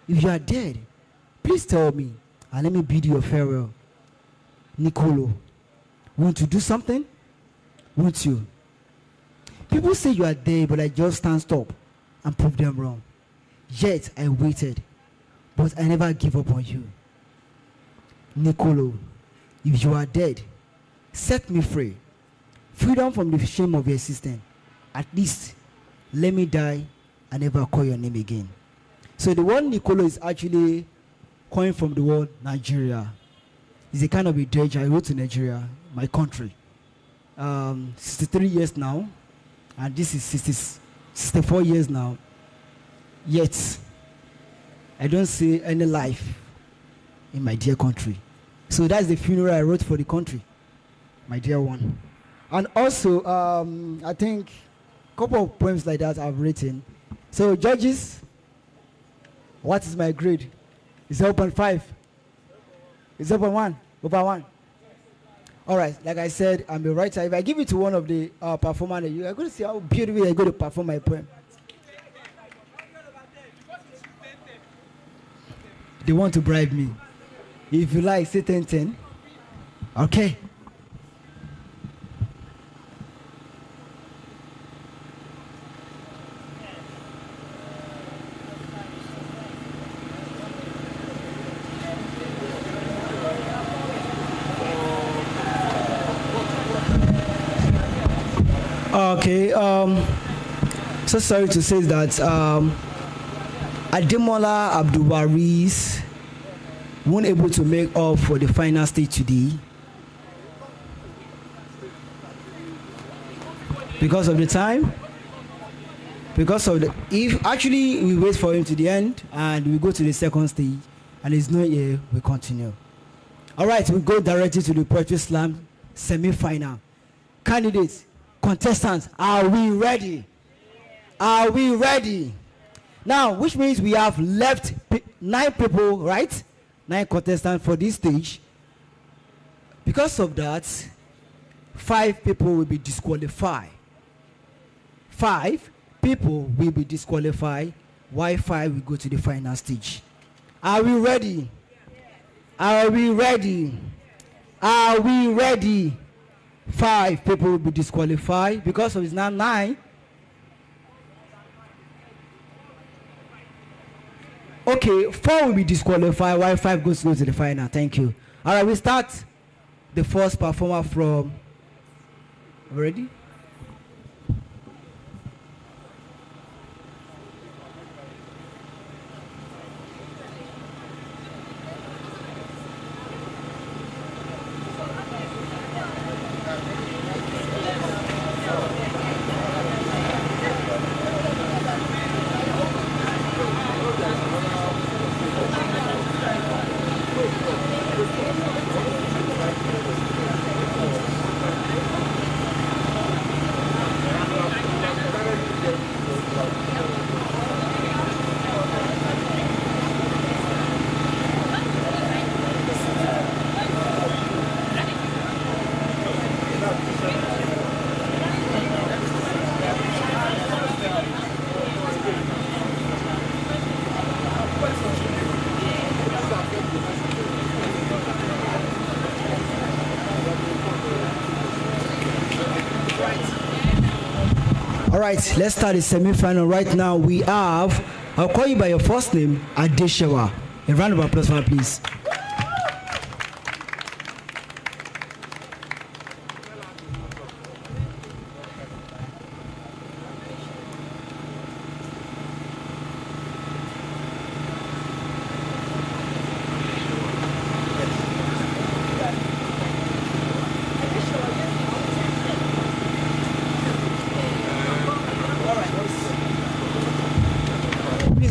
if you are dead, please tell me, and let me bid you a farewell. Nicolo, want to do something? Won't you? People say you are dead, but I just stand stop and prove them wrong. Yet I waited, but I never give up on you. Nicolo, if you are dead, set me free. Freedom from the shame of your existence. At least, let me die and never call your name again. So the word Nicolo is actually coming from the word Nigeria. It's a kind of a dirge. I wrote to Nigeria, my country. 63 years now, and this is 64 years now. Yet, I don't see any life in my dear country. So that's the funeral I wrote for the country, my dear one. And also, I think a couple of poems like that I've written. So, judges, what is my grade? It's 0.5. It's 0.1. Over 1. All right, like I said, I'm a writer. If I give it to one of the performers, you are going to see how beautifully I'm going to perform my poem. They want to bribe me. If you like, say 10-10. Okay. Okay, so sorry to say that Ademola Abdulwaris weren't able to make up for the final stage today because of the time. Because of the, if actually we wait for him to the end and we go to the second stage and he's not here, we continue. All right, we go directly to the Poetry Slam semi-final. Candidates, contestants, are we ready? Are we ready? Now, which means we have left 9 people, right? 9 contestants for this stage. Because of that, 5 people will be disqualified. 5 people will be disqualified, while 5 will go to the final stage. Are we ready? Are we ready? Are we ready? 5 people will be disqualified because of it's now 9. Okay, 4 will be disqualified while 5 goes to the final. Thank you. All right, we start the first performer from. Ready? All right, let's start the semi-final. Right now we have, I'll call you by your first name, Adeshewa. A round of applause for her, please.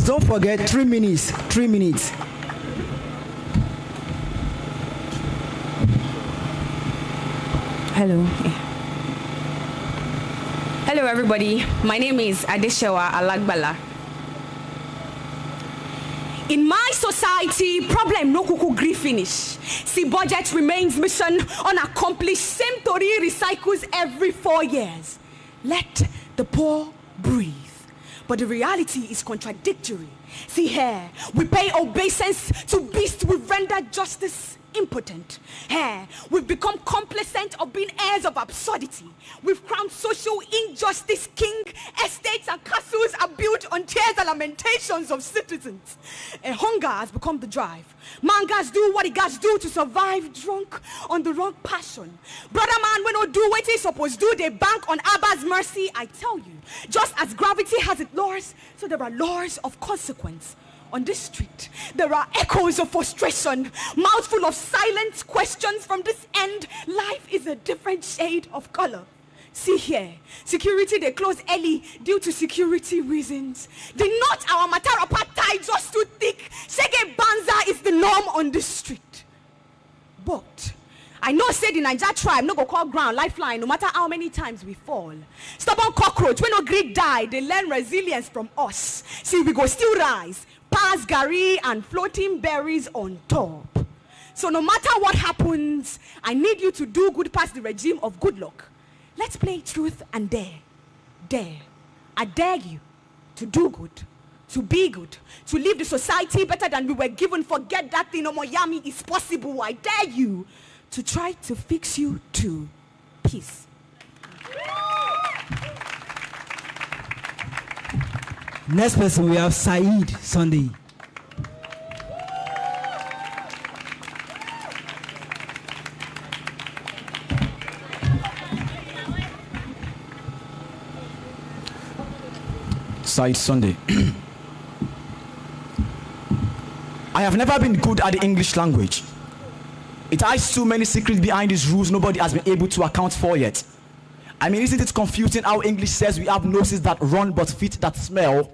Don't forget 3 minutes. 3 minutes. Hello. Hello, everybody. My name is Adeshewa Alagbala. In my society, problem no kuku gree finish. See, budget remains mission unaccomplished. Same tori recycles every 4 years. Let the poor breathe. But the reality is contradictory. See here, we pay obeisance to beasts, we render justice impotent. Here, we've become complacent of being heirs of absurdity. We've crowned social injustice king. Estates and castles are built on tears and lamentations of citizens. And hunger has become the drive. Man guys do what he guys do to survive, drunk on the wrong passion. Brother man, we don't do what he supposed to do. They bank on Abba's mercy. I tell you, just as gravity has its laws, so there are laws of consequence. On this street, there are echoes of frustration, mouthful of silent questions. From this end, life is a different shade of color. See here, security, they close early due to security reasons. The knot our Matara tie just too thick. Shege Banza is the norm on this street. But I know say the Niger tribe no go call ground lifeline no matter how many times we fall. Stubborn cockroach, when no greed die, they learn resilience from us. See, we go still rise, pass Gary and floating berries on top. So no matter what happens, I need you to do good past the regime of good luck. Let's play truth and dare. Dare. I dare you to do good, to be good, to leave the society better than we were given. Forget that thing, Omoyami is possible. I dare you to try to fix you to peace. Next person we have Saeed Sunday. Saeed Sunday. I have never been good at the English language. It hides too many secrets behind these rules nobody has been able to account for yet. I mean, isn't it confusing how English says we have noses that run but feet that smell,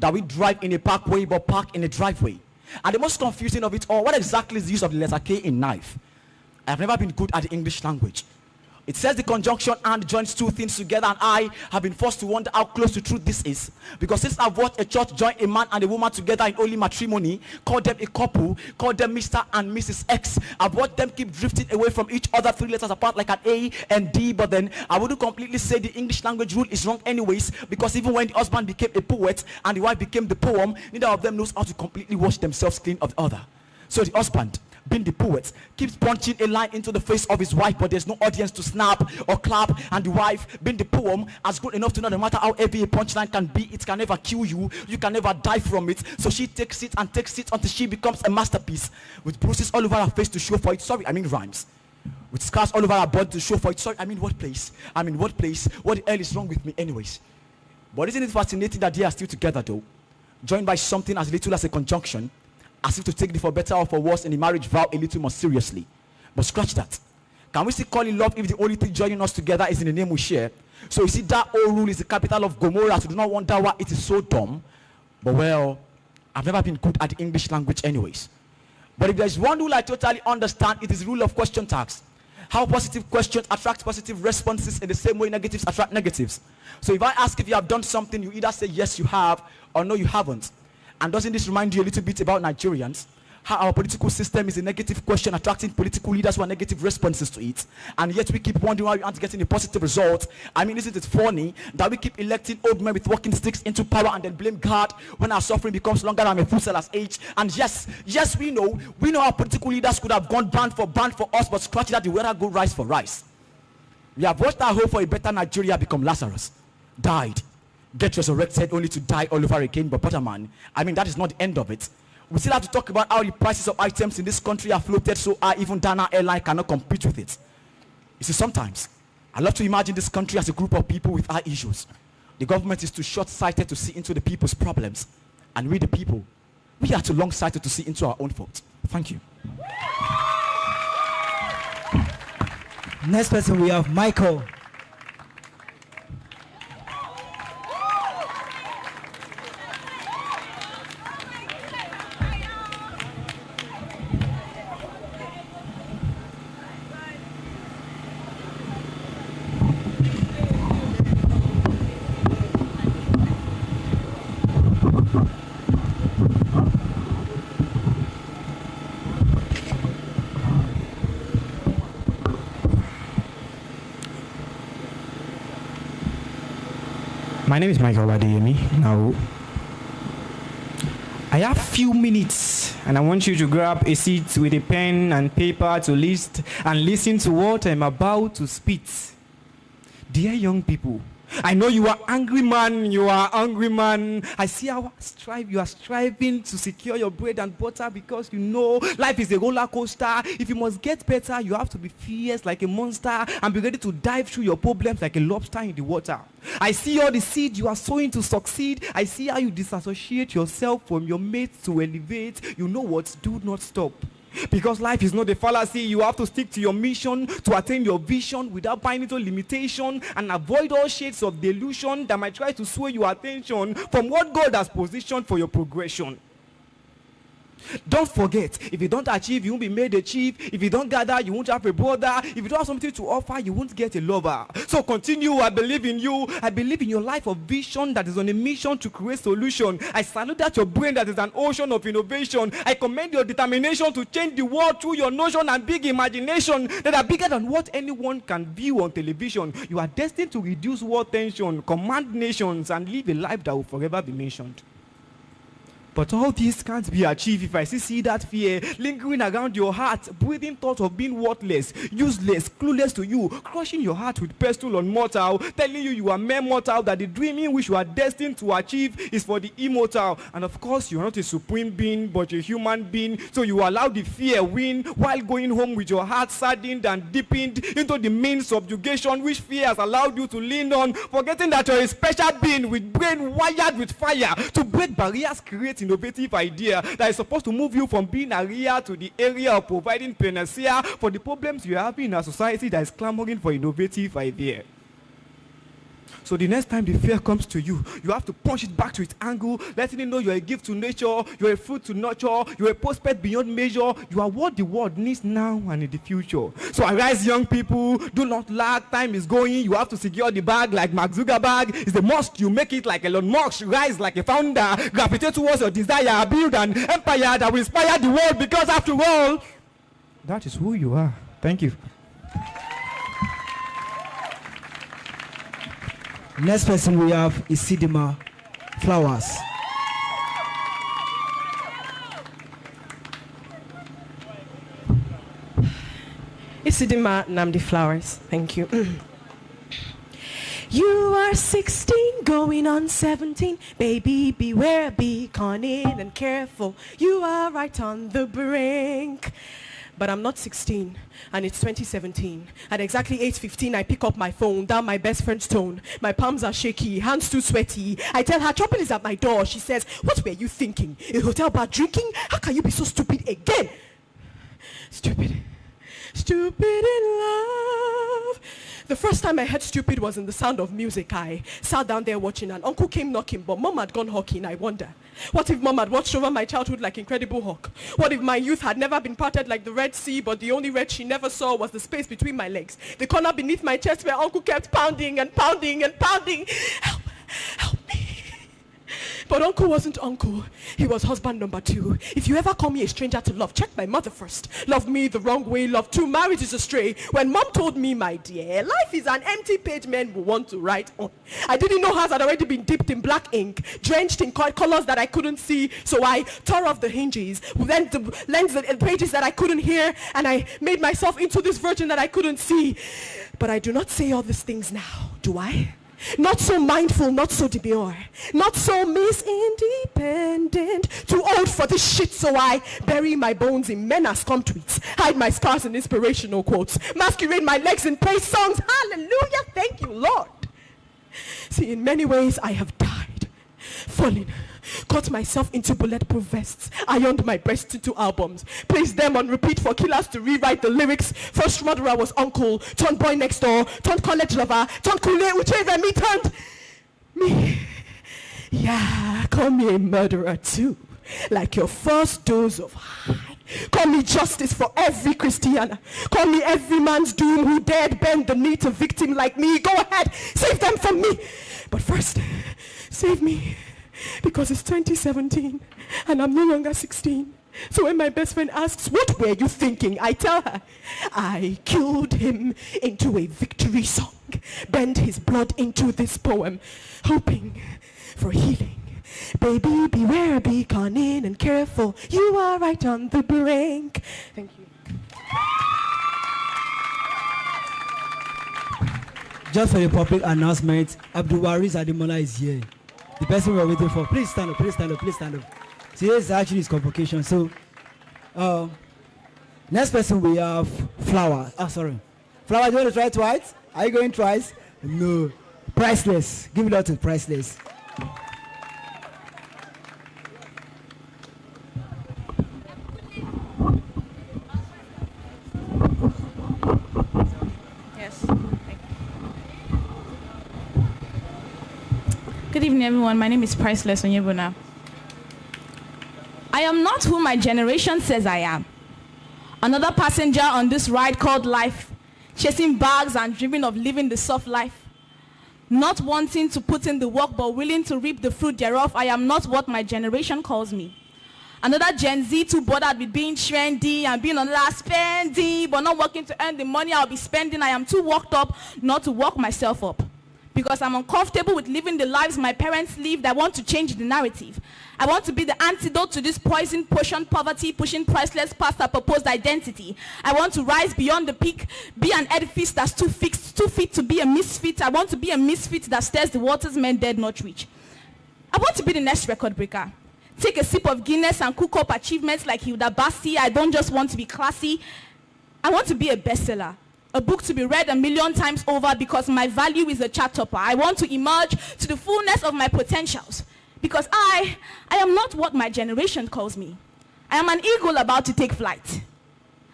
that we drive in a parkway but park in a driveway? And the most confusing of it all, what exactly is the use of the letter K in knife? I have never been good at the English language. It says the conjunction and joins two things together, and I have been forced to wonder how close to truth this is. Because since I've watched a church join a man and a woman together in holy matrimony, call them a couple, call them Mr. and Mrs. X, I've watched them keep drifting away from each other 3 letters apart like an A and D. But then I wouldn't completely say the English language rule is wrong anyways, because even when the husband became a poet and the wife became the poem, neither of them knows how to completely wash themselves clean of the other. So the husband, being the poet, keeps punching a line into the face of his wife, but there's no audience to snap or clap. And the wife, being the poem, has grown enough to know no matter how heavy a punchline can be, it can never kill you. You can never die from it. So she takes it and takes it until she becomes a masterpiece, with bruises all over her face to show for it. Sorry, I mean rhymes. With scars all over her body to show for it. Sorry, I mean what place? I mean what place? What the hell is wrong with me anyways? But isn't it fascinating that they are still together though, joined by something as little as a conjunction, as if to take the for better or for worse in the marriage vow a little more seriously. But scratch that. Can we still call it love if the only thing joining us together is in the name we share? So you see, that old rule is the capital of Gomorrah, so do not wonder why it is so dumb. But well, I've never been good at the English language anyways. But if there's one rule I totally understand, it is the rule of question tags. How positive questions attract positive responses in the same way negatives attract negatives. So if I ask if you have done something, you either say yes you have or no you haven't. And doesn't this remind you a little bit about Nigerians? How our political system is a negative question attracting political leaders who are negative responses to it. And yet we keep wondering why we aren't getting a positive result. I mean, isn't it funny that we keep electing old men with walking sticks into power and then blame God when our suffering becomes longer than Methuselah's age? And yes, we know our political leaders could have gone band for us, but scratch that, the weather go rice for rice. We have watched our hope for a better Nigeria become Lazarus, died, get resurrected only to die all over again. But brother man, I mean, that is not the end of it. We still have to talk about how the prices of items in this country are floated so high even Dana Airline cannot compete with it. You see, sometimes I love to imagine this country as a group of people with high issues. The government is too short-sighted to see into the people's problems, and we the people, we are too long-sighted to see into our own fault. Thank you. Next person we have Michael. My name is Michael Adeyemi. Now, I have few minutes, and I want you to grab a seat with a pen and paper to list and listen to what I'm about to spit. Dear young people, I know you are angry man, you are hungry man. I see how you are striving to secure your bread and butter because you know life is a roller coaster. If you must get better, you have to be fierce like a monster and be ready to dive through your problems like a lobster in the water. I see all the seed you are sowing to succeed. I see how you disassociate yourself from your mates to elevate. You know what? Do not stop. Because life is not a fallacy. You have to stick to your mission to attain your vision without buying into limitation and avoid all shades of delusion that might try to sway your attention from what God has positioned for your progression. Don't forget, if you don't achieve, you won't be made a chief. If you don't gather, you won't have a brother. If you don't have something to offer, you won't get a lover. So continue. I believe in you. I believe in your life of vision that is on a mission to create solution. I salute that your brain that is an ocean of innovation. I commend your determination to change the world through your notion and big imagination that are bigger than what anyone can view on television. You are destined to reduce world tension, command nations, and live a life that will forever be mentioned. But all this can't be achieved if I see that fear lingering around your heart, breathing thoughts of being worthless, useless, clueless to you, crushing your heart with pestle on mortal, telling you are mere mortal, that the dreaming which you are destined to achieve is for the immortal. And of course, you are not a supreme being, but a human being, so you allow the fear win while going home with your heart saddened and deepened into the main subjugation which fear has allowed you to lean on, forgetting that you're a special being with brain wired with fire to break barriers, create innovative idea that is supposed to move you from being area to the area of providing panacea for the problems you are having in a society that is clamoring for innovative idea. So the next time the fear comes to you, you have to punch it back to its angle, letting it know you're a gift to nature, you're a fruit to nurture, you're a prospect beyond measure, you are what the world needs now and in the future. So arise, young people, do not lag, time is going, you have to secure the bag like Mark Zuckerberg. It's the must you make it like Elon Musk, rise like a founder, gravitate towards your desire, build an empire that will inspire the world, because after all, that is who you are. Thank you. Next person we have is Sidima Flowers. Isidima Namdi Flowers. Thank you. You are 16, going on 17. Baby, beware, be cunning and careful. You are right on the brink. But I'm not 16, and it's 2017. At exactly 8:15, I pick up my phone, down my best friend's tone. My palms are shaky, hands too sweaty. I tell her, trouble is at my door. She says, what were you thinking? A hotel bar drinking? How can you be so stupid again? Stupid. Stupid in love. The first time I heard stupid was in The Sound of Music. I sat down there watching, and uncle came knocking, but mom had gone hawking. I wonder, what if mom had watched over my childhood like Incredible Hulk? What if my youth had never been parted like the Red Sea, but the only red she never saw was the space between my legs, the corner beneath my chest where uncle kept pounding and pounding and pounding. Help, help me. But uncle wasn't uncle. He was husband number 2. If you ever call me a stranger to love, check my mother first. Love me the wrong way, love too, marriage is a stray. When mom told me, my dear, life is an empty page men will want to write on, I didn't know hers had already been dipped in black ink, drenched in colors that I couldn't see. So I tore off the hinges, then the lens and pages that I couldn't hear, and I made myself into this virgin that I couldn't see. But I do not say all these things now, do I? Not so mindful, not so demure, not so Miss Independent, too old for this shit, so I bury my bones in menace come tweets, hide my scars in inspirational quotes, masquerade my legs in praise songs. Hallelujah, thank you, Lord. See, in many ways I have died, fallen, cut myself into bulletproof vests, ironed my breasts into albums, placed them on repeat for killers to rewrite the lyrics. First murderer was uncle, turned boy next door, turned college lover, turned Kule Uche Remi, turned me. Yeah, call me a murderer too, like your first dose of high. Call me justice for every Christiana. Call me every man's doom who dared bend the knee to victim like me. Go ahead, save them from me. But first, save me. Because it's 2017 and I'm no longer 16. So when my best friend asks, what were you thinking? I tell her, I killed him into a victory song. bend his blood into this poem, hoping for healing. Baby, beware, be cunning and careful. You are right on the brink. Thank you. Just for the public announcement, Abdulwaris Ademola is here. The person we are waiting for. Please stand up, please stand up, please stand up. Today is actually his convocation. So, next person we have Flower. Sorry. Flower, do you want to try twice? Are you going twice? No. Priceless. Give it up to Priceless. Yes. Good evening, everyone. My name is Priceless Onyebuna. I am not who my generation says I am. Another passenger on this ride called life, chasing bags and dreaming of living the soft life. Not wanting to put in the work but willing to reap the fruit thereof. I am not what my generation calls me. Another Gen Z too bothered with being trendy and being on last spending, but not working to earn the money I'll be spending. I am too worked up not to work myself up. Because I'm uncomfortable with living the lives my parents lived. I want to change the narrative. I want to be the antidote to this poison potion poverty, pushing priceless past our proposed identity. I want to rise beyond the peak, be an edifice that's too fixed, too fit to be a misfit. I want to be a misfit that stirs the waters men dared not reach. I want to be the next record breaker. Take a sip of Guinness and cook up achievements like Hilda Basti. I don't just want to be classy. I want to be a bestseller. A book to be read 1,000,000 times over because my value is a chart topper. I want to emerge to the fullness of my potentials because I am not what my generation calls me. I am an eagle about to take flight.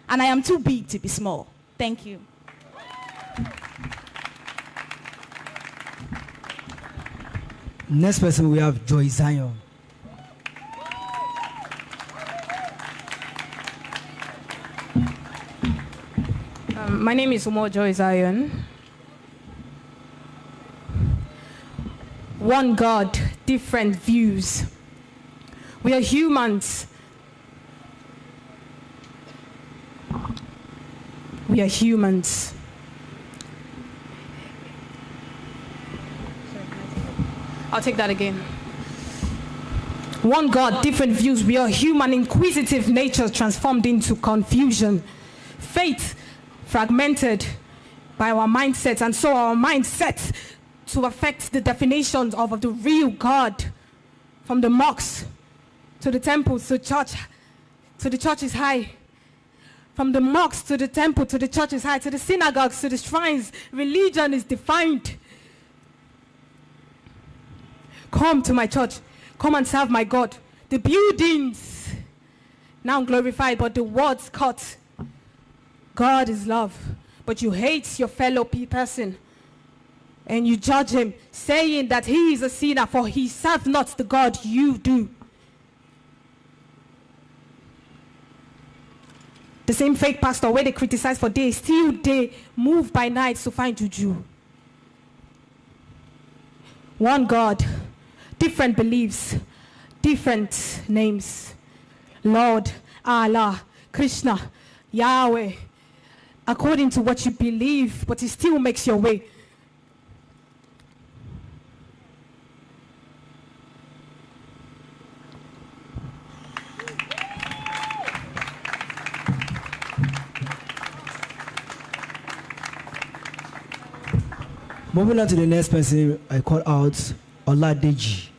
And I am too big to be small. Thank you. Next person we have Joy Zion. My name is Umo Joy Zion. One God, different views. We are humans. We are humans. I'll take that again. One God, different views. We are human, inquisitive nature transformed into confusion. Faith fragmented by our mindsets, and so our mindsets to affect the definitions of the real God. From the mosques to the temples to church, to the church is high. From the mosques to the temple to the church is high, to the synagogues to the shrines, religion is defined. Come to my church, come and serve my God. The buildings now glorified, but the words cut. God is love, but you hate your fellow person and you judge him, saying that he is a sinner, for he serves not the God you do. The same fake pastor where they criticize for days, still they move by night to find juju. One God, different beliefs, different names. Lord, Allah, Krishna, Yahweh. According to what you believe, but it still makes your way. Moving on to the next person, I call out Oladeji.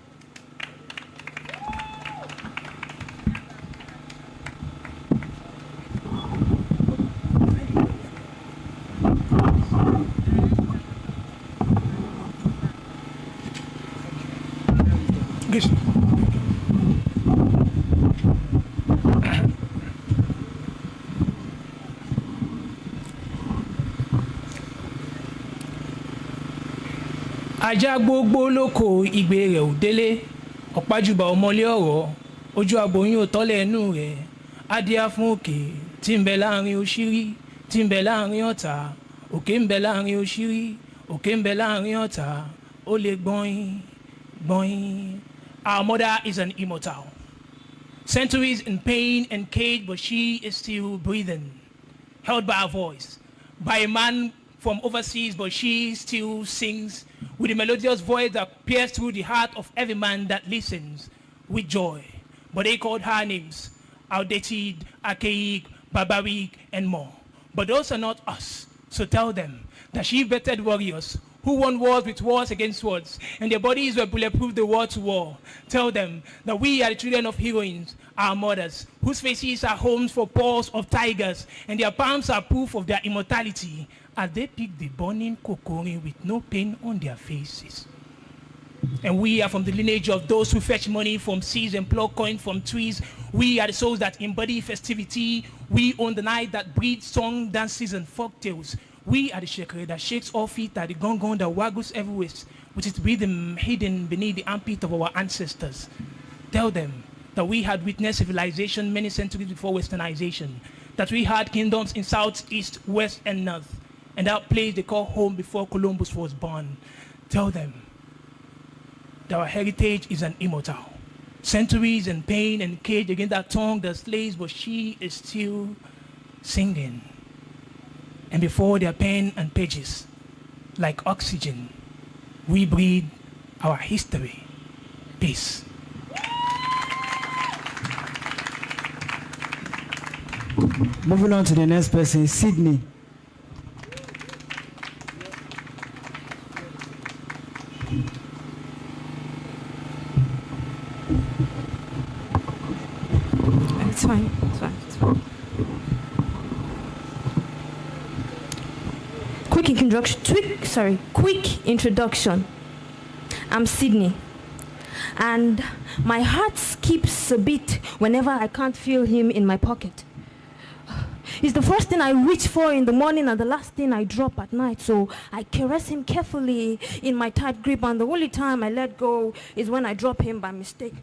Ajá gbogbo lóko igbe rẹ̀ ò délé, ọ̀pájùbà ọmọlé ọ̀rọ̀, ojú aboyún ò tọ́lẹ̀ ẹnu rẹ̀, adíá fún òkè tí ń bẹ láàrin òṣìrí, tí ń bẹ láàrin ọ̀tá, òkè ń bẹ láàrin òṣìrí, òkè ń bẹ láàrin ọ̀tá, ó lè gbọ̀nyìn, gbọ̀nyìn. Our mother is an immortal. Centuries in pain and cage, but she is still breathing, held by a voice, by a man from overseas, but she still sings with a melodious voice that pierces through the heart of every man that listens with joy. But they called her names, outdated, archaic, barbaric, and more. But those are not us. So tell them that she vetted warriors who won wars with wars against swords, and their bodies were bulletproof the war to war. Tell them that we are the children of heroines, our mothers, whose faces are homes for paws of tigers, and their palms are proof of their immortality, as they pick the burning kokori with no pain on their faces. And we are from the lineage of those who fetch money from seas and pluck coin from trees. We are the souls that embody festivity. We own the night that breeds song, dances, and folk tales. We are the shekere that shakes all feet, that the gong that waggles every waist, which is rhythm hidden beneath the armpit of our ancestors. Tell them that we had witnessed civilization many centuries before westernization, that we had kingdoms in south, east, west, and north, and that place they call home before Columbus was born. Tell them that our heritage is an immortal. Centuries and pain and cage against that tongue that slays, but she is still singing. And before their pen and pages, like oxygen, we breathe our history. Peace. Moving on to the next person, Sydney. It's fine. It's fine. It's fine. Quick introduction. I'm Sydney, and my heart skips a bit whenever I can't feel him in my pocket. It's the first thing I reach for in the morning and the last thing I drop at night, so I caress him carefully in my tight grip, and the only time I let go is when I drop him by mistake.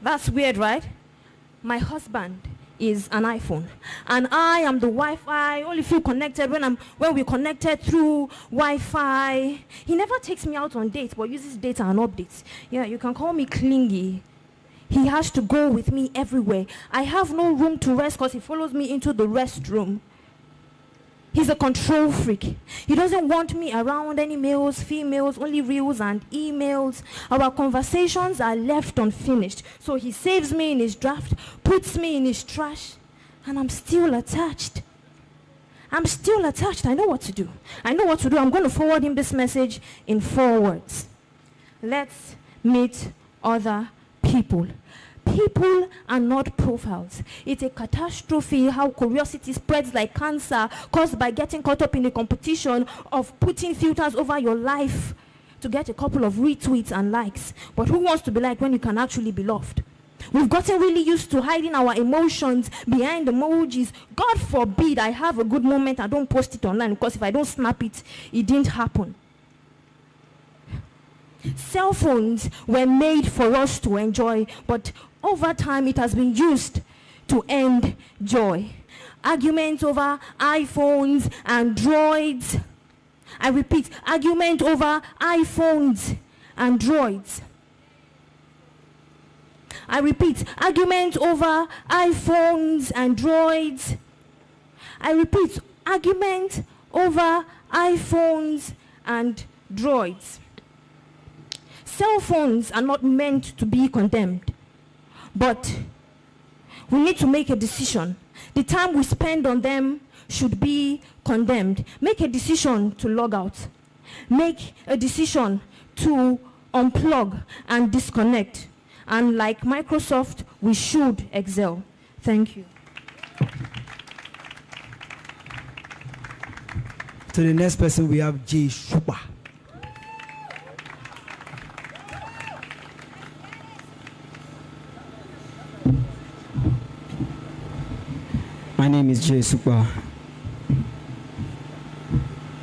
That's weird, right? My husband is an iPhone, and I am the Wi-Fi. I only feel connected when we're connected through Wi-Fi. He never takes me out on dates, but uses data and updates. Yeah, you can call me clingy. He has to go with me everywhere. I have no room to rest because he follows me into the restroom. He's a control freak. He doesn't want me around any males, females, only reels and emails. Our conversations are left unfinished. So he saves me in his draft, puts me in his trash, and I'm still attached. I know what to do. I'm going to forward him this message in 4 words. Let's meet other people. People are not profiles. It's a catastrophe how curiosity spreads like cancer caused by getting caught up in the competition of putting filters over your life to get a couple of retweets and likes. But who wants to be liked when you can actually be loved? We've gotten really used to hiding our emotions behind emojis. God forbid I have a good moment, I don't post it online, because if I don't snap it, it didn't happen. Cell phones were made for us to enjoy, but over time it has been used to end joy. Arguments over iPhones and droids. I repeat, argument over iPhones and droids. I repeat, argument over iPhones and droids. I repeat, argument over iPhones and droids. Cell phones are not meant to be condemned, but we need to make a decision. The time we spend on them should be condemned. Make a decision to log out. Make a decision to unplug and disconnect. And like Microsoft, we should excel. Thank you. To the next person, we have J. Shupa. My name is Jay Super.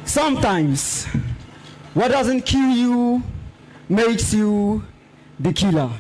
Sometimes, what doesn't kill you makes you the killer.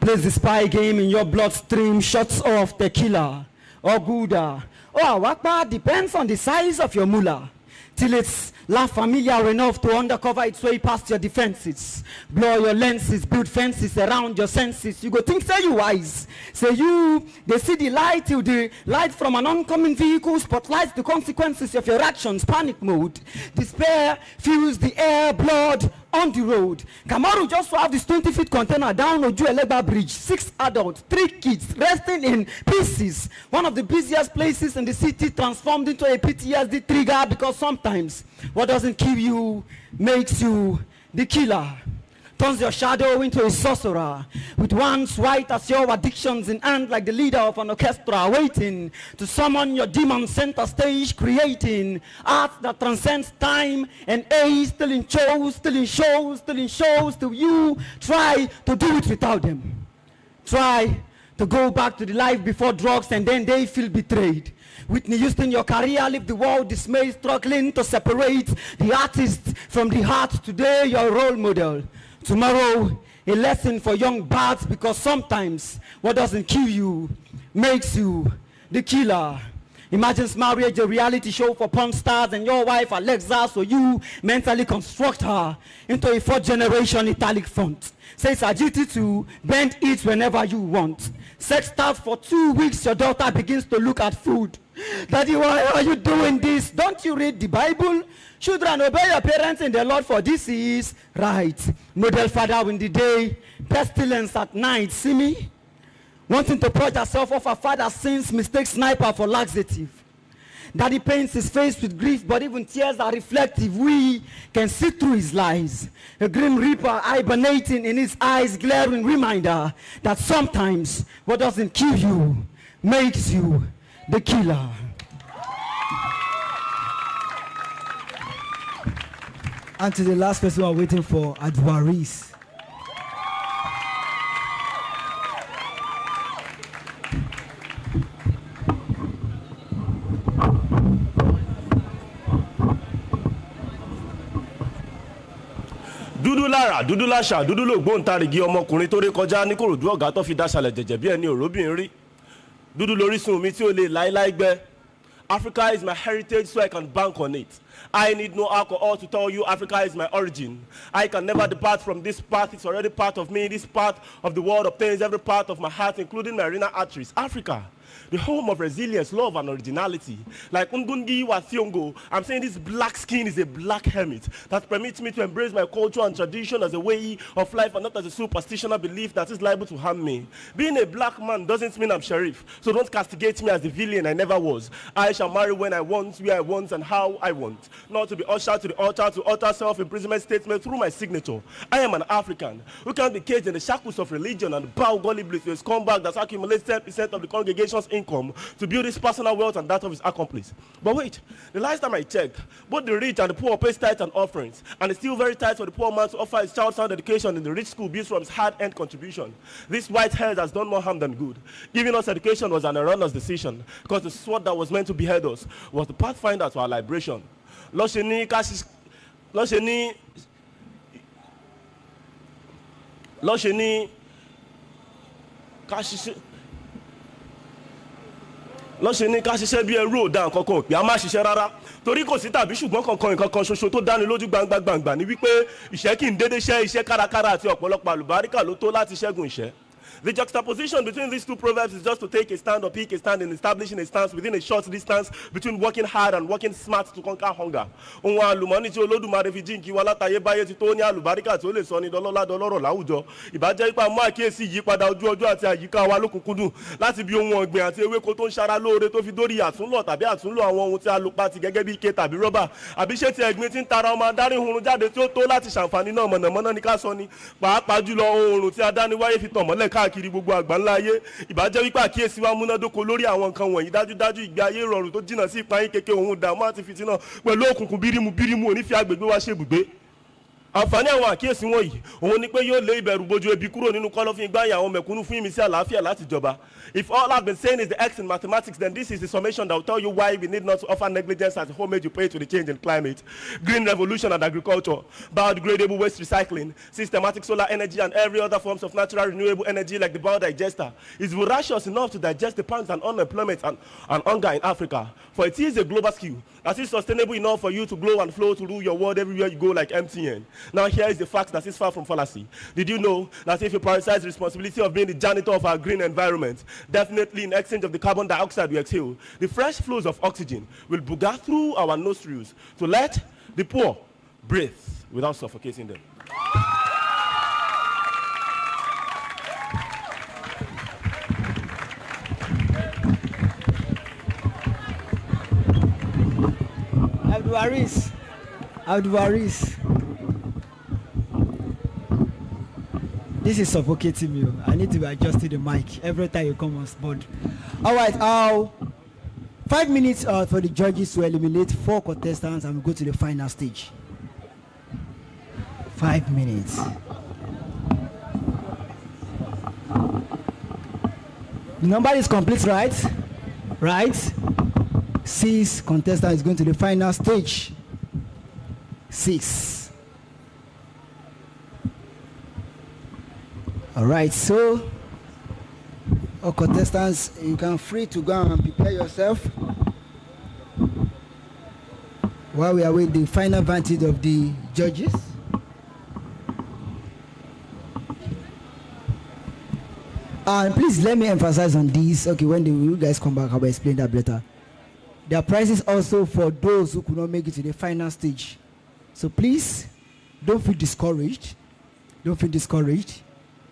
Plays the spy game in your bloodstream, shuts off tequila or Gouda or Awakpa, depends on the size of your mullah. till it's La Familiar enough to undercover its way past your defenses. Blur your lenses, build fences around your senses. You go think, say you wise. Say you, they see the light till the light from an oncoming vehicle spotlights the consequences of your actions. Panic mode. Despair fills the air, blood on the road. Kamaru just have this 20-feet container down Ojuelegba Bridge. 6 adults, 3 kids, resting in pieces. One of the busiest places in the city transformed into a PTSD trigger because sometimes what doesn't kill you makes you the killer. Turns your shadow into a sorcerer with one's white as your addictions in hand, like the leader of an orchestra waiting to summon your demon center stage, creating art that transcends time and age, still in shows, till you try to do it without them. Try to go back to the life before drugs and then they feel betrayed. Whitney Houston, your career leave the world dismayed, struggling to separate the artist from the heart. Today, your role model. Tomorrow, a lesson for young bats, because sometimes what doesn't kill you makes you the killer. Imagine marriage, a reality show for porn stars, and your wife Alexa, so you mentally construct her into a 4th-generation italic font. Say it's a duty to bend it whenever you want. Sex starts for 2 weeks, your daughter begins to look at food. Daddy, why are you doing this? Don't you read the Bible? Children, obey your parents in the Lord, for this is right. Model father in the day, pestilence at night. See me? Wanting to purge herself of her father's sins, mistake sniper for laxative. Daddy paints his face with grief, but even tears are reflective. We can see through his lies. A grim reaper hibernating in his eyes, glaring reminder that sometimes what doesn't kill you makes you the killer. And to the last person we're waiting for, Adwaris. Dúdú lára, dúdú láṣà, dúdú lògbóǹtarìgì ọmọkùnrin tó ré kọjá ní Kòròdú ọ̀gá tó fi dáṣàlẹ̀ jẹ̀jẹ̀ bí ẹni òróbìn rí. Dúdú lórísun mi tí ó lè láíláí gbẹ. Africa is my heritage, so I can bank on it. I need no alcohol to tell you Africa is my origin. I can never depart from this path. It's already part of me. This part of the world obtains every part of my heart, including my renal arteries. Africa, the home of resilience, love, and originality. Like Ngungi wa Thiongo, I'm saying this black skin is a black hermit that permits me to embrace my culture and tradition as a way of life and not as a superstitional belief that is liable to harm me. Being a black man doesn't mean I'm sheriff, so don't castigate me as the villain I never was. I shall marry when I want, where I want, and how I want. Not to be ushered to the altar to utter self-imprisonment statement through my signature. I am an African who can't be caged in the shackles of religion and bow gullibly to a scumbag that accumulates 10% of the congregation's income to build his personal wealth and that of his accomplice. But wait, the last time I checked, both the rich and the poor pay tithes and offerings, and it's still very tight for the poor man to offer his child sound education in the rich school built from his hard-earned contribution. This white herd has done more harm than good. Giving us education was an erroneous decision, because the sword that was meant to behead us was the pathfinder to our liberation. Lọ́ṣe ní ká ṣiṣẹ́ bí ẹrú ò dá nǹkan kan òpè á má ṣiṣẹ́ rárá torí kò sí tàbí ṣùgbọ́n kankan nǹkan kan ṣoṣo tó dáni lójú gbangba ní wípé ìṣẹ́ kì í dédé ṣẹ́ iṣẹ́ kárakára àti ọ̀pọ̀lọpọ̀ àlùbáríkà ló tó láti ṣẹ́gun ìṣẹ́. The juxtaposition between these two proverbs is just to take a stand or pick a stand in establishing a stance within a short distance between working hard and working smart to conquer hunger. Ohun àlùmọ́nì tí Olódùmarè fi jíǹkí wa látayé báyé ti tó ní àlùbáríkà tí ó lè sọ ní dọlọ́lá dọlọ́rọ̀ láwùjọ. Ìbájẹ́ ipá mú àkíyèsí ìyípadà ojú ọjọ́ àti àyíká wa lókùnkúndùn láti bí ohun ọ̀gbìn àti ewéko tó ń ṣara lóore tó fi dórí àtúnlọ̀ tàbí àtúnlò àwọn ohun tí a lò pati gẹ́gẹ́ bí ike tàbí rọ́bà. Àbí ṣé ti ẹ̀gbin tí ń tara ọmọ adarí hurun jáde tí ó tó láti ṣàǹfààní náà mọ̀nàmọ́ná ní ká sọ ni. Pàápàá jùlọ oòrùn tí adániwáyé fi tàn mọ́lẹ̀ káàkiri gbogbo àgbáńlá ayé. Ìbájẹ́ wípé àkíyèsí wa múnádóko lórí àwọn nǹkan wọ̀nyí dájúdájú ìgbé ayé ìrọ̀rùn tó jìnnà sí ìpayín kéke òun dààmú àti fìtínà pẹ̀lú òkùnkùn bírímù onífi agbègbè wa ṣe ibùgbé. àǹfààní àwọn àkíyèsí wọ̀nyí òun ni pé yóò lé ìbẹ̀rù bojo ebi kúrò nínú kọ́lọ́fín gbáyà àwọn mẹ̀kúnnù fún ìmísí àlàáfíà láti jọba. If all I've been saying is the X in mathematics, then this is the summation that will tell you why we need not to offer negligence as the homage you pay to the change in climate. Green revolution and agriculture, biodegradable waste recycling, systematic solar energy and every other forms of natural renewable energy like the biodigester is voracious enough to digest the pangs and unemployment and hunger in Africa. For it is a global skill that is sustainable enough for you to glow and flow to rule your world everywhere you go like MTN. Now here is the fact that is far from fallacy. Did you know that if you prioritize the responsibility of being the janitor of our green environment, definitely in exchange of the carbon dioxide we exhale, the fresh flows of oxygen will booger through our nostrils to let the poor breathe without suffocating them. Abdulwaris. This is suffocating me. I need to be adjusting the mic every time you come on board. All right, 5 minutes for the judges to eliminate 4 contestants and go to the final stage. 5 minutes. The number is complete, right? Right? 6 contestants is going to the final stage. 6. All right, so all contestants, you can free to go and prepare yourself while we await the final verdict of the judges. And please let me emphasize on this. Okay, when you guys come back, I will explain that better. There are prizes also for those who could not make it to the final stage. So please, don't feel discouraged. Don't feel discouraged.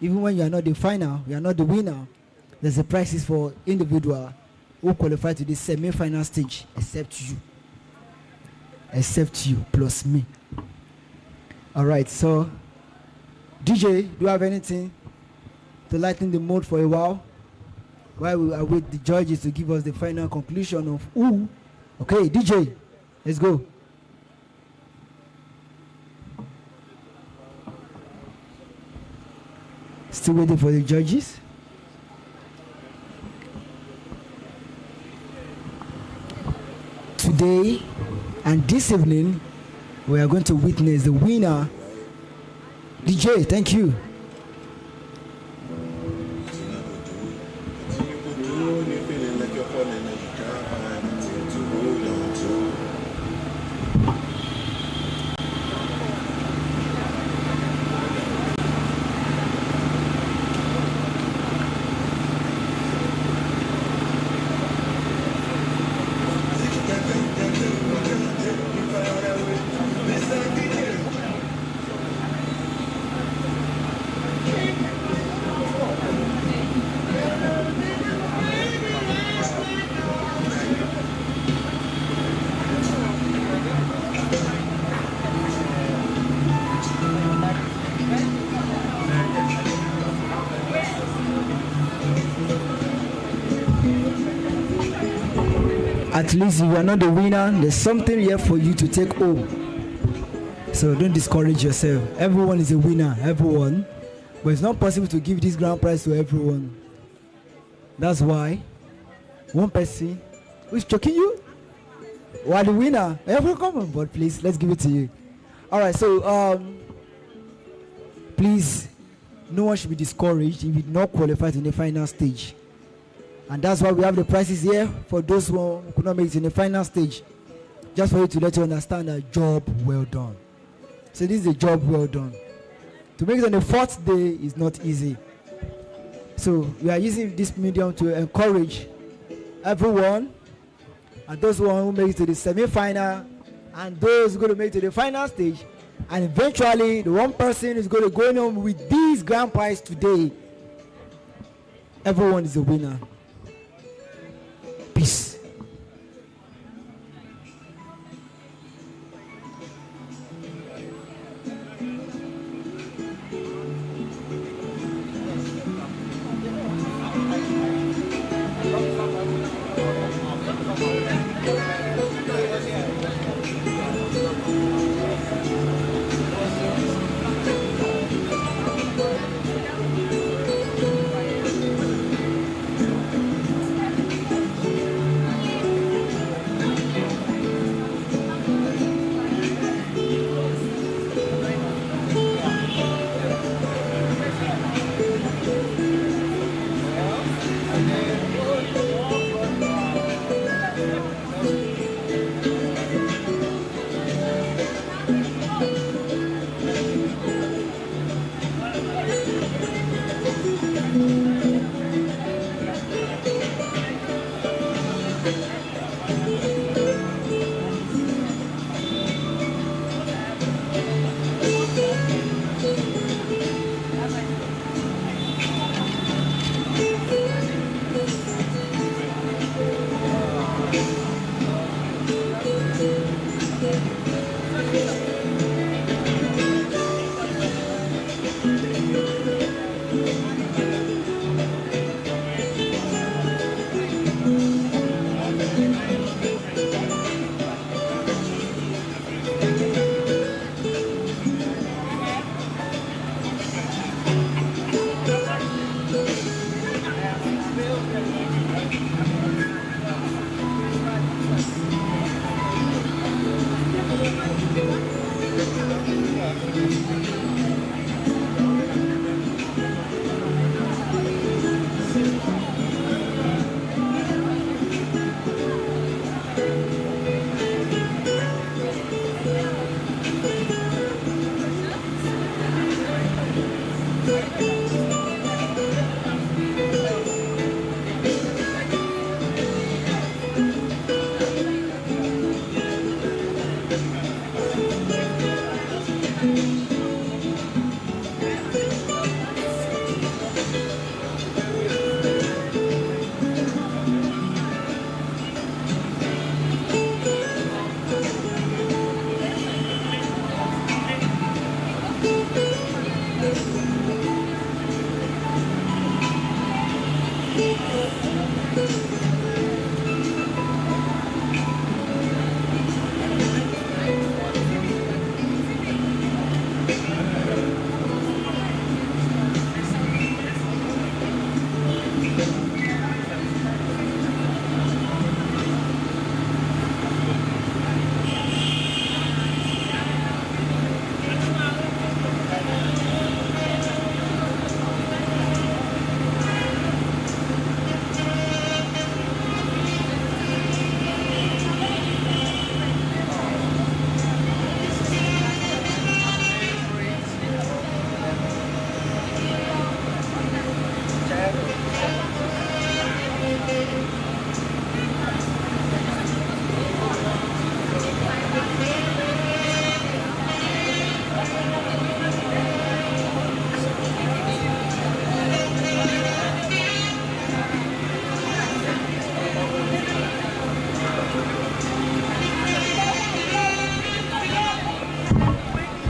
Even when you are not the final, you are not the winner, there's a prizes for individual who qualify to the semi-final stage, except you. Except you, plus me. All right, so DJ, do you have anything to lighten the mood for a while we await the judges to give us the final conclusion of who? Okay, DJ, let's go. Still waiting for the judges. Today and this evening, we are going to witness the winner. DJ, thank you. At least if you are not the winner, there's something here for you to take home. So don't discourage yourself. Everyone is a winner, everyone. But it's not possible to give this grand prize to everyone. That's why one person who's choking you, while the winner, everyone come on board, please. Let's give it to you. All right, so please, no one should be discouraged if you did not qualify to the final stage. And that's why we have the prizes here for those who could not make it in the final stage. Just for you to let you understand that job well done. So this is a job well done. To make it on the 4th day is not easy. So we are using this medium to encourage everyone, and those who make it to the semi-final, and those who are going to make it to the final stage, and eventually the one person is going to go home with this grand prize today. Everyone is a winner. Peace.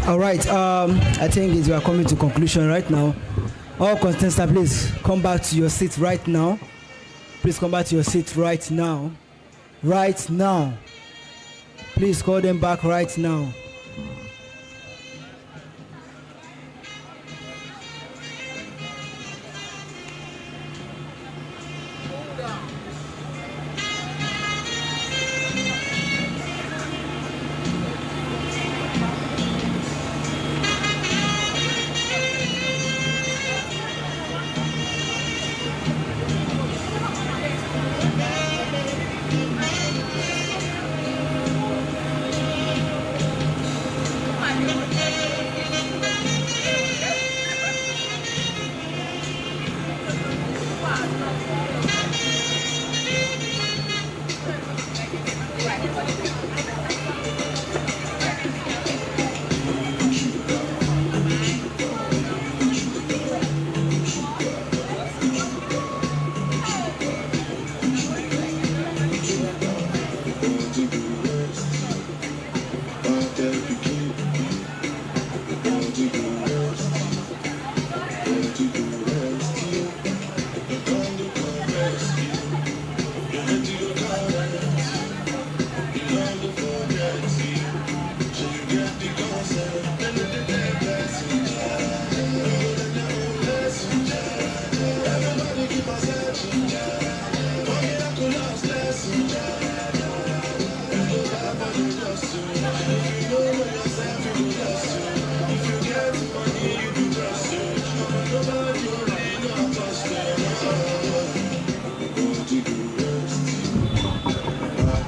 All right. I think we are coming to conclusion right now. All contestants, please come back to your seat right now. Please come back to your seat right now. Right now. Please call them back right now.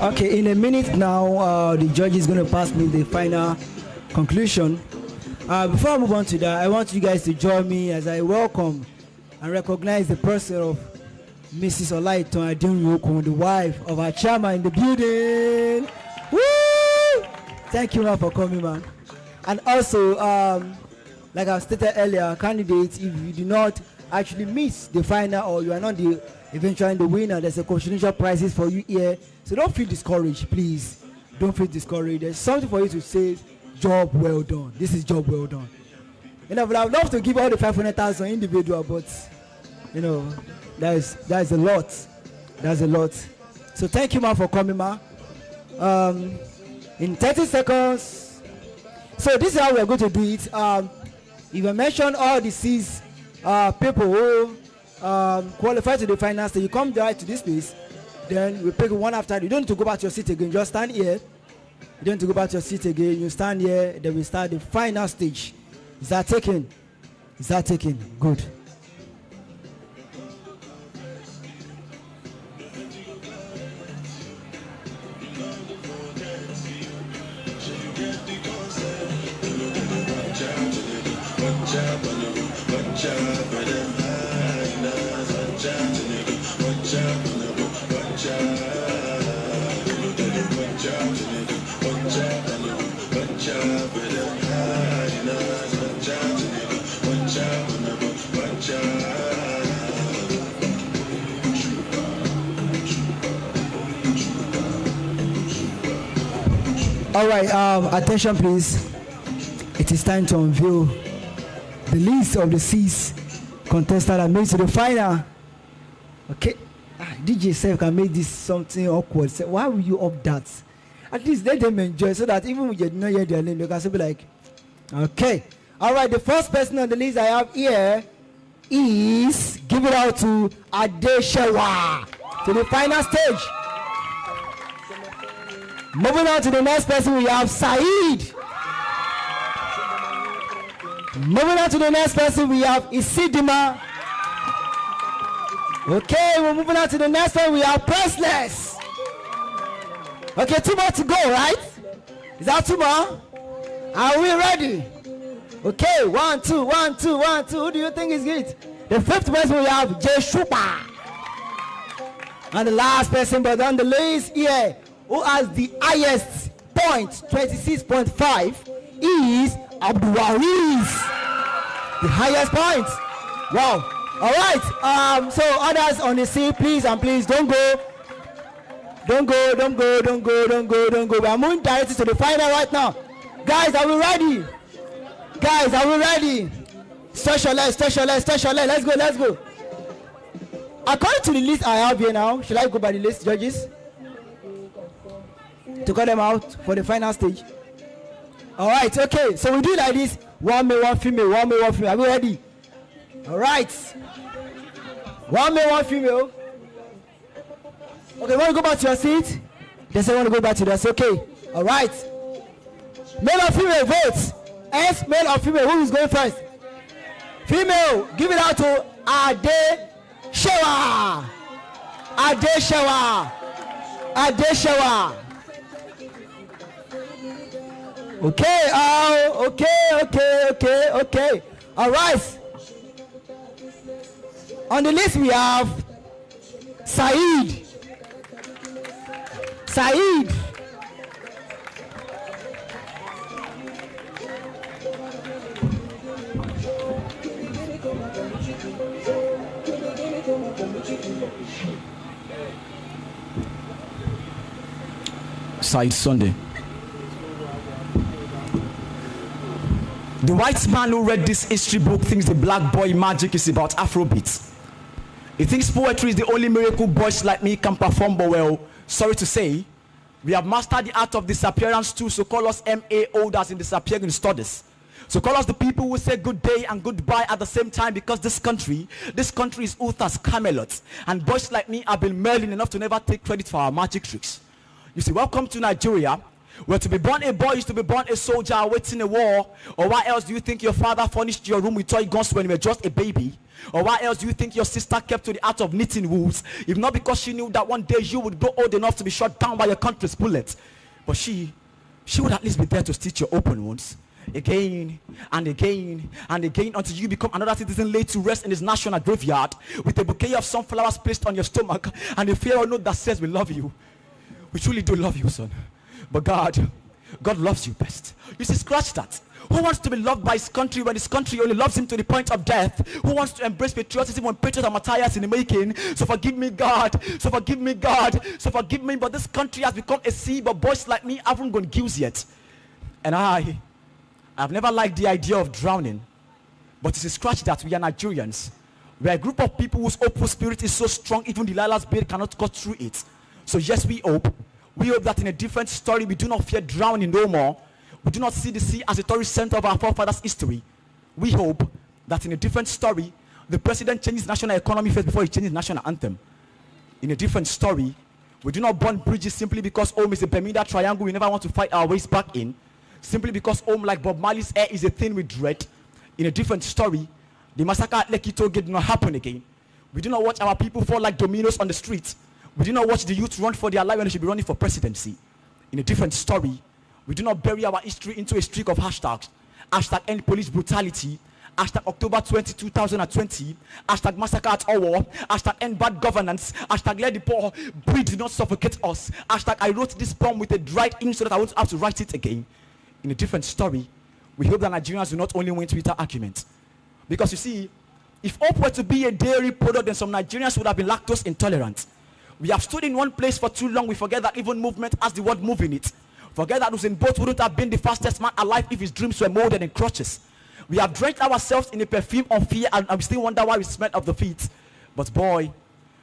Okay, in a minute now, the judge is going to pass me the final conclusion. Before I move on to that, I want you guys to join me as I welcome and recognize the person of Mrs. Olaiton Aderinokun, the wife of our chairman in the building. Woo! Thank you, man, for coming, man. And also, like I stated earlier, candidates, if you do not actually miss the final or you are not the eventually the winner, there's a confidential prizes for you here. So don't feel discouraged, please. Don't feel discouraged. There's something for you to say, job well done. This is job well done. You know, but I would love to give all the 500,000 individual, but you know, that is a lot. That's a lot. So thank you, man, for coming, man. In 30 seconds. So this is how we're going to do it. If I mention all the six people who qualify to the final stage, you come right to this place. Then we pick one after. You don't need to go back to your seat again. Just stand here. You don't need to go back to your seat again. You stand here. Then we start the final stage. Is that taken? Is that taken? Good. All right, attention please. It is time to unveil the list of the six contestants that made to the final. Okay, DJ Sef can make this something awkward. So why will you up that? At least let them enjoy so that even when you do not hear their name, they can still be like, okay. All right, the first person on the list I have here is, give it out to Adeshewa to the final stage. Moving on to the next person, we have Saeed. Moving on to the next person, we have Isidima. Okay, we're moving on to the next one, we have Priceless. Okay, 2 more to go, right? Is that 2 more? Are we ready? Okay, 1, 2, 1, 2, 1, 2. Who do you think is it? The fifth person, we have Jay Shupa. And the last person, but on the list here, who has the highest point, 26.5, is Abdulwariz. The highest point. Wow. All right. So others on the seat, please and please don't go. Don't go, don't go, don't go, don't go, don't go. We are moving directly to the final right now. Guys, are we ready? Guys, are we ready? Stretch your legs, stretch your legs, stretch your legs. Let's go, let's go. According to the list I have here now, should I go by the list, judges? To call them out for the final stage. All right, okay. So we do like this: one male, one female, one male, one female. Are we ready? All right. One male, one female. Okay, want to go back to your seat? They say want to go back to their seat. Okay. All right. Male or female, vote. S, male or female? Who is going first? Female. Give it out to Adeshewa. Adeshewa. Adeshewa. Okay, okay. All right. On the list we have Saeed. Saeed. Saeed Sunday. The white man who read this history book thinks the black boy magic is about Afrobeats. He thinks poetry is the only miracle boys like me can perform, but well, sorry to say, we have mastered the art of disappearance too, so call us MA holders in disappearing studies. So call us the people who say good day and goodbye at the same time, because this country is Uther's Camelot, and boys like me have been merlin enough to never take credit for our magic tricks. You see, welcome to Nigeria, where to be born a boy is to be born a soldier waiting a war. Or why else do you think your father furnished your room with toy guns when you were just a baby? Or why else do you think your sister kept to the art of knitting wools, if not because she knew that one day you would grow old enough to be shot down by your country's bullets? But she would at least be there to stitch your open wounds again and again and again until you become another citizen laid to rest in his national graveyard with a bouquet of sunflowers placed on your stomach and a farewell note that says we love you. We truly do love you, son. But God loves you best. You see, scratch that. Who wants to be loved by his country when his country only loves him to the point of death? Who wants to embrace patriotism when patriots are martyrs in the making? So forgive me, God. So forgive me, God. So forgive me, but this country has become a sea, but boys like me haven't gone gills yet. And I've never liked the idea of drowning. But it's a scratch that. We are Nigerians. We are a group of people whose hopeful spirit is so strong, even Delilah's beard cannot cut through it. So yes, we hope. We hope that in a different story, we do not fear drowning no more. We do not see the sea as a tourist center of our forefathers' history. We hope that in a different story, the president changes national economy first before he changes national anthem. In a different story, we do not burn bridges simply because home is a Bermuda Triangle we never want to fight our ways back in. Simply because home, like Bob Marley's hair, is a thing we dread. In a different story, the massacre at Lekki Toll Gate did not happen again. We do not watch our people fall like dominoes on the streets. We do not watch the youth run for their life when they should be running for presidency. In a different story, we do not bury our history into a streak of hashtags. Hashtag end police brutality. Hashtag October 20, 2020. Hashtag massacre at Owo. Hashtag end bad governance. Hashtag let the poor breathe, do not suffocate us. Hashtag I wrote this poem with a dried ink so that I won't have to write it again. In a different story, we hope that Nigerians will not only win Twitter arguments. Because you see, if hope were to be a dairy product, then some Nigerians would have been lactose intolerant. We have stood in one place for too long, we forget that even movement has the word move in it. Forget that Usain Bolt wouldn't have been the fastest man alive if his dreams were molded in crutches. We have drenched ourselves in a perfume of fear and we still wonder why we smell of the feet. But boy,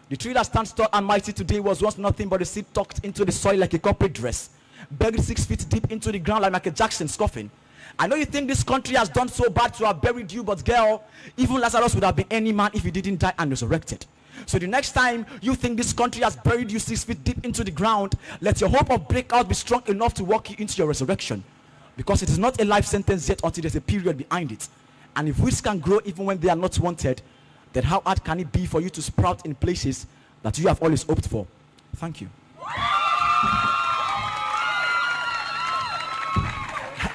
the tree that stands tall and mighty today was once nothing but a seed tucked into the soil like a corporate dress, buried 6 feet deep into the ground like Michael Jackson scoffing. I know you think this country has done so bad to have buried you, but girl, even Lazarus would have been any man if he didn't die and resurrected. So the next time you think this country has buried you 6 feet deep into the ground, let your hope of breakout be strong enough to walk you into your resurrection. Because it is not a life sentence yet until there's a period behind it. And if weeds can grow even when they are not wanted, then how hard can it be for you to sprout in places that you have always hoped for? Thank you.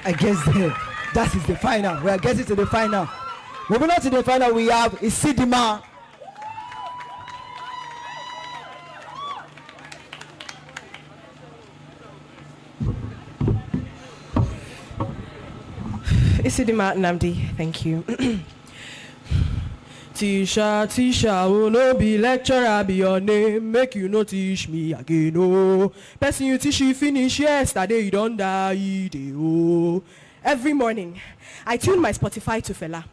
I guess that is the final. We are getting to the final. Moving on to the final, we have Isidima. Isidima Namdi, thank you. Tisha, will no be lecturer, be your name, make you no teach me again, oh. Person you teach you finish yesterday, you don't die, oh. Every morning, I tune my Spotify to Fela.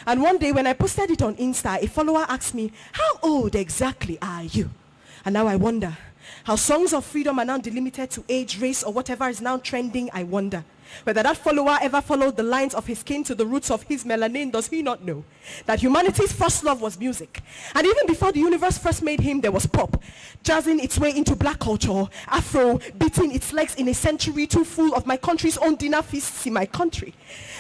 And one day when I posted it on Insta, a follower asked me, how old exactly are you? And now I wonder how songs of freedom are now delimited to age, race, or whatever is now trending. I wonder whether that follower ever followed the lines of his skin to the roots of his melanin. Does he not know that humanity's first love was music? And even before the universe first made him, there was pop, jazzing its way into black culture, Afro beating its legs in a century too full of my country's own dinner feasts in my country.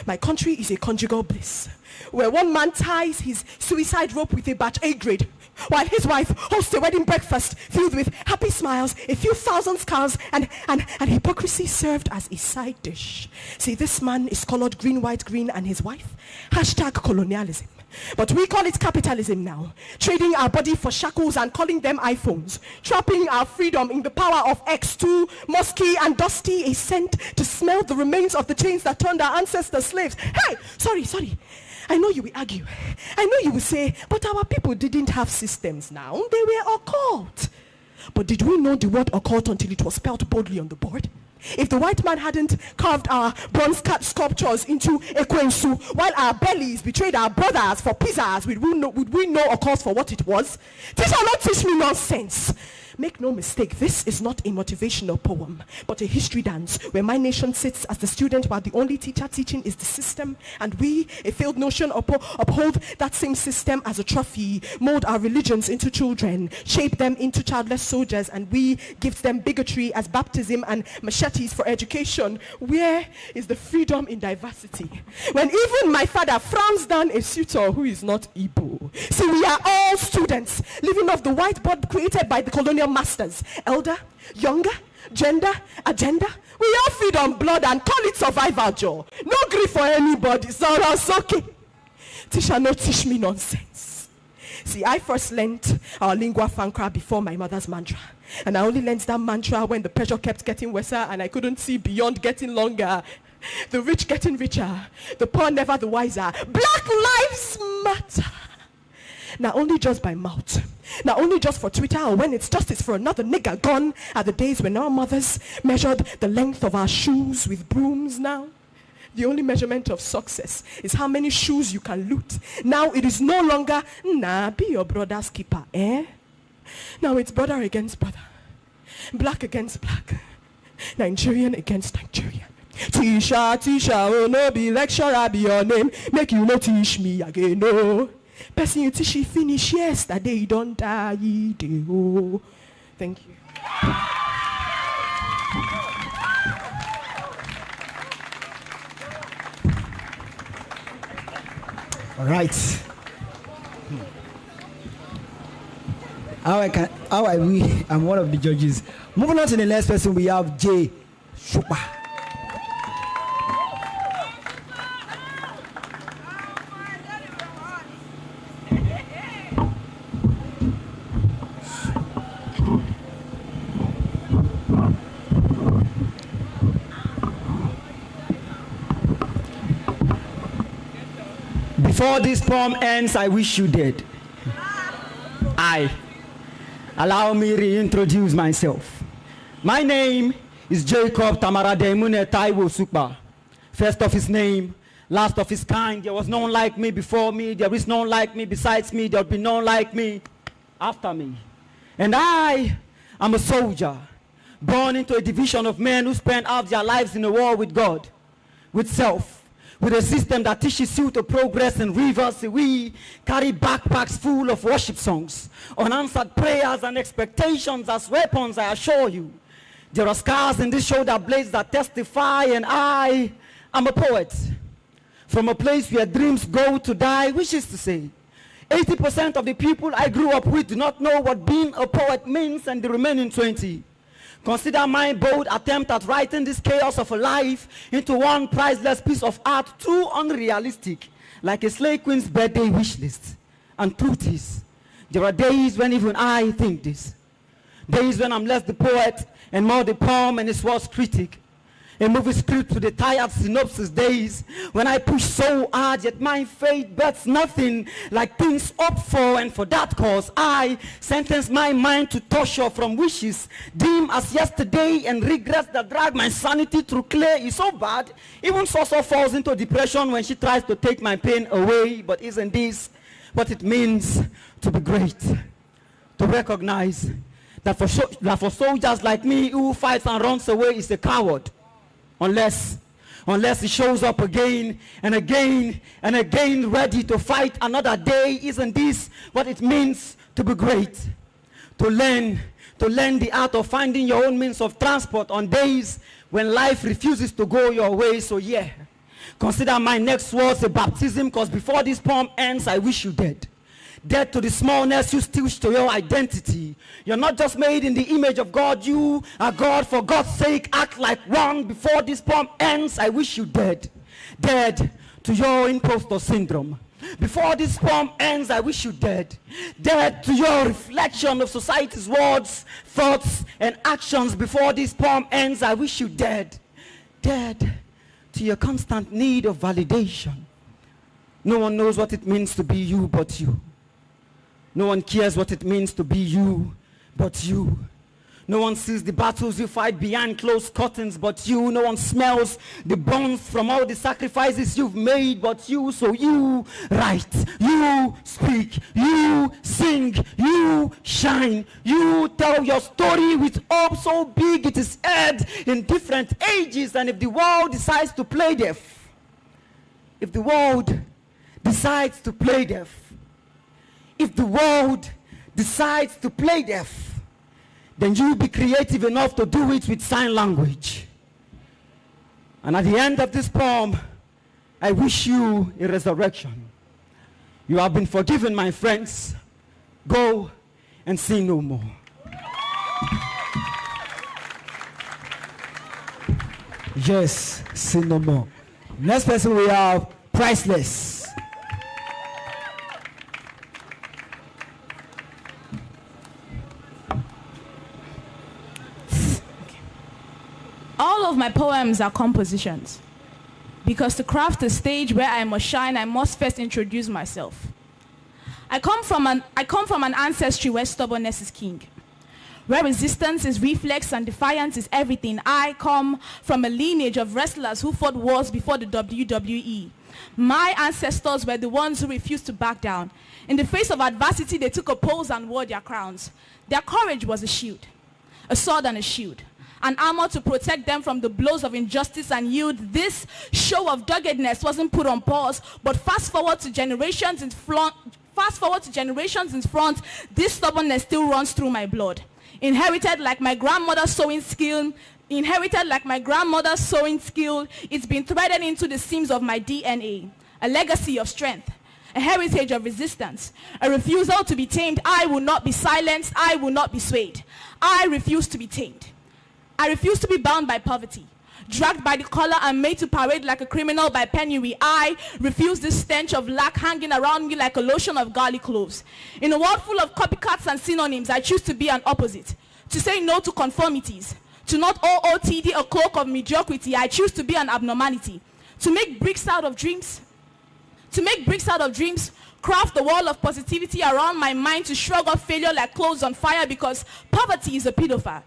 My country is a conjugal bliss, where one man ties his suicide rope with a batch A grade, while his wife hosts a wedding breakfast filled with happy smiles, a few thousand scars, and hypocrisy served as a side dish. See, this man is colored green, white, green, and his wife, #colonialism. But we call it capitalism now, trading our body for shackles and calling them iPhones, trapping our freedom in the power of X, too musky and dusty, a scent to smell the remains of the chains that turned our ancestors slaves. Hey, sorry. I know you will argue. I know you will say, but our people didn't have systems now. They were occult. But did we know the word occult until it was spelled boldly on the board? If the white man hadn't carved our bronze cat sculptures into ekwensu, while our bellies betrayed our brothers for pizzas, would we know occult for what it was? Teacher, not teach me nonsense. Make no mistake, this is not a motivational poem, but a history dance where my nation sits as the student while the only teacher teaching is the system, and we, a failed notion, uphold that same system as a trophy, mold our religions into children, shape them into childless soldiers, and we gift them bigotry as baptism and machetes for education. Where is the freedom in diversity? When even my father frowns down a suitor who is not Igbo. See, we are all students living off the whiteboard created by the colonial masters. Elder, younger, gender, agenda. We all feed on blood and call it survival, Joe. No grief for anybody. So that's okay. Tisha, no teach me nonsense. See, I first learned our lingua franca before my mother's mantra. And I only learned that mantra when the pressure kept getting worse and I couldn't see beyond getting longer. The rich getting richer, the poor never the wiser. Black lives matter. Now only just by mouth, now only just for Twitter, or when it's justice for another nigger. Gone are the days when our mothers measured the length of our shoes with brooms. Now the only measurement of success is how many shoes you can loot. Now it is no longer, nah, be your brother's keeper, eh? Now it's brother against brother, black against black, Nigerian against Nigerian. Tisha, oh no, be lecturer, be your name, make you no teach me again, no. Person you teach finish yesterday, you don't die, oh. Thank you. All right. I'm one of the judges. Moving on to the next person, we have J. Shupa. Before this poem ends, I wish you dead. Allow me to reintroduce myself. My name is Jacob Tamarademune Taiwo Sukba. First of his name, last of his kind. There was none like me before me. There is none like me besides me. There will be none like me after me. And I am a soldier, born into a division of men who spend half their lives in a war with God, with self, with a system that teaches you to progress in rivers. We carry backpacks full of worship songs, unanswered prayers and expectations as weapons, I assure you. There are scars in this shoulder blades that testify, and I am a poet. From a place where dreams go to die, which is to say, 80% of the people I grew up with do not know what being a poet means, and the remaining 20 consider my bold attempt at writing this chaos of a life into one priceless piece of art too unrealistic, like a slave queen's birthday wish list. And truth is, there are days when even I think this. Days when I'm less the poet and more the poem and its worst critic. A movie script with a tired synopsis days when I push so hard yet my faith bets nothing like things hoped for, and for that cause I sentence my mind to torture from wishes dim as yesterday and regrets that drag my sanity through clay is so bad even Soso falls into depression when she tries to take my pain away. But isn't this what it means to be great? To recognize that for soldiers like me who fights and runs away is a coward. Unless he shows up again and again and again ready to fight another day. Isn't this what it means to be great? To learn the art of finding your own means of transport on days when life refuses to go your way. So yeah, consider my next words a baptism, because before this poem ends, I wish you dead. Dead to the smallness you stitch to your identity. You're not just made in the image of God, you are God. For God's sake, act like one. Before this poem ends, I wish you dead. Dead to your imposter syndrome. Before this poem ends, I wish you dead. Dead to your reflection of society's words, thoughts, and actions. Before this poem ends, I wish you dead. Dead to your constant need of validation. No one knows what it means to be you but you. No one cares what it means to be you but you. No one sees the battles you fight behind closed curtains but you. No one smells the burns from all the sacrifices you've made but you. So you write, you speak, you sing, you shine, you tell your story with hope so big it is heard in different ages. And if the world decides to play deaf, if the world decides to play deaf, if the world decides to play deaf, then you be creative enough to do it with sign language. And at the end of this poem, I wish you a resurrection. You have been forgiven, my friends. Go and sin no more. Yes, sin no more. Next person we have Priceless. All of my poems are compositions, because to craft a stage where I must shine, I must first introduce myself. I come from an ancestry where stubbornness is king, where resistance is reflex and defiance is everything. I come from a lineage of wrestlers who fought wars before the WWE. My ancestors were the ones who refused to back down. In the face of adversity, they took a pose and wore their crowns. Their courage was a shield, a sword and a shield, an armor to protect them from the blows of injustice and yield. This show of doggedness wasn't put on pause, but fast forward to generations in front, this stubbornness still runs through my blood. Inherited like my grandmother's sewing skill, it's been threaded into the seams of my DNA. A legacy of strength, a heritage of resistance, a refusal to be tamed. I will not be silenced, I will not be swayed. I refuse to be tamed. I refuse to be bound by poverty, dragged by the collar and made to parade like a criminal by penury. I refuse this stench of lack hanging around me like a lotion of garlic cloves. In a world full of copycats and synonyms, I choose to be an opposite, to say no to conformities, to not OOTD a cloak of mediocrity. I choose to be an abnormality, to make bricks out of dreams, craft the wall of positivity around my mind, to shrug off failure like clothes on fire, because poverty is a pedophile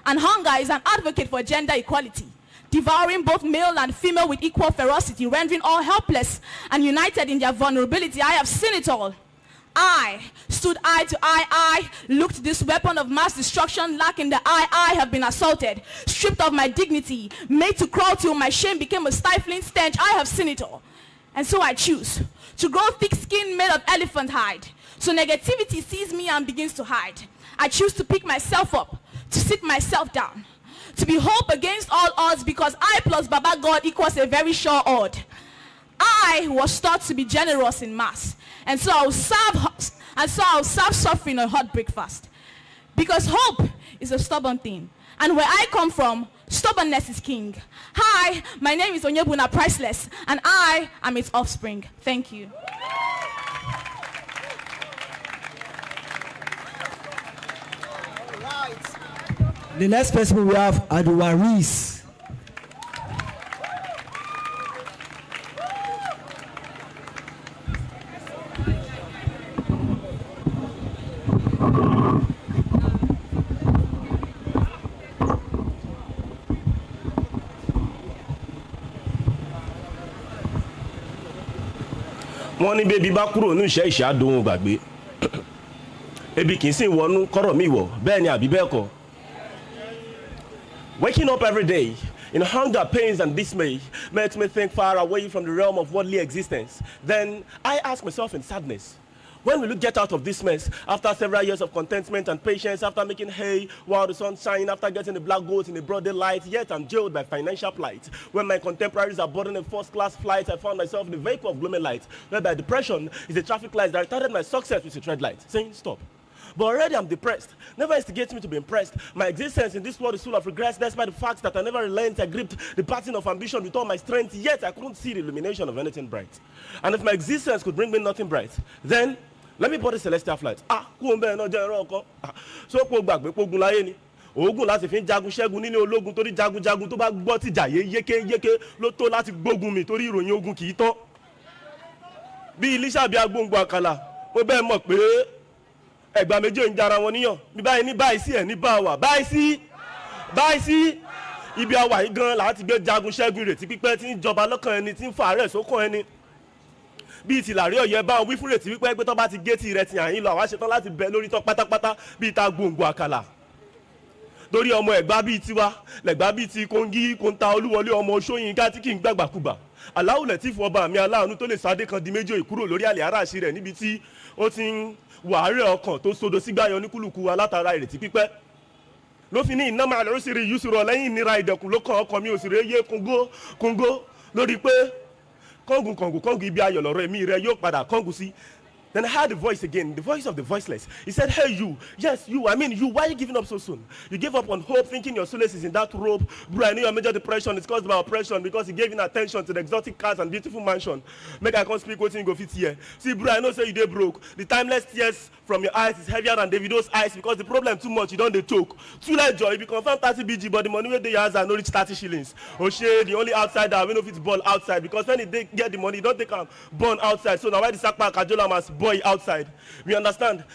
and hunger is an advocate for gender equality, devouring both male and female with equal ferocity, rendering all helpless and united in their vulnerability. I have seen it all. I stood eye to eye, I looked this weapon of mass destruction lack in the eye. I have been assaulted, stripped of my dignity, made to crawl till my shame became a stifling stench. I have seen it all. And so I choose to grow thick skin made of elephant hide, so negativity sees me and begins to hide. I choose to pick myself up, to sit myself down, to be hope against all odds, because I plus Baba God equals a very sure odd. I was taught to be generous in mass, and so I'll serve suffering a hot breakfast, because hope is a stubborn thing, and where I come from, stubbornness is king. Hi, my name is Onyebuna Priceless, and I am its offspring. Thank you. The next person we have Aduwaris. wọ́n ní bébí bá kúrò ní ìṣẹ́ ìṣẹ́ àdóhun gbàgbé ebi kì í sì wọnú kọ́rọ̀ mi wọ̀ bẹ́ẹ̀ ni àbí bẹ́ẹ̀ kọ́. Waking up every day in hunger, pains and dismay makes me think far away from the realm of worldly existence. Then I ask myself in sadness, when will you get out of this mess after several years of contentment and patience, after making hay while the sun shines, after getting the black goats in the broad daylight, yet I'm jailed by financial plight. When my contemporaries are boarding a first-class flight, I found myself in the vehicle of gloomy light, whereby depression is a traffic light that retarded my success with a tread light, saying stop. But already I'm depressed. Never instigates me to be impressed. My existence in this world is full of regrets, despite the fact that I never relent. I gripped the pattern of ambition with all my strength, yet I couldn't see the illumination of anything bright. And if my existence could bring me nothing bright, then let me board the celestial flight. So kò gbàgbé pé ogun láyé ni. Ogun láti fi ń jagun ṣẹ́gun nínú ológun torí jagunjagun tó bá gbọ́ tìjà yékéyéké ló tó láti gbógun mi torí ìròyìn ogun kì í tán. Bí Elisha bí agbóngbò àkàlà, mo bẹ́ẹ̀ mọ̀ pé ẹgbà méjì ń jara wọn níyàn. Bí báyìí ní báyìí sí ẹ̀ ní bá wà. Báyìí sí ibi àwà yìí gan láti gbé jagun ṣẹ́gun ìrètí pípẹ́ tí ń jọba lọ́kàn ẹni tí ń fa àárẹ̀ sókàn ẹni. Bí ti làrí ọ̀yẹ́ bá wí fún rètí wípé tó bá ti gé ti rẹ̀ ti àyín lọ àwa ṣetán láti bẹ lórí tán pátápátá bí ta gbòǹgbò àkàlà. Lórí ọmọ ẹ̀gbá bíi tiwa lẹ̀gbá bíi ti Kóńgí Kóńtà Olúwọlé ọmọ Ṣóyínká tí kì í gbàgbàkúgbà. Aláwùlẹ̀ tí fún ọba mi aláàánú tó lè sáde kan di méjì ìkúrò lórí àlè aráàṣì rẹ̀ níbi tí ó ti ń wàárẹ̀ ọkàn tó sodo sígbà yọ níkúlùkù wa látara ìrètí pípẹ́. Ló fi ní iná máa lọ́rọ́ sí rí yusuro lẹ́yìn ìnira ìdẹ̀kùn ló kàn ọkàn mi ò sì rè yé kóńgó lórí pé kọ́ngù ibi ayọ̀ lọ́rọ̀ ẹ̀mí rẹ yóò padà kọ́ngù sí. Then I heard the voice again, the voice of the voiceless. He said, hey you, yes you, I mean you, why are you giving up so soon? You gave up on hope thinking your solace is in that rope. Bro, I know your major depression is caused by oppression because you gave in attention to the exotic cars and beautiful mansion. Make I can't speak wetin go fit here. See bro, I know say you dey broke. The timeless tears from your eyes is heavier than Davido's eyes because the problem too much, you don't dey choke. Too late joy, if you confirm 30 BG but the money wey dey your hands are no reach 30 shillings. Oshe, the only outsider wey no fit ball outside because when he get the money, he don't take am born outside. So now why the Sakpa Kajola must boy outside? We understand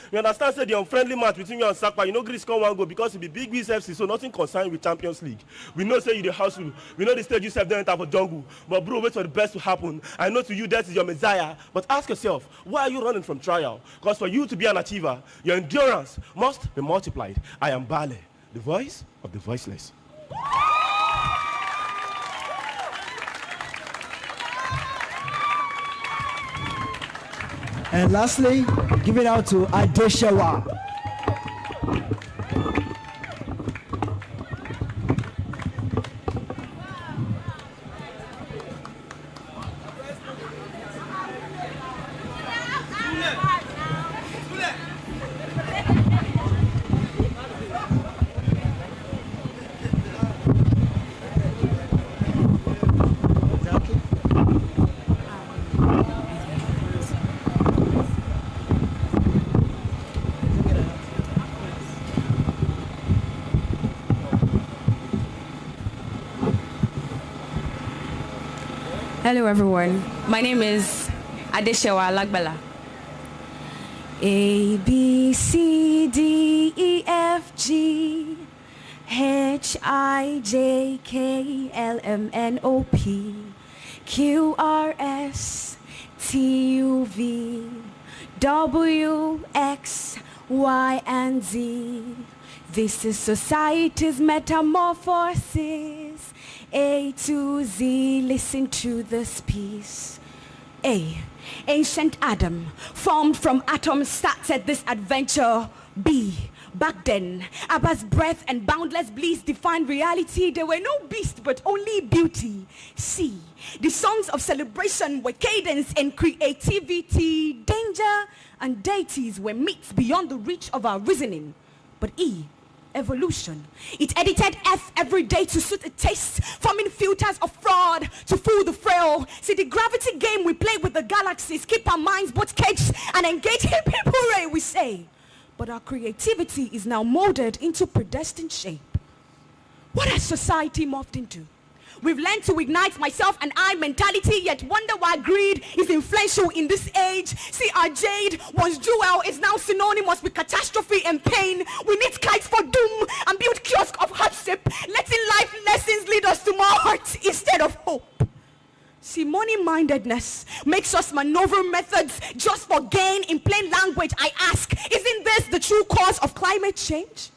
say the unfriendly match between you and Sakpa, you know Greece come one go because it be big FC, so nothing concerned with Champions League. We know say you the hustle, we know the stage you self don't enter for jungle, but bro, wait for the best to happen. I know to you that is your messiah, but ask yourself, why are you running from trial? Because for you to be an achiever, your endurance must be multiplied. I am Bale, the voice of the voiceless. And lastly, give it out to Adeshewa. Hello everyone, my name is Adeshewa Alagbala. A, B, C, D, E, F, G, H, I, J, K, L, M, N, O, P, Q, R, S, T, U, V, W, X, Y, and Z. This is society's metamorphosis. A to Z, listen to this piece. A, ancient Adam, formed from atoms, started this adventure. B, back then, Abba's breath and boundless bliss defined reality. There were no beasts, but only beauty. C, the songs of celebration were cadence and creativity. Danger and deities were myths beyond the reach of our reasoning. But E, evolution. It edited F every day to suit a taste, forming filters of fraud to fool the frail. See, the gravity game we play with the galaxies, keep our minds both caged and engaged in people, we say. But our creativity is now molded into predestined shape. What has society morphed into? We've learned to ignite myself and I mentality, yet wonder why greed is influential in this age. See, our jade, once jewel, is now synonymous with catastrophe and pain. We need kites for doom and build kiosk of hardship, letting life lessons lead us to more heart instead of hope. See, money-mindedness makes us maneuver methods just for gain. In plain language, I ask, isn't this the true cause of climate change?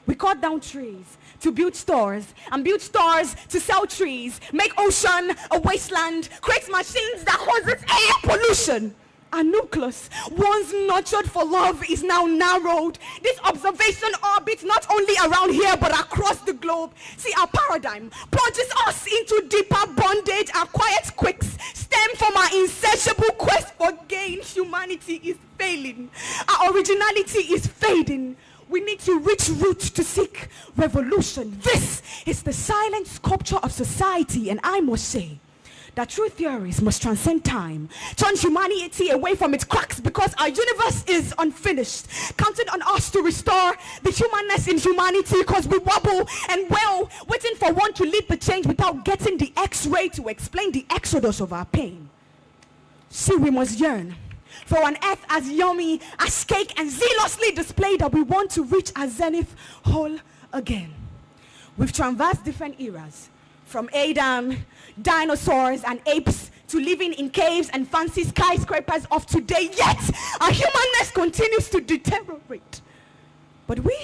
We cut down trees to build stores, and build stores to sell trees, make ocean a wasteland, create machines that causes air pollution. Our nucleus, once nurtured for love, is now narrowed. This observation orbits not only around here but across the globe. See, our paradigm plunges us into deeper bondage. Our quiet quicks stem from our insatiable quest for gain. Humanity is failing. Our originality is fading. We need to reach roots to seek revolution. This is the silent sculpture of society, and I must say that true theories must transcend time, turn humanity away from its cracks, because our universe is unfinished. Counting on us to restore the humanness in humanity, because we wobble and waiting for one to lead the change without getting the X-ray to explain the exodus of our pain. See, we must yearn for an earth as yummy as cake and zealously display that we want to reach our zenith whole again. We've traversed different eras, from Adam, dinosaurs and apes, to living in caves and fancy skyscrapers of today, yet our humanness continues to deteriorate. But we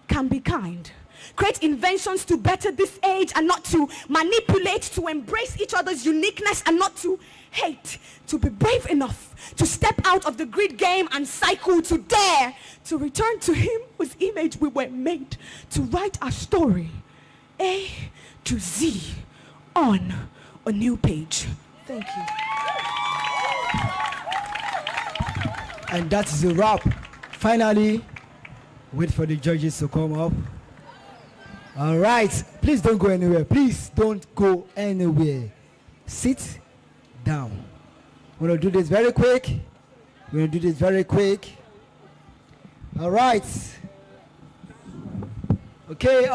can be kind, create inventions to better this age, and not to manipulate, to embrace each other's uniqueness and not to hate, to be brave enough to step out of the greed game and cycle, to dare to return to him whose image we were made, to write our story A to Z on a new page. Thank you. And that is a wrap. Finally, wait for the judges to come up. All right, please don't go anywhere. Please don't go anywhere. Sit down. We're gonna do this very quick. All right. Okay,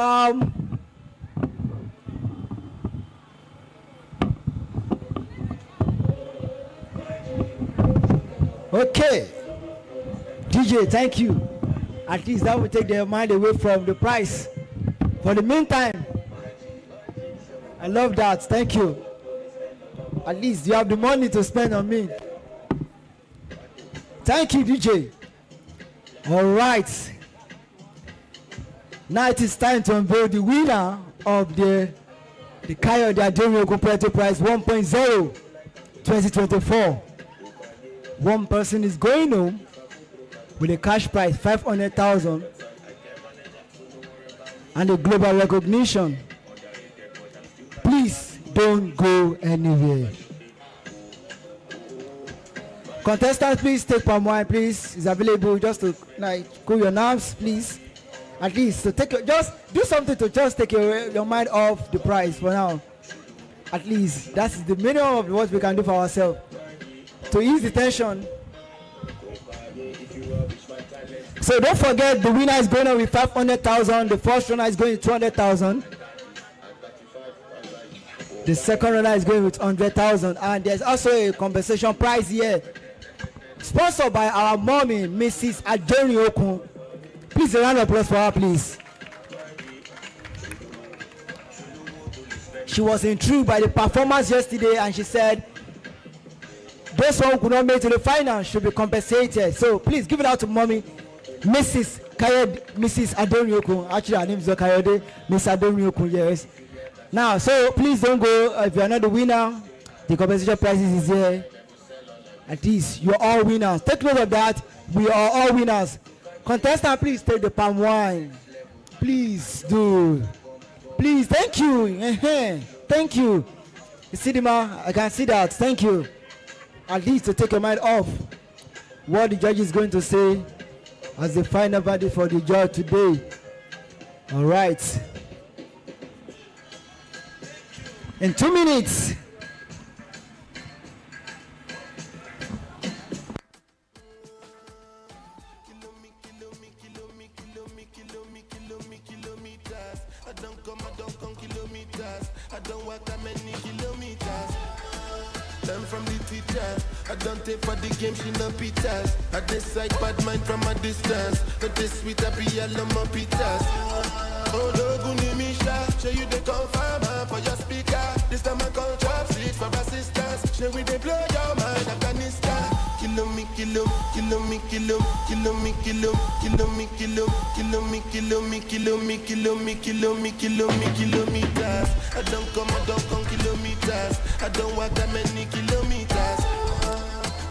okay, DJ, thank you. At least that will take their mind away from the price. For the meantime, I love that. Thank you. At least you have the money to spend on me. Thank you, DJ. All right. Now it is time to unveil the winner of the Kayode Aderinokun Poetry Prize 1.0 2024. One person is going home with a cash prize 500,000 and a global recognition. Please don't go anywhere. Contestants, please take palm wine, please. It's available just to cool your nerves, please. At least to take just do something to just take your mind off the prize for now. At least that's the minimum of what we can do for ourselves to ease the tension. So don't forget, the winner is going on with 500,000. The first runner is going with 200,000. The second runner is going with 100,000, and there's also a compensation prize here, sponsored by our mommy, Mrs. Aderinokun. Please, a round of applause for her, please. She was intrigued by the performance yesterday, and she said those one who could not make it to the final should be compensated. So please give it out to mommy, Mrs. Kayode, Mrs. Aderinokun. Actually, her name is Kayode, Mrs. Aderinokun. Yes. Now, so please don't go. If you are not the winner, the compensation prizes is here. At least you are all winners. Take note of that. We are all winners. Contestant, please take the palm wine. Please do. Please, thank you. Thank you. You see the man? I can see that. Thank you. At least to take your mind off what the judge is going to say as the final verdict for the judge today. All right. In 2 minutes. I don't come kilometers. I don't Learn from the teacher. I don't take for the game, she no pitas. I decide bad mind from a distance. But this sweet happy, I love my pitas. Oh, Loguni Misha, show you the confirm for your speaker. This time I call drop seat for assistance. Show we they blow your mind, Afghanistan. Kilo me, kilo, kilo me, kilo, kilo me, kilo, kilo me, kilo, kilo me, kilo me, kilo me, kilo me, kilo me, kilo me, kilometers. I don't come kilometers. I don't walk that many kilometers.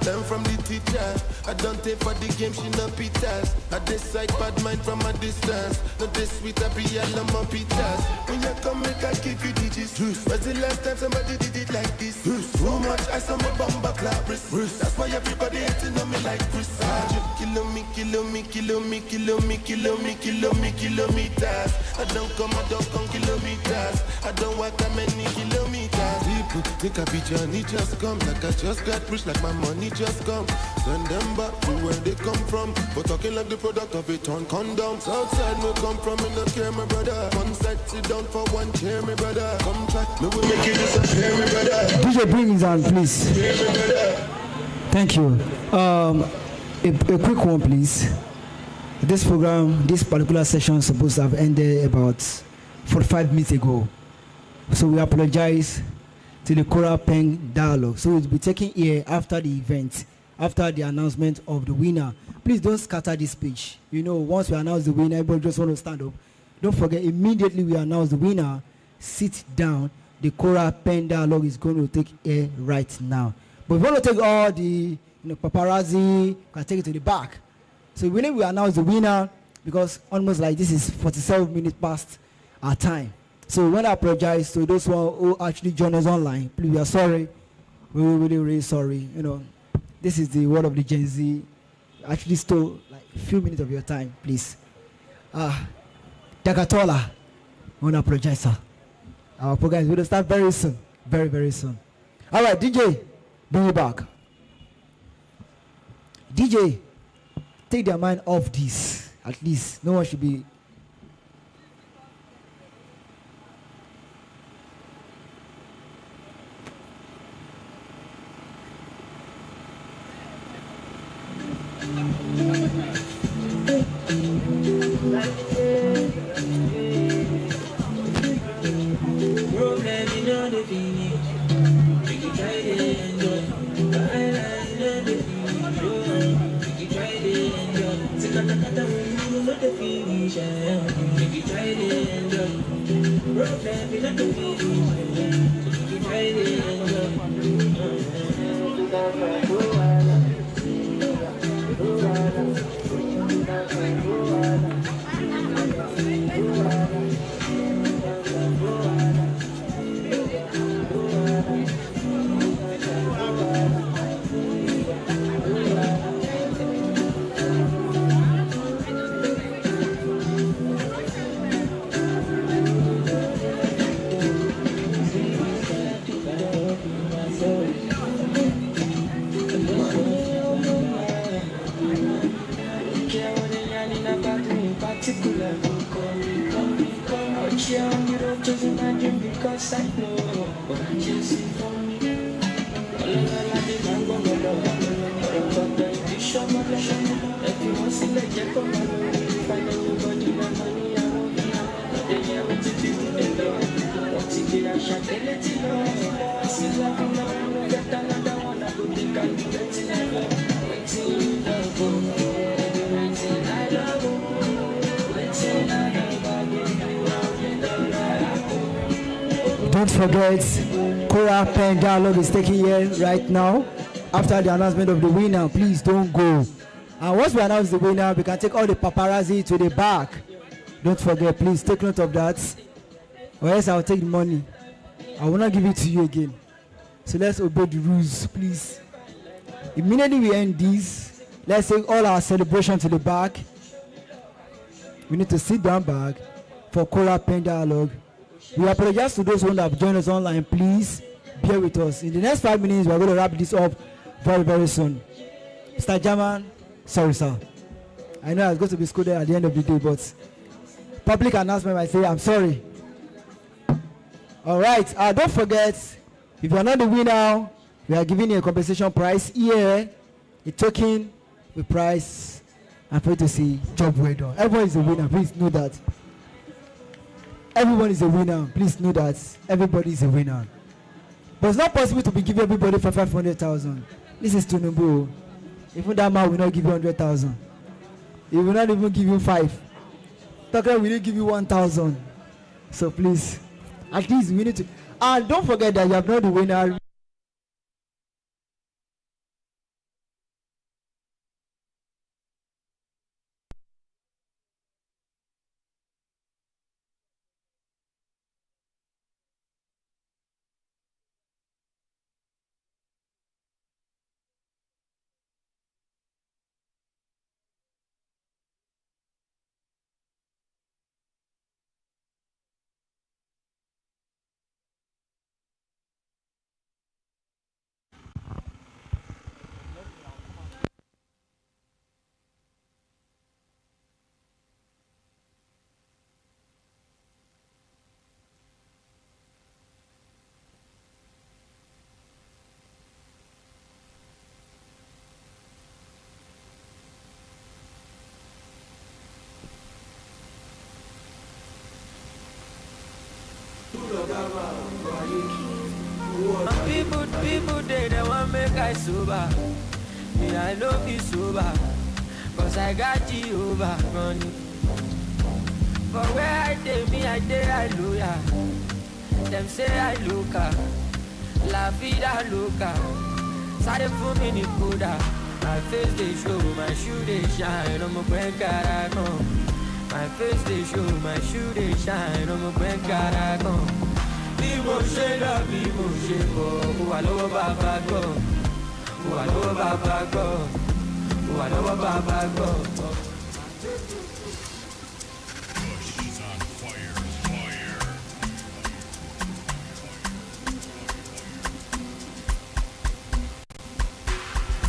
Learn from the teacher. I don't take for the game, she no pitas. I decide bad mind from a distance. Not this sweet happy, I love my pitas. When you come, make I give you digits. When's the last time somebody did it like this? Too much ice on my bumper clap wrist. That's why everybody hating on me like Chris. Kilo me, kilo me, kilo me, kilo me, kilo me, kilo me, kilometers. I don't come kilometers. I don't walk that many kilometers. People think I be Johnny just come. Like I just got rich, like my money just come. Send them back to where they come from. For talking like the product of a torn condom. Southside no come from, me no care, my brother. One side sit down for one chair, my brother. Come try, me will make it disappear, my brother. DJ, bring it on, please. Thank you. A quick one, please. This program, this particular session is supposed to have ended about 45 minutes ago. So we apologize to the Kora Peng dialogue. So we'll be taking here after the event, after the announcement of the winner. Please don't scatter this speech. You know, once we announce the winner, everybody just want to stand up. Don't forget, immediately we announce the winner, sit down. The Kora Peng dialogue is going to take here right now. But we want to take all the paparazzi, can take it to the back. So when we announce the winner, because almost like this is 47 minutes past our time. So we want to apologize to those who actually joined us online. Please, we are sorry. We're really, really sorry. You know, this is the word of the Gen Z. Actually stole like a few minutes of your time, please. Dakatola, I want to apologize, sir. Our program is going to start very soon. Very, very soon. All right, DJ, bring it back. DJ, take their mind off this. At least no one should be. Don't forget, Kora Pen Dialogue is taking here right now. After the announcement of the winner, please don't go. And once we announce the winner, we can take all the paparazzi to the back. Don't forget, please take note of that. Or else I'll take the money. I will not give it to you again. So let's obey the rules, please. Immediately we end this, let's take all our celebration to the back. We need to sit down back for Kora Pen Dialogue. We apologize to those who have joined us online. Please bear with us. In the next 5 minutes, we are going to wrap this up very, very soon. Mr. German, sorry, sir. I know I was going to be scolded at the end of the day, but public announcement, I say I'm sorry. All right. Don't forget, if you're not the winner, We are giving you a compensation prize here, a token, a prize, and for you to see job well done. Everyone is a winner. Please know that. Everyone is a winner. Please know that everybody is a winner. But it's not possible to be giving everybody for 500,000. This is Tunubu. Even that man will not give you 100,000. He will not even give you 5. Tucker will not give you 1,000. So please, at least we need to. And don't forget that you have not the winner. People they want make I sober. Me I love you sober, cause I got you over running. But where I take me, I did I lawyer. Them say I loca, la vida loca. Side for me ni coda. My face they show, my shoe they shine. I'm a buen caraco. My face they show, my shoe they shine. I'm a buen caraco. Bí mo ṣe lọ, bí mo ṣe bọ̀, mo wà lọ́wọ́ bàbá gbọ́, mo wà lọ́wọ́ bàbá gbọ́, mo wà lọ́wọ́ bàbá gbọ́.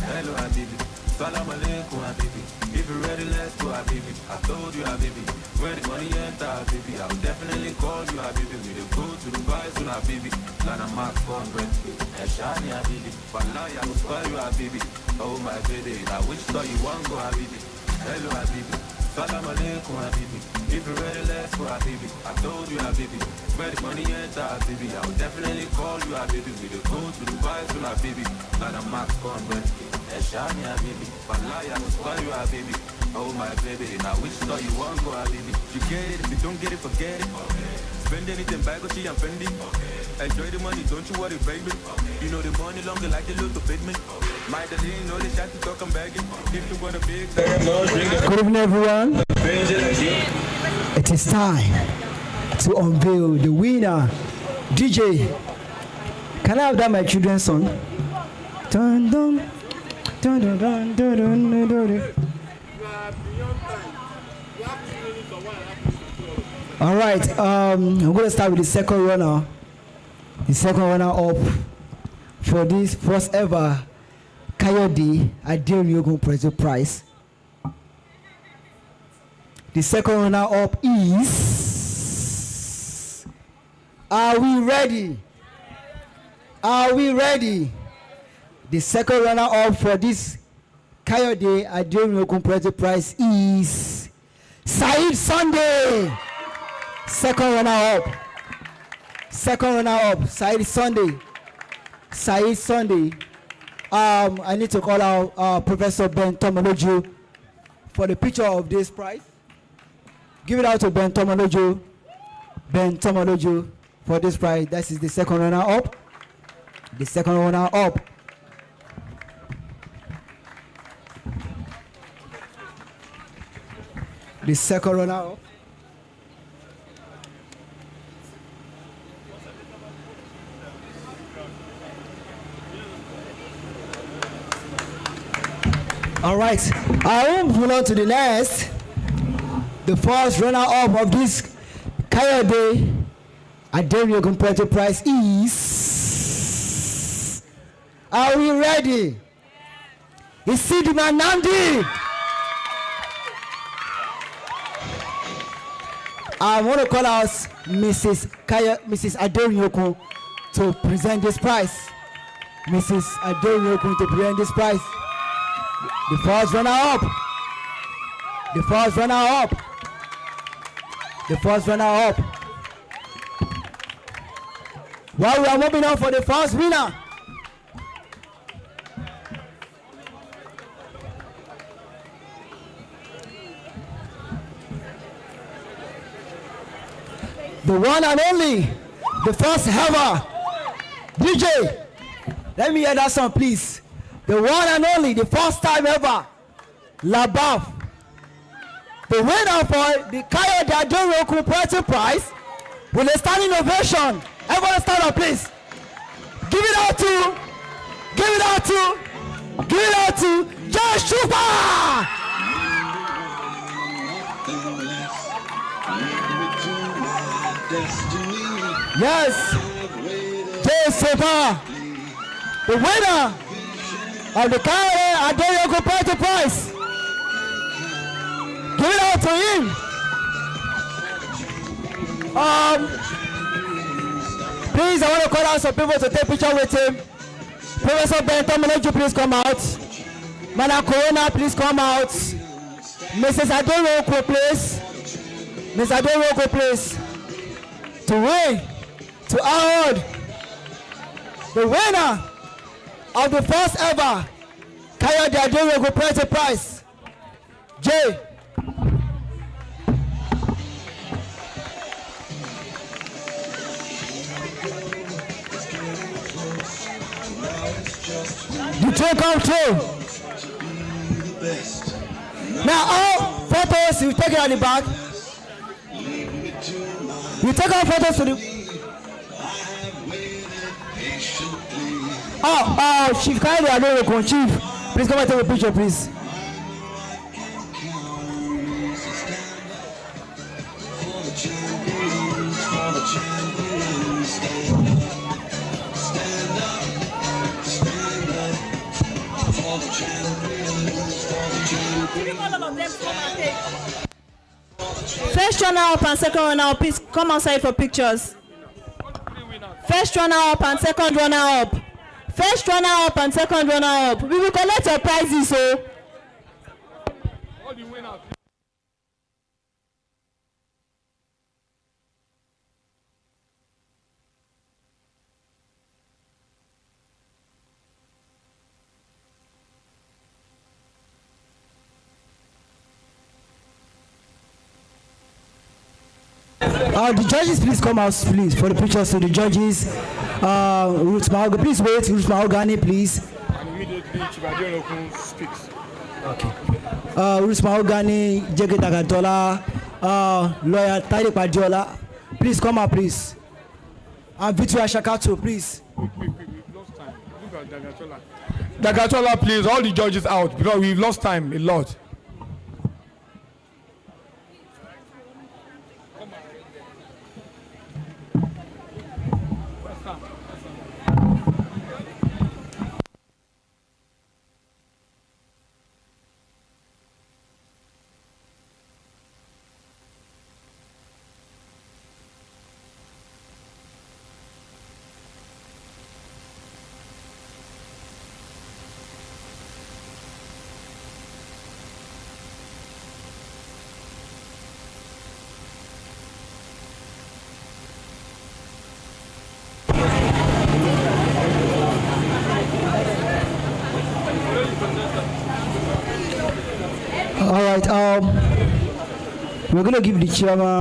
Hello, Habibi. Salam alaikum, Habibi. If you're ready, let's go, Habibi. I told you, Habibi. When the money enter, Habibi, I'll definitely call you, Habibi. We will go to Dubai soon, Habibi. Lana Max Congress. Eshani, Habibi. Wallahi, I will spare you, Habibi. Oh, my baby. I wish that you won't go, Habibi. Hello, Habibi. Salam alaikum, Habibi. If you're ready, let's go, Habibi. I told you, Habibi. When the money enter, Habibi, I'll definitely call you, Habibi. We will go to Dubai soon, Habibi. Lana Max Congress. Eshani, Habibi. Wallahi, I will spare you, Habibi. Oh my baby, now which store you want go, Habibi? You get it, if you don't get it, forget it. Spend anything, buy Gucci and Fendi. Enjoy the money, don't you worry, baby. You know the money longer like the look of pigment. My daddy know the shot to talk, I'm begging. If you want a big Good evening, everyone. It is time to unveil the winner. DJ, can I have that my children's song? Dun dun dun dun dun dun dun dun. All right, I'm going to start with the second runner. The second runner up for this first ever Kayode Aderinokun President Prize. The second runner up is. Are we ready? Are we ready? The second runner up for this Kayode Aderinokun President Prize is Said Sunday. Second runner up. Second runner up. Said Sunday. Said Sunday. I need to call out Professor Ben Tomoloju for the picture of this prize. Give it out to Ben Tomoloju. Ben Tomoloju for this prize. That is the second runner up. The second runner up. The second runner up. All right, I will move on to the next. The first runner-up of this Kayode Aderinokun President Prize is. Are we ready? Is Sidima Nandi? I want to call out Mrs. Aderinokun to present this prize. Mrs. Aderinokun to present this prize. The first runner up. The first runner up. The first runner up. While we are moving on for the first winner. The one and only, the first ever. DJ, let me hear that song, please. The one and only, the first time ever. Labaf. The winner for the Kayode Aderinokun Poetry Prize with a standing ovation. Everyone stand up, please. Give it out to, give it out to, give it out to Josh Chupa. Yes, Jay the winner of the Kayode Aderinokun Poetry Prize. Give it out to him. Please, I want to call out some people to take picture with him. Professor Benton Manager, please come out. Mana Corona, please come out. Mrs. Aderinokun, please. Mrs. Aderinokun, please. To win, to award the winner of the first ever Kayode Aderinokun Poetry Prize, Jay. The train come through. Now all photos you take it at the back. You take all photos to the. Chief Kayode Aderinokun, Chief, please come and take a picture, please. First runner up and second runner up, please come outside for pictures. First runner up and second runner up. First runner up and second runner up. We will collect your prizes, so. The judges, please come out, please, for the pictures. So the judges, Ruth Mahogany, please wait. Ruth Mahogany, please. And immediately, Chief Aderinokun speaks. Okay. Ruth Mahogany, Jege Dagatola, lawyer Tade Padiola, please come out, please. And Victoria Shakato, please. Quick, we've lost time. Look at Dagatola. Dagatola, please, all the judges out because we've lost time a lot. All right, we're going to give the chairman.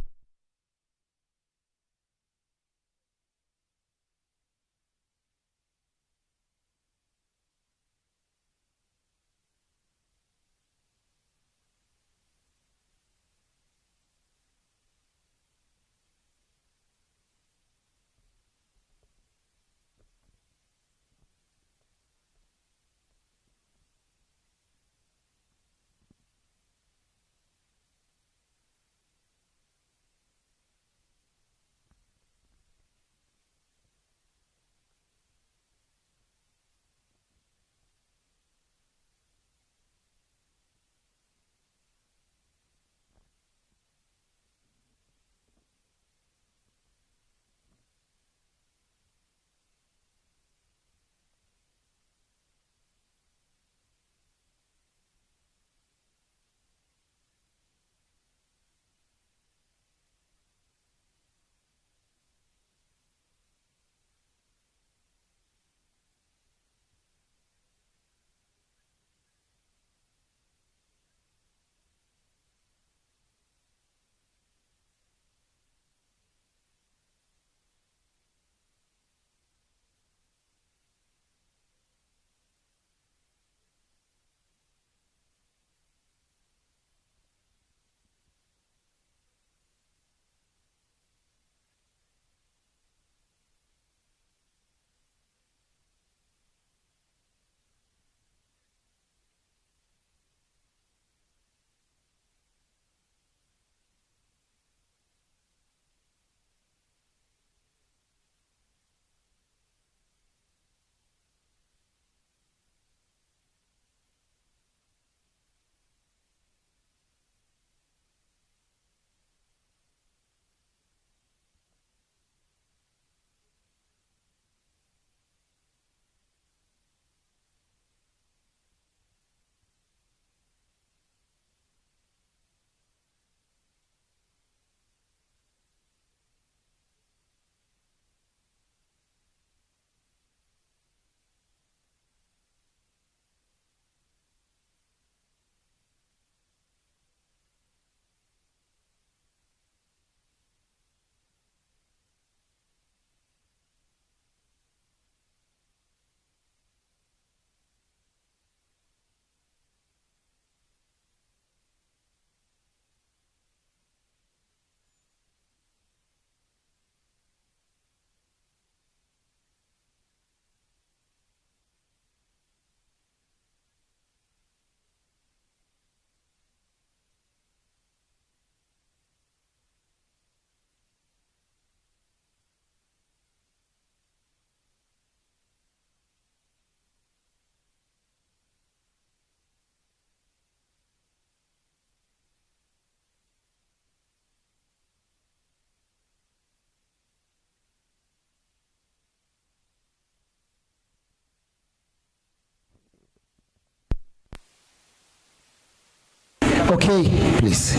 Okay, please.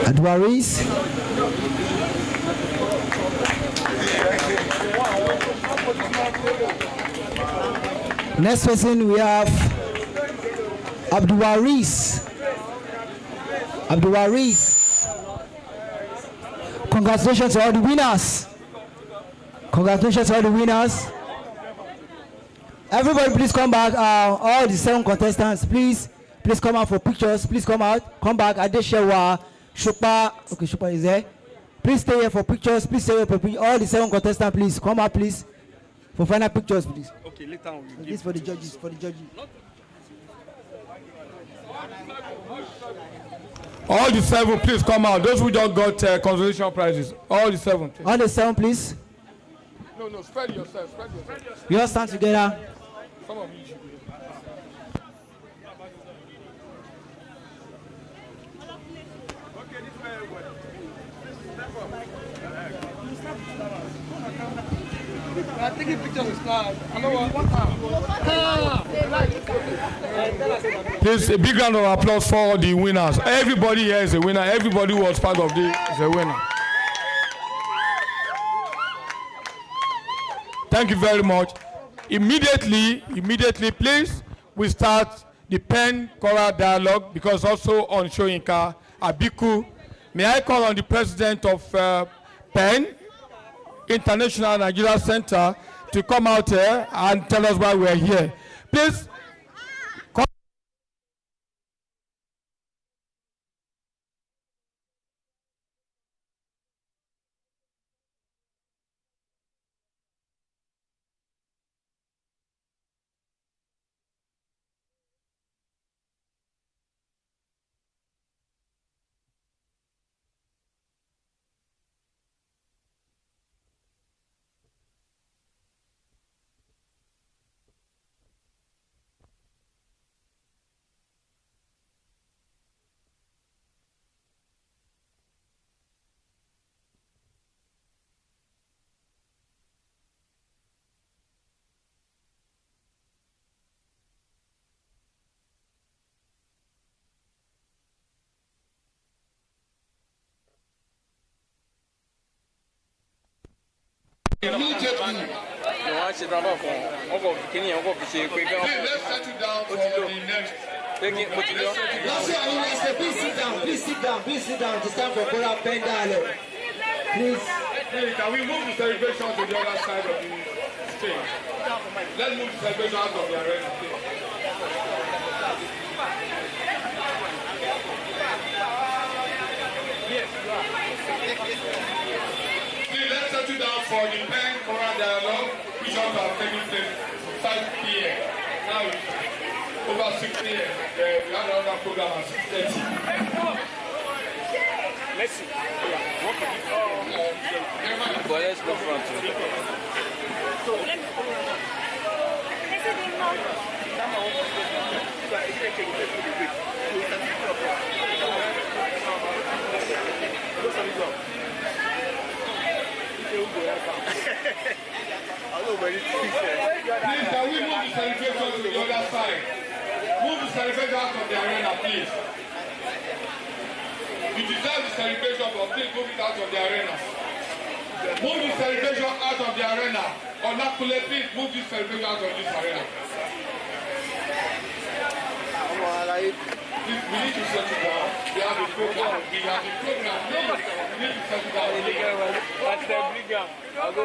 Adwaris. Next person we have Abdulwaris. Abdulwaris. Congratulations to all the winners. Congratulations to all the winners. Everybody please come back. All the 7 contestants, please come out for pictures. Please come out. Come back. Adeshewa, Shupa. Okay, Shupa is there. Please stay here for pictures. Please stay here for pictures. All the 7 contestants, please come out, please. For final pictures, please. Okay, later on. This for the judges. For the judges. All the 7, please come out. Those who just got consolation prizes. All the 7. Please. All the 7, please. No, spread yourself. Spread yourself. We all stand together. Some of you should be. I'm taking pictures with class. I know what. Please, a big round of applause for the winners. Everybody here is a winner. Everybody who was part of this is a winner. Thank you very much. Immediately, please, we start the pen choral dialogue because also on Shoyinka Abiku. May I call on the president of PEN International Nigeria Center to come out here and tell us why we are here. Please. Immediately. Let's settle down for the next. Please sit down. It's time for choral pen dialogue. Please. Can we move the celebration to the other side of the stage? Let's move the celebration out of the arena. Yes, please, let's settle down for the pen choral dialogue, which also have taken place 5 p.m. Now it's over 6 p.m. We have another program at 6:30. Let's see. Let's go front. Please, can we move the celebration to the other side? Move the celebration out of the arena, please. You deserve the celebration, but please move it out of the arena. Move the celebration out of the arena. Onakule, please move this celebration out of this arena. Please, we need to settle down. We have a program. We need to settle down. That's the big gun. I'll go.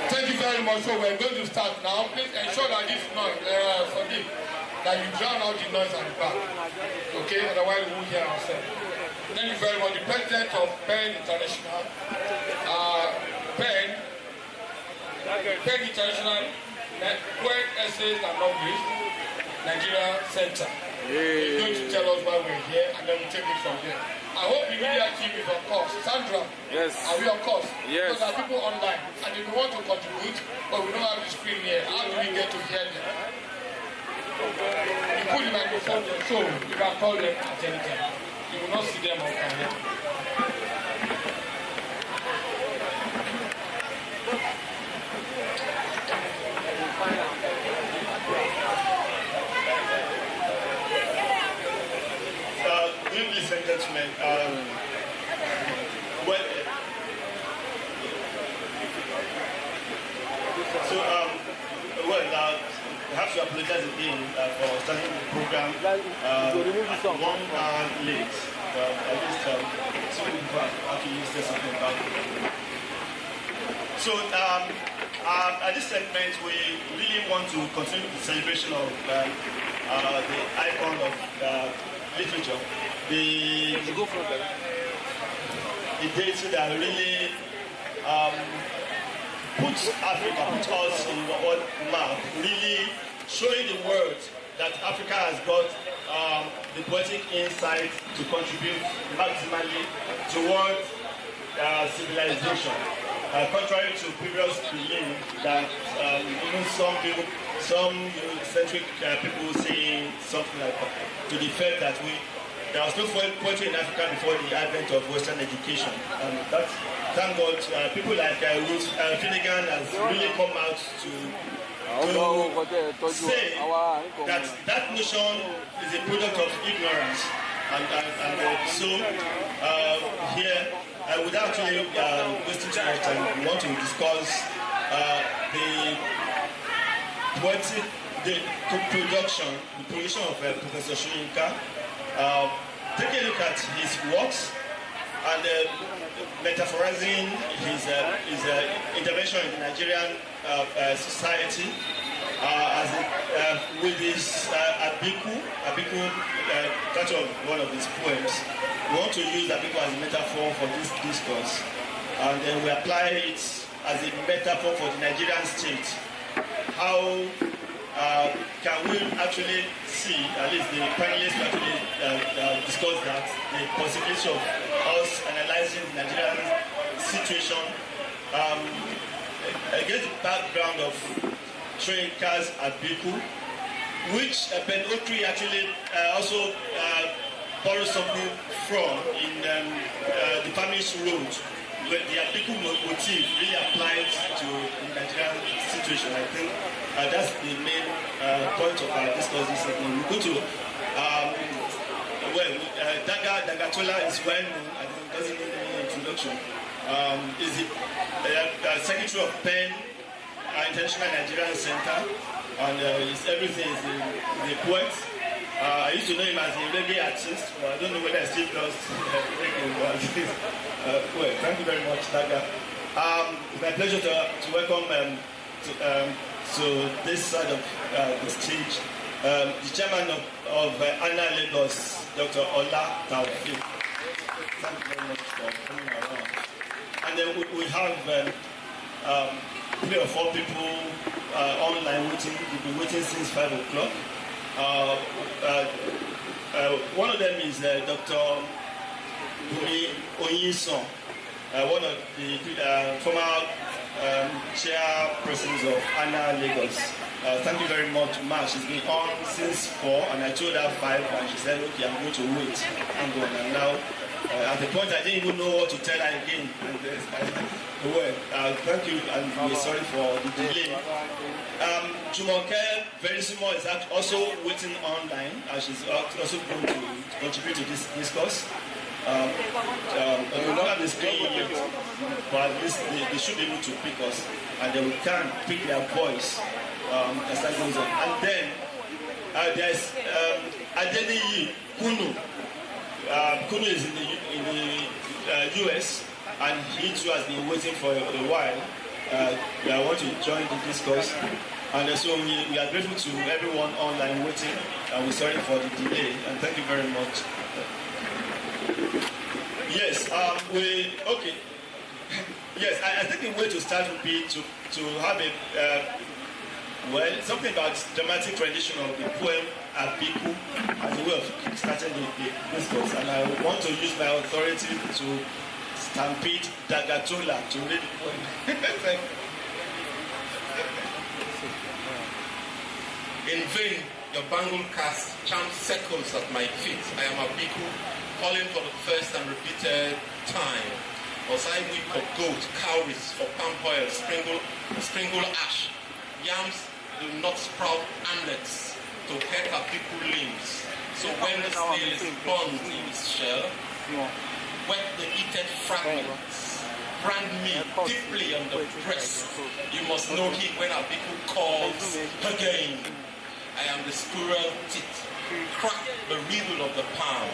Thank you very much. So we're going to start now. Please ensure that this noise, forgive, that you drown out the noise at the back. Okay? Otherwise we won't hear ourselves. Thank you very much. The president of PEN International, PEN International Poet Essays and Novelists, Nigeria Center. He's going to tell us why we're here, and then we'll take it from there. I hope the media team is on course. Sandra, yes. Are we on course? Yes. Because there are people online, and if we want to contribute, but we don't have the screen here, how do we get to hear them? You put the microphone there, so you can call them at any time. You will not see them on camera. Ladies and gentlemen, I have to apologize again for starting the program 1 hour late. At least some people have to use something about it. So at this segment, we really want to continue the celebration of the icon of literature, the deity that really puts Africa, puts us in the world map, really showing the world that Africa has got the poetic insight to contribute maximally towards civilization. Contrary to previous belief that even some Eurocentric people saying something like that, to the fact that there was no poetry in Africa before the advent of Western education. That's, thank God, people like Ruth Finnegan has really come out to say that notion is a product of ignorance. So here, without actually wasting too much time, we want to discuss the production of Professor Soyinka. Take a look at his works and metaphorizing his intervention in the Nigerian society with his Abiku, that's one of his poems. We want to use Abiku as a metaphor for this discourse, and then we apply it as a metaphor for the Nigerian state. How can we actually see, at least the panelists actually discuss that, the possibility of us analyzing the Nigerian situation against the background of Soyinka's Abiku, which Ben Okri actually also borrowed something from in the family's road, where the Abiku motif really applied to the Nigerian situation. I think that's the main point of our discourse this evening. We go to, Dagatola is well known, I think doesn't need any introduction. Is the Secretary of PEN, International Nigerian Center, and everything is a poet. I used to know him as a reggae artist, but I don't know whether I still does reggae. Well, thank you very much, Daga. It's my pleasure to welcome to this side of the stage the chairman of Anna Lagos, Dr. Ola Taofik. Thank you very much for coming around. And then we have 3 or 4 people online waiting. They've been waiting since 5 o'clock. One of them is Dr. Bumi Onyison, one of the former chairpersons of Anna Lagos. Thank you very much, Ma. She's been on since 4, and I told her 5, and she said, okay, I'm going to wait. And now, at the point I didn't even know what to tell her again. Thank you, and we're sorry for the delay. Jumoke Verisimo is also waiting online, and she's also going to contribute to this discourse. We don't have the screen yet, but at least they should be able to pick us, and then we can pick their voice as that goes on. And then there's Aderinokun. Kunu is in the US, and he too has been waiting for a while. I want to join the discourse, and so we are grateful to everyone online waiting, and we're sorry for the delay, and thank you very much. Yes, okay. Yes, I think the way to start would be to have Well, something about dramatic rendition of the poem Abiku as a way of starting the discourse, and I want to use my authority to stampede Dagatola to read the poem. In vain, your bangle cast charmed circles at my feet. I am Abiku, calling for the first and repeated time. Was I weep for goat, cowries, for palm oil, sprinkle ash. Yams do not sprout amulets to help Abiku limbs. So when the snail is burned in its shell, wet the eaten fragments, brand me deeply on the breast. You must know him when Abiku calls again. I am the squirrel teeth. Crack the riddle of the palm.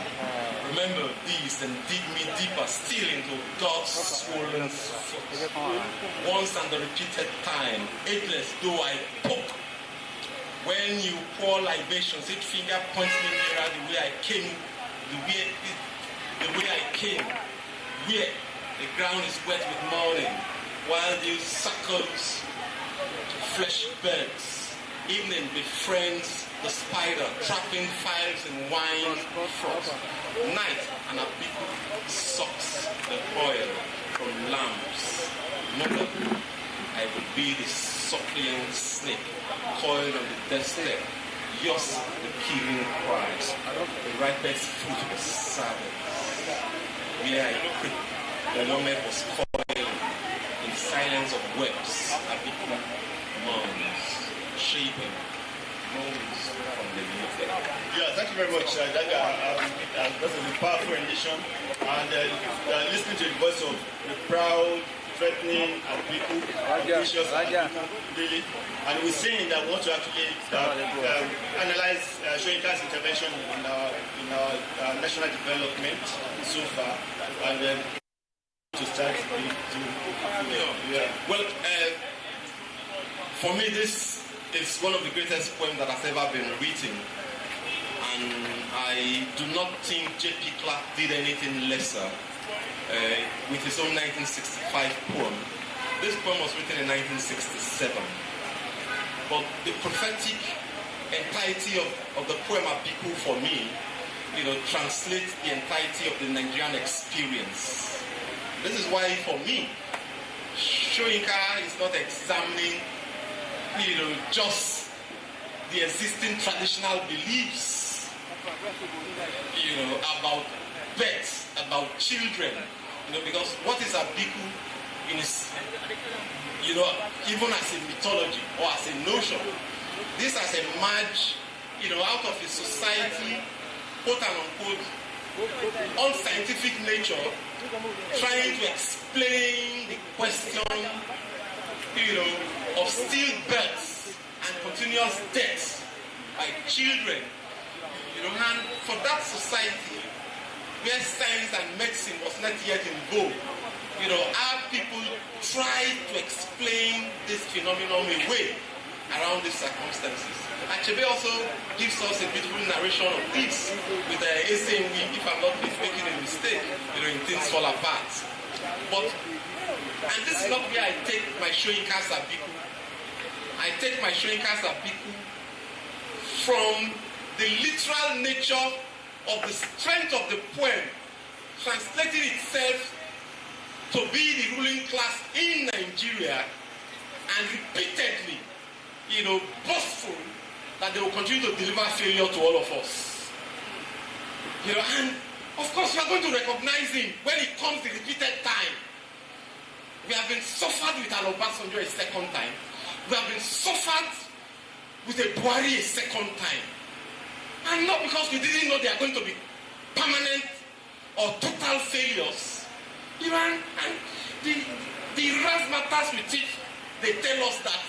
Remember these and dig me deeper still into God's swollen foot. Once and the repeated time, ageless though I poke. When you pour libations, each finger points me nearer the way I came, the way I came. Where the ground is wet with morning, while you suckles flesh birds. Evening befriends the spider, trapping files in wine frost. Night, and Abiku sucks the oil from lamps. Mother, I will be the suckling snake, coiled on the death step. Yours, the killing cries, the ripest fruit of the savage. Where I creep, the woman was coiled in silence of webs. Abiku moans. Shaping moans from the living. Yeah, thank you very much, Daga. That was a powerful rendition. And listening to the voice of the proud, threatening Abiku, ambitious Abiku, really. And we're saying that we want to actually analyze Shoyinka's intervention in our national development so far, and then to start Well, for me, this is one of the greatest poems that has ever been written, and I do not think J.P. Clark did anything lesser with his own 1965 poem. This poem was written in 1967, but the prophetic entirety of the poem Abiku for me, translates the entirety of the Nigerian experience. This is why for me, Shoyinka is not examining just the existing traditional beliefs, about birth, about children, because what is Abiku in his, even as a mythology or as a notion, this has emerged, out of a society, quote unquote, unscientific nature, trying to explain the question of stillbirths and continuous deaths by children. And for that society, where science and medicine was not yet in vogue, our people tried to explain this phenomenon away around these circumstances. Achebe also gives us a beautiful narration of this with the essay, if I'm not making a mistake, in Things Fall Apart. And this is not where I take my Shoyinka's Abiku. I take my Shoyinka's Abiku from the literal nature of the strength of the poem, translating itself to be the ruling class in Nigeria, and repeatedly, boastful that they will continue to deliver failure to all of us. And of course we are going to recognize him when it comes the repeated time. We have been suffered with an Obasanjo a second time. We have been suffered with a Buhari a second time. And not because we didn't know they are going to be permanent or total failures. And the razzmatazz with it, they tell us that,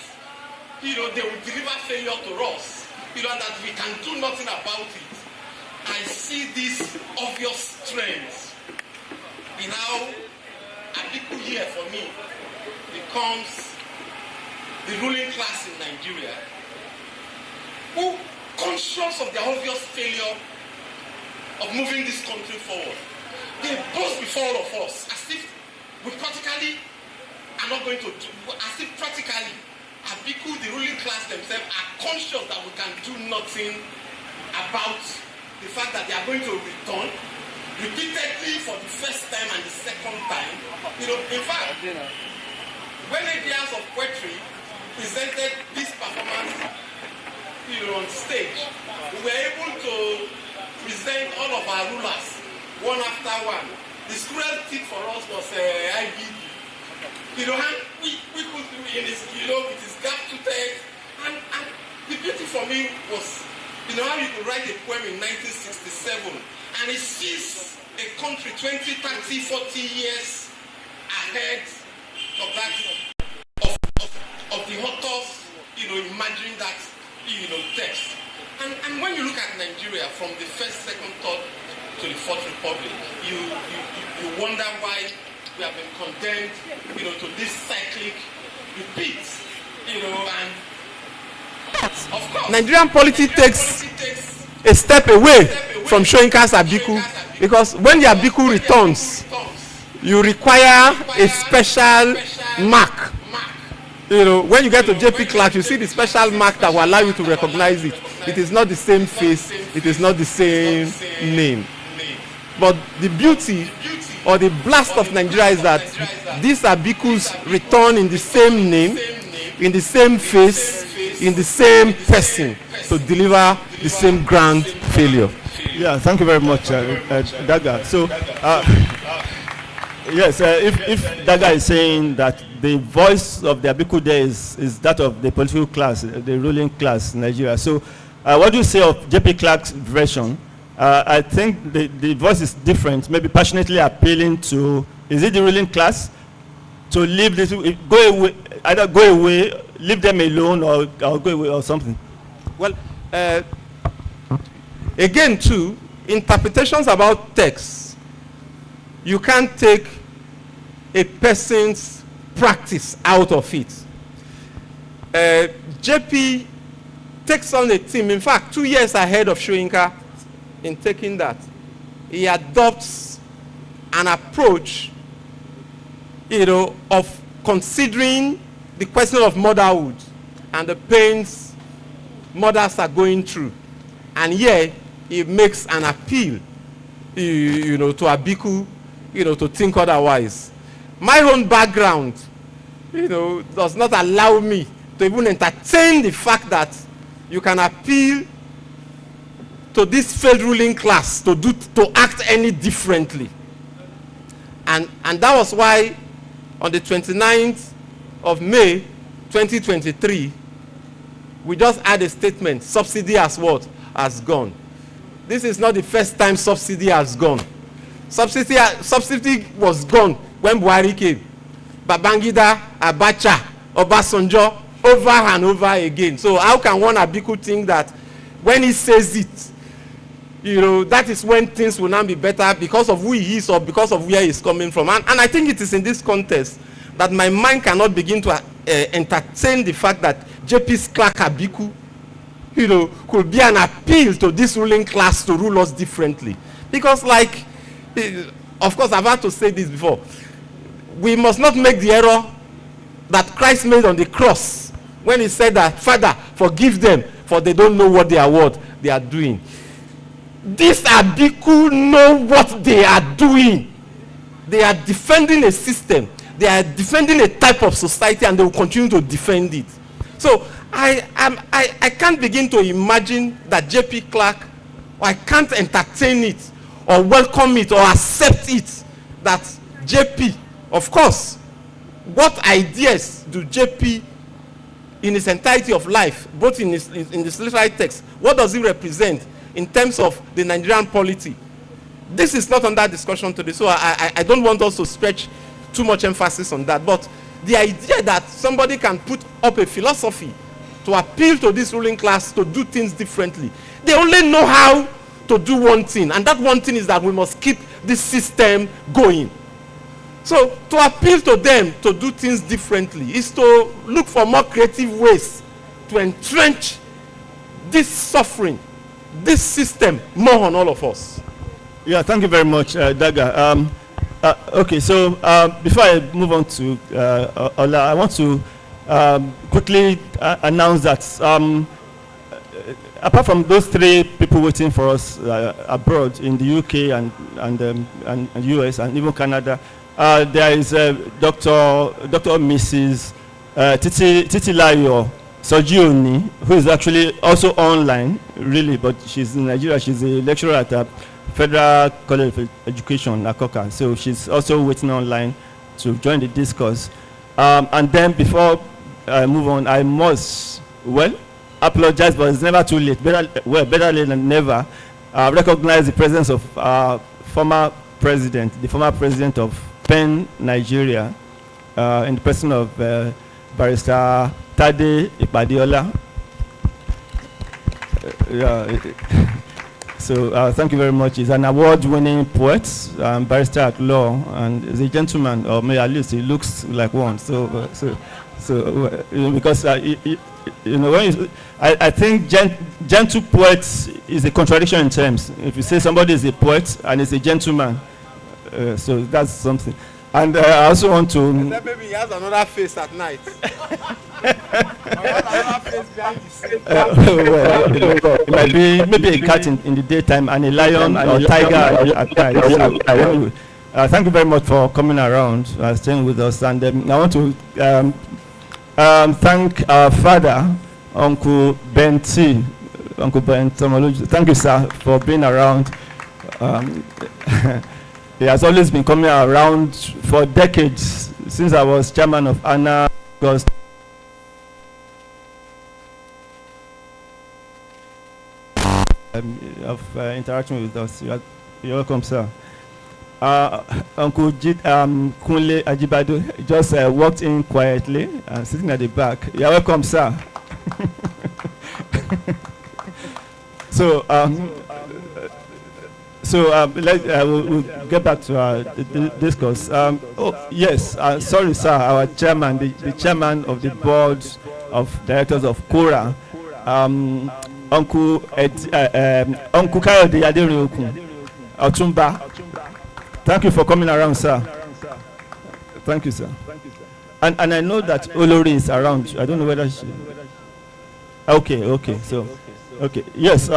they will deliver failure to us, and that we can do nothing about it. I see this obvious trend in how Abiku here for me becomes the ruling class in Nigeria, who, conscious of the obvious failure of moving this country forward, they boast before all of us as if we practically are not going to do, as if practically Abiku, the ruling class themselves, are conscious that we can do nothing about the fact that they are going to return repeatedly for the first time and the second time. You know, in fact, when Ideas of Poetry presented this performance, you know, on stage, we were able to present all of our rulers one after one. The squirrel tip for us was IBD. You know, and we could do in this, you know, with his gap-toothed, and the beauty for me was, you know, how you could write a poem in 1967 and it sees a country 20, 30, 40 years ahead of that, of the authors, you know, imagining that, you know, text. And when you look at Nigeria from the first, second, third to the Fourth Republic, you wonder why we have been condemned, you know, to this cyclic repeat, you know, and of course, Nigerian politics takes a step away from Soyinka's Abiku, because when the Abiku returns, you require a special mark. You know, when you get to JP Clark, you see the special mark that will allow you to recognize it. It is not the same face, it is not the same name. But the beauty or the blast of Nigeria is that these Abikus return in the same name, in the same face, in the same person to deliver the same grand failure. Yeah, thank you very much, Daga. So, yes, if Daga is saying that the voice of the Abiku there is that of the political class, the ruling class in Nigeria. So, what do you say of JP Clark's version? I think the voice is different, maybe passionately appealing to, is it the ruling class to leave this, go away, either go away, leave them alone, or go away or something? Well, again too, interpretations about text, you can't take a person's practice out of it. JP takes on a team, in fact, 2 years ahead of Soyinka in taking that. He adopts an approach, you know, of considering the question of motherhood and the pains mothers are going through. And here, he makes an appeal, you know, to Abiku, you know, to think otherwise. My own background, you know, does not allow me to even entertain the fact that you can appeal to this failed ruling class to act any differently. And that was why on the 29th of May 2023, we just had a statement, subsidy has what? Has gone. This is not the first time subsidy has gone. Subsidy was gone when Buhari came. Babangida, Abacha, Obasanjo, over and over again. So how can one Abiku think that when he says it, you know, that is when things will now be better because of who he is or because of where he's coming from? And I think it is in this context that my mind cannot begin to entertain the fact that JP's Clark Abiku, you know, could be an appeal to this ruling class to rule us differently. Because, like, of course, I've had to say this before, we must not make the error that Christ made on the cross when he said that, Father, forgive them, for they don't know what they are doing. These Abiku know what they are doing. They are defending a system. They are defending a type of society, and they will continue to defend it. So I can't begin to imagine that JP Clark, or I can't entertain it, or welcome it, or accept it, that JP, of course, what ideas do JP in his entirety of life, both in this literary text, what does he represent in terms of the Nigerian polity? This is not under discussion today, so I don't want us to stretch too much emphasis on that. But the idea that somebody can put up a philosophy to appeal to this ruling class to do things differently, they only know how to do one thing, and that one thing is that we must keep this system going. So to appeal to them to do things differently is to look for more creative ways to entrench this suffering, this system, more on all of us. Yeah, thank you very much, Daga. Okay, so before I move on to Ola, I want to quickly announce that apart from those 3 people waiting for us abroad in the UK and US and even Canada, there is Dr. Mrs. Titilayo Sojioni, who is actually also online, really, but she's in Nigeria. She's a lecturer at Federal College of Education, Akoka. So she's also waiting online to join the discourse. And then before I move on, I must, apologize, but it's never too late. Better late than never. Recognize the presence of the former president of PEN Nigeria, in the person of Barrister Tade Ipadiola. So thank you very much. He's an award-winning poet, barrister at law, and is a gentleman, or maybe at least he looks like one. Because when I think gentle poet is a contradiction in terms. If you say somebody is a poet and is a gentleman, so that's something. And I also want to. And then maybe he has another face at night. It might be maybe a cat in the daytime and a lion or tiger at night. Thank you very much for coming around, staying with us. And I want to thank our father, Uncle Ben T. Uncle Ben Tomology. Thank you, sir, for being around. He has always been coming around for decades, since I was chairman of ANA. Of interaction with us. You're welcome, sir. Uncle Kunle Ajibado just walked in quietly and sitting at the back. You're welcome, sir. We'll get back to our discourse. Sorry, sir. Our chairman, the chairman of the board of directors of KORA, Uncle Kayode Aderinokun, Otumba. Thank you for coming around, sir. Thank you, sir. And I know that Olori is around. I don't know whether she. Okay. So, okay. Yes.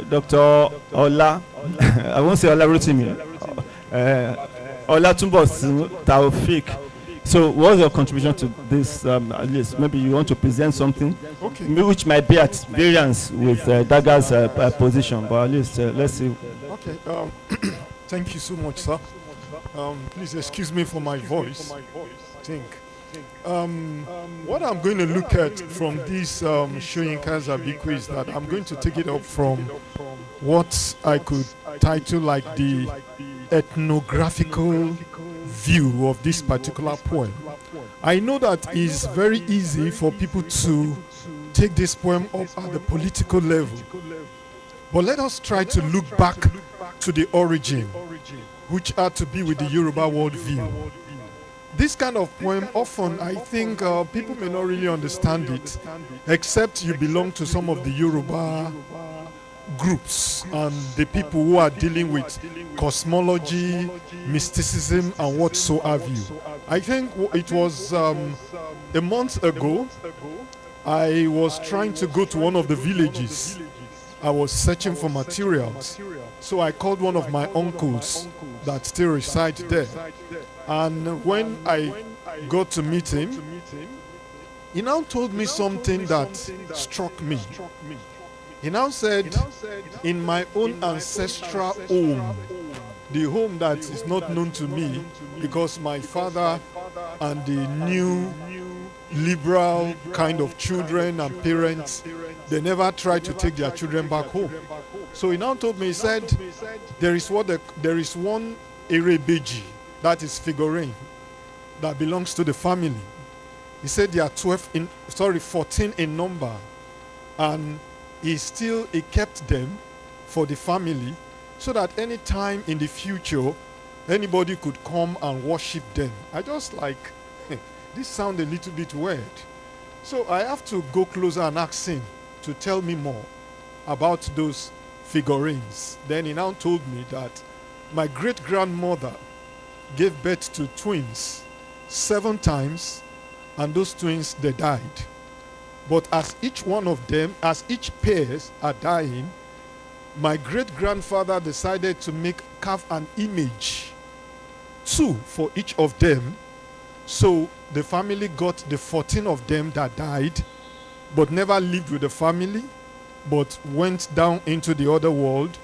Dr. Ola, I won't say Ola Rotimi, Ola Tumbos Taufik. So what's your contribution to this? At least maybe you want to present something which might be at variance with Daga's position, but at least let's see. Okay, thank you so much, sir. Please excuse me for my voice. What I'm going to look at from this Shoyinka's Abiku is that I'm going to take it up from what I could title like the ethnographical view of this particular poem. I know that it's very easy for people to take this poem up at the political level, but let us try to look back to the origin, which had to be with the Yoruba worldview. This kind of poem, often I think people may not really understand it, except you belong to some of the Yoruba groups and the people who are dealing with cosmology, mysticism, and whatsoever. I think it was a month ago, I was trying to go to one of the villages. I was searching for materials. So I called one of my uncles that still reside there. And when I got to meet him, he now told me something that struck me. He now said, in my own ancestral home, the home that is not known to me because my father and the new liberal kind of children and parents, they never tried to take their children back home. So he now told me, he said, there is one Erebeji, that is figurine, that belongs to the family. He said there are 14 in number, and he kept them for the family so that any time in the future anybody could come and worship them. I just like, this sounds a little bit weird. So I have to go closer and ask him to tell me more about those figurines. Then he now told me that my great-grandmother gave birth to twins 7 times, and those twins, they died. But as each one of them, as each pairs are dying, my great-grandfather decided to carve an image, 2 for each of them. So the family got the 14 of them that died, but never lived with the family, but went down into the other world.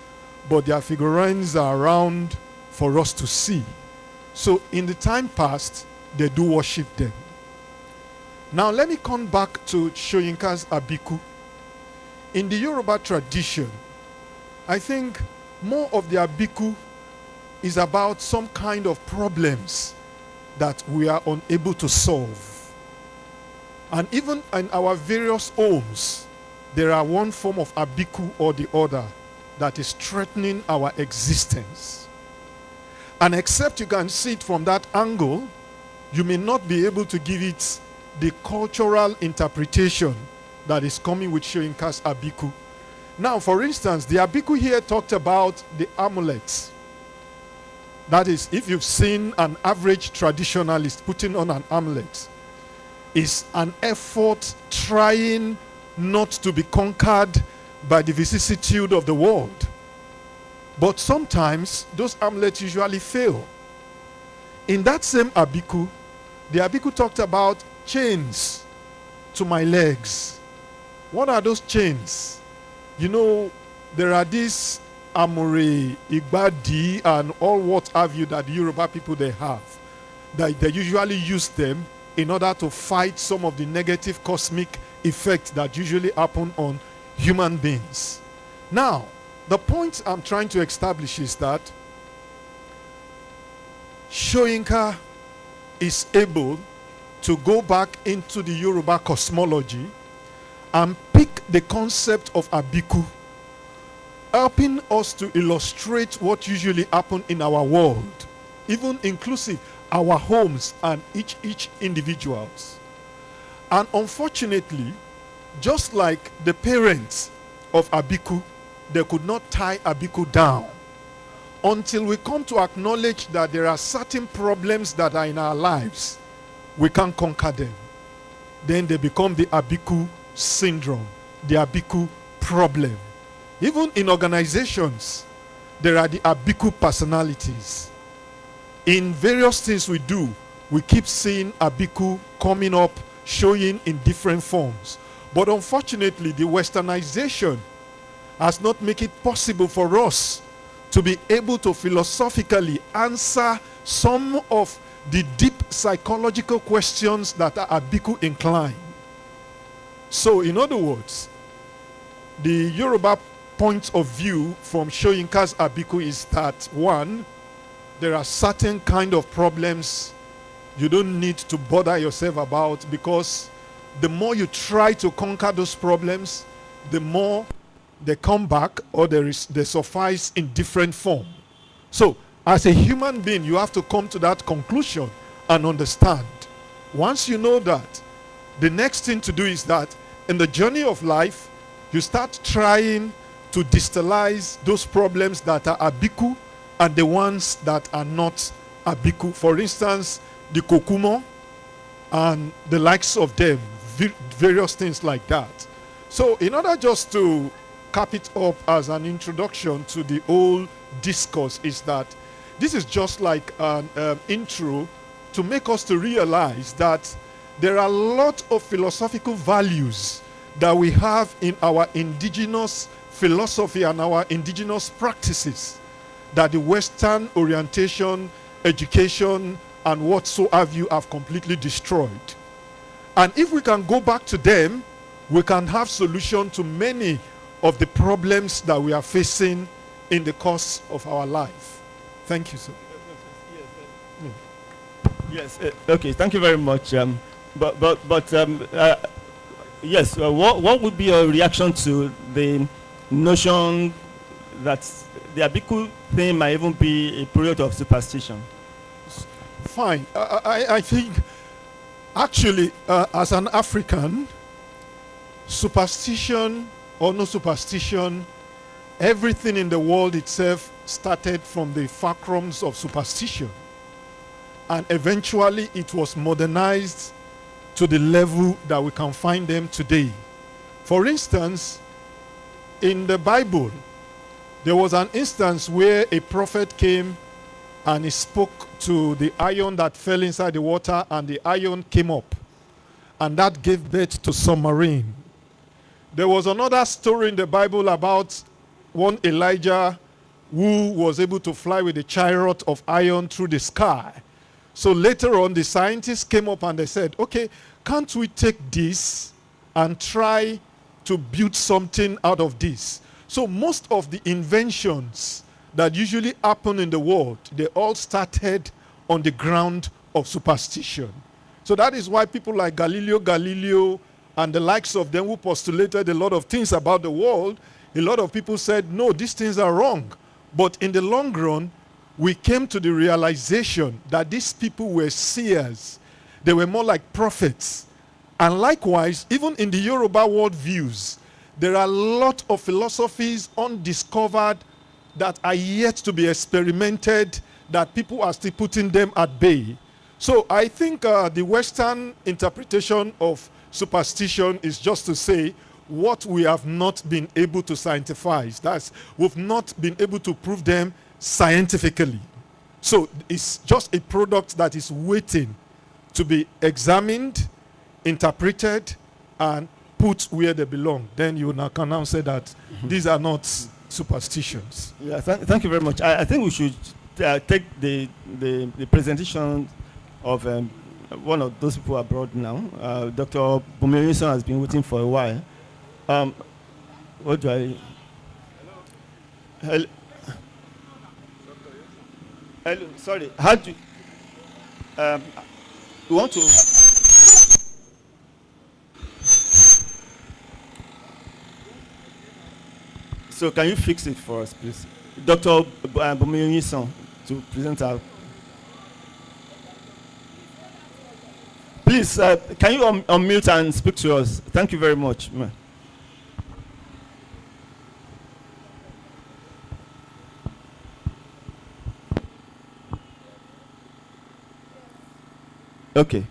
But their figurines are around for us to see. So in the time past, they do worship them. Now let me come back to Soyinka's Abiku. In the Yoruba tradition, I think more of the Abiku is about some kind of problems that we are unable to solve. And even in our various homes, there are one form of Abiku or the other that is threatening our existence. And except you can see it from that angle, you may not be able to give it the cultural interpretation that is coming with Soyinka's Abiku. Now, for instance, the Abiku here talked about the amulets. That is, if you've seen an average traditionalist putting on an amulet, is an effort trying not to be conquered by the vicissitude of the world. But sometimes those amulets usually fail. In that same Abiku, the Abiku talked about chains to my legs. What are those chains? You know, there are these Amore, Igbadi, and all what have you that the Yoruba people they have. That they usually use them in order to fight some of the negative cosmic effects that usually happen on human beings. Now, the point I'm trying to establish is that Soyinka is able to go back into the Yoruba cosmology and pick the concept of Abiku, helping us to illustrate what usually happens in our world, even inclusive our homes and each individuals. And unfortunately, just like the parents of Abiku, they could not tie Abiku down until we come to acknowledge that there are certain problems that are in our lives. We can't conquer them. Then they become the Abiku syndrome, the Abiku problem. Even in organizations, there are the Abiku personalities. In various things we do, we keep seeing Abiku coming up, showing in different forms. But unfortunately, the westernization has not made it possible for us to be able to philosophically answer some of the deep psychological questions that are Abiku inclined. So, in other words, the Yoruba point of view from Soyinka's Abiku is that, one, there are certain kind of problems you don't need to bother yourself about, because the more you try to conquer those problems, the more they come back, or they suffice in different form. So, as a human being, you have to come to that conclusion and understand. Once you know that, the next thing to do is that in the journey of life, you start trying to distallize those problems that are Abiku and the ones that are not Abiku. For instance, the Kokumo and the likes of them, various things like that. So in order just to cap it up as an introduction to the whole discourse, is that this is just like an intro to make us to realize that there are a lot of philosophical values that we have in our indigenous philosophy and our indigenous practices that the Western orientation, education, and whatsoever have completely destroyed. And if we can go back to them, we can have solution to many of the problems that we are facing in the course of our life. Thank you, sir. Yes. Okay. Thank you very much. Yes. What would be your reaction to the notion that the Abiku thing might even be a period of superstition? Fine. I think actually, as an African, superstition or no superstition, everything in the world itself started from the fulcrums of superstition. And eventually it was modernized to the level that we can find them today. For instance, in the Bible, there was an instance where a prophet came and he spoke to the iron that fell inside the water, and the iron came up, and that gave birth to submarine. There was another story in the Bible about one Elijah who was able to fly with a chariot of iron through the sky. So later on, the scientists came up and they said, okay, can't we take this and try to build something out of this? So most of the inventions that usually happen in the world, they all started on the ground of superstition. So that is why people like Galileo and the likes of them, who postulated a lot of things about the world, a lot of people said, no, these things are wrong. But in the long run, we came to the realization that these people were seers. They were more like prophets. And likewise, even in the Yoruba worldviews, there are a lot of philosophies undiscovered that are yet to be experimented, that people are still putting them at bay. So I think the Western interpretation of superstition is just to say what we have not been able to scientifize. That's, we've not been able to prove them scientifically. So it's just a product that is waiting to be examined, interpreted, and put where they belong. Then you can now say that these are not superstitions. Yeah, thank you very much. I think we should take the presentation of one of those people abroad now. Dr. Bumirinson has been waiting for a while. What do I... Hello? Hello, sorry. How do you want to... So can you fix it for us, please? Dr. Bumirinson to present our... Please, can you unmute and speak to us? Thank you very much. Okay.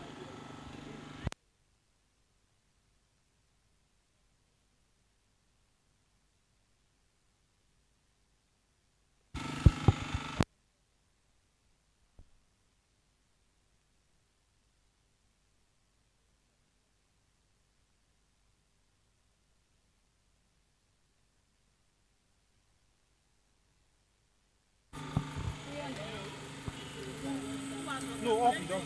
No, off, don't.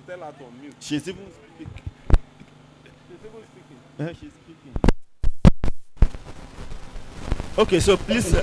Tell her to unmute. She's even speaking. She's speaking. Okay, so please.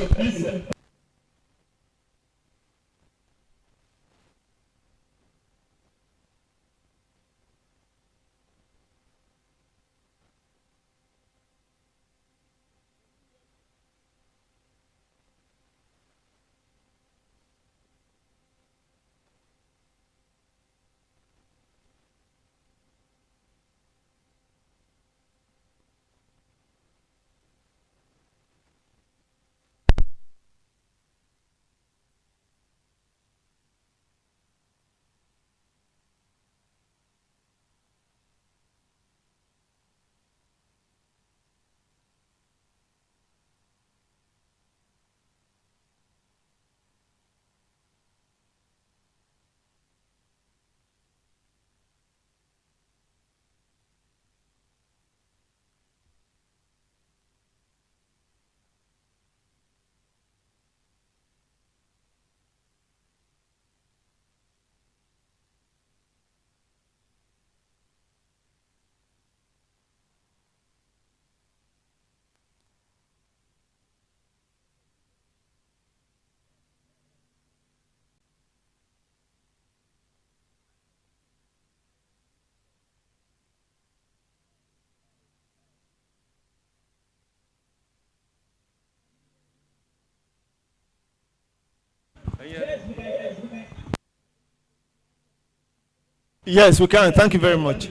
Yes, we can. Thank you very much.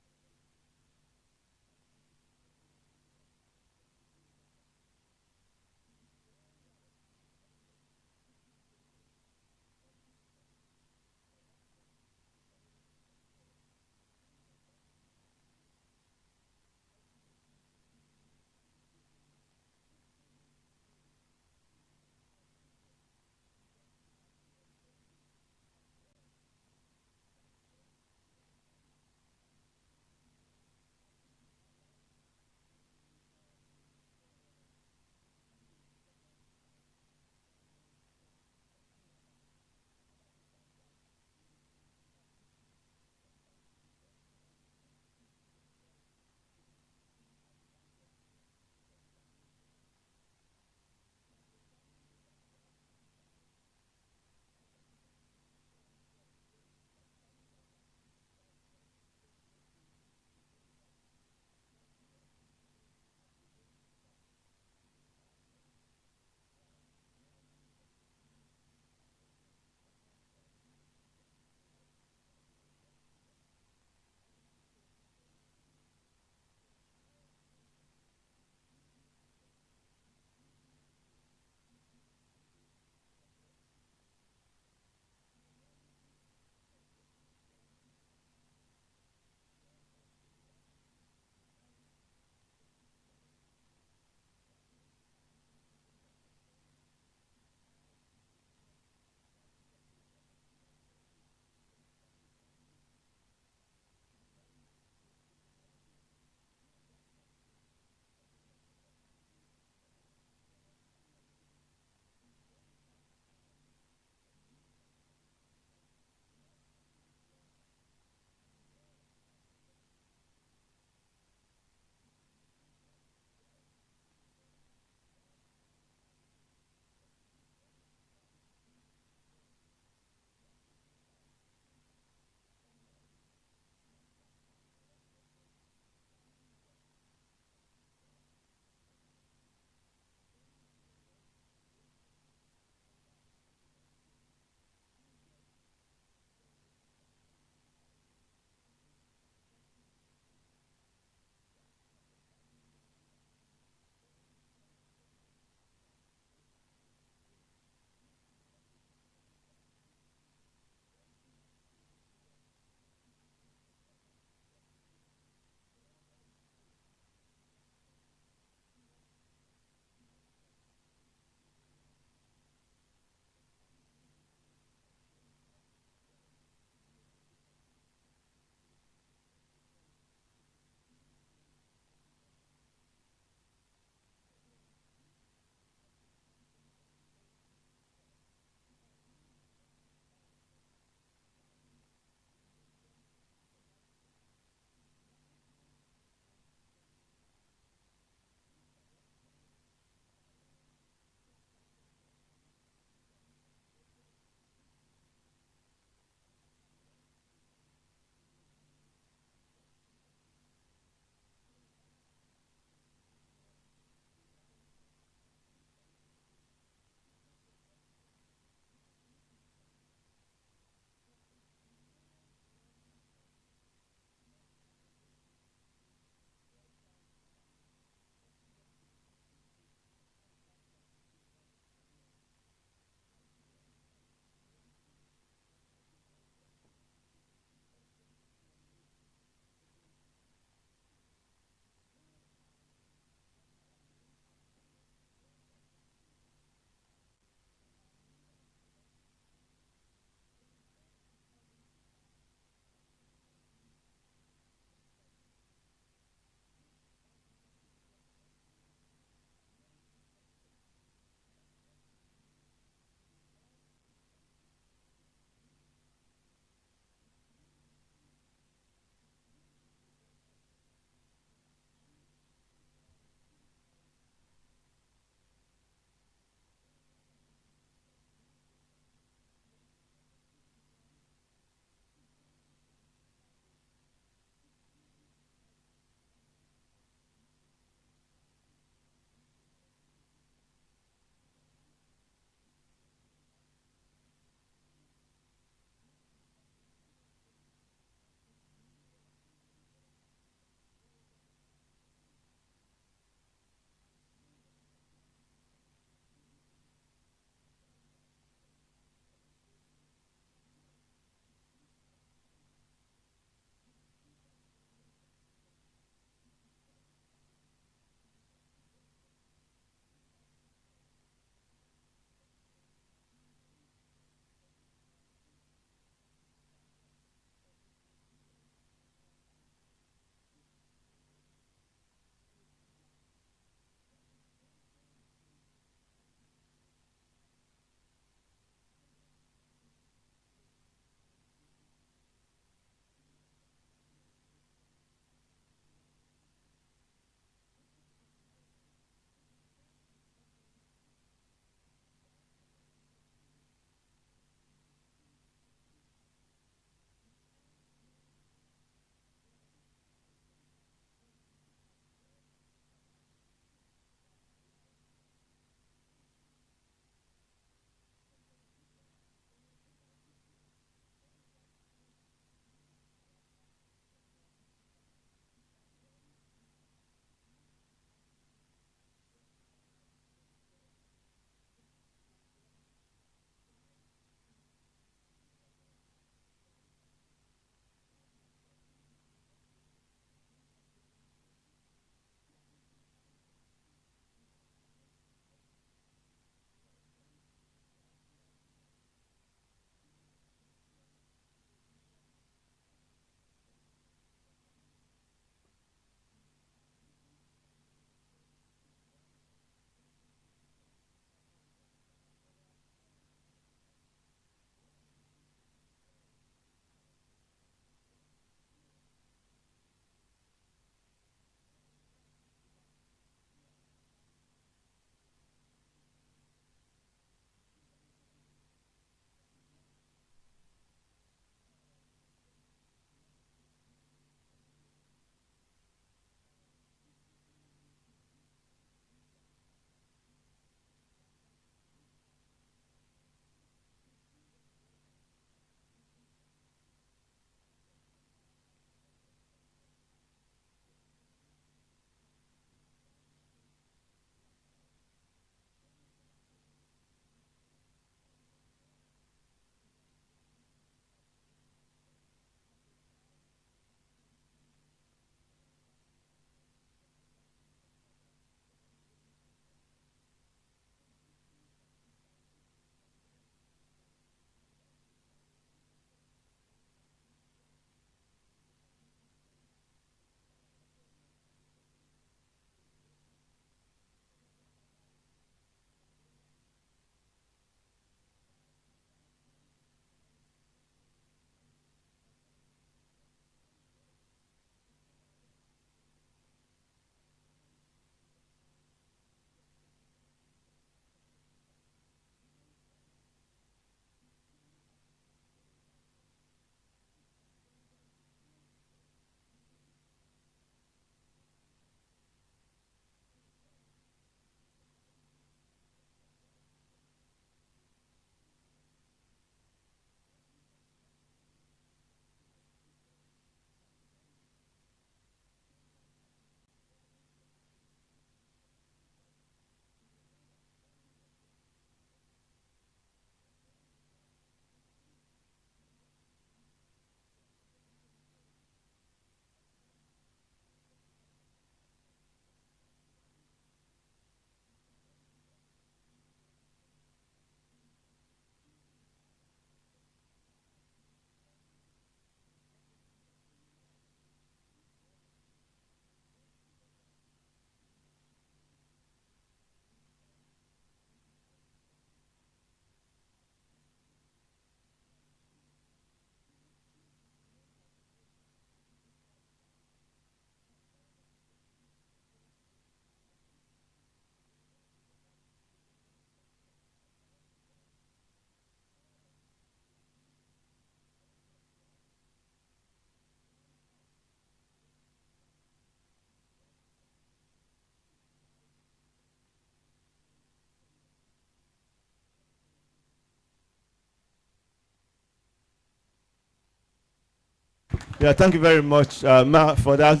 Yeah, thank you very much, Ma, for that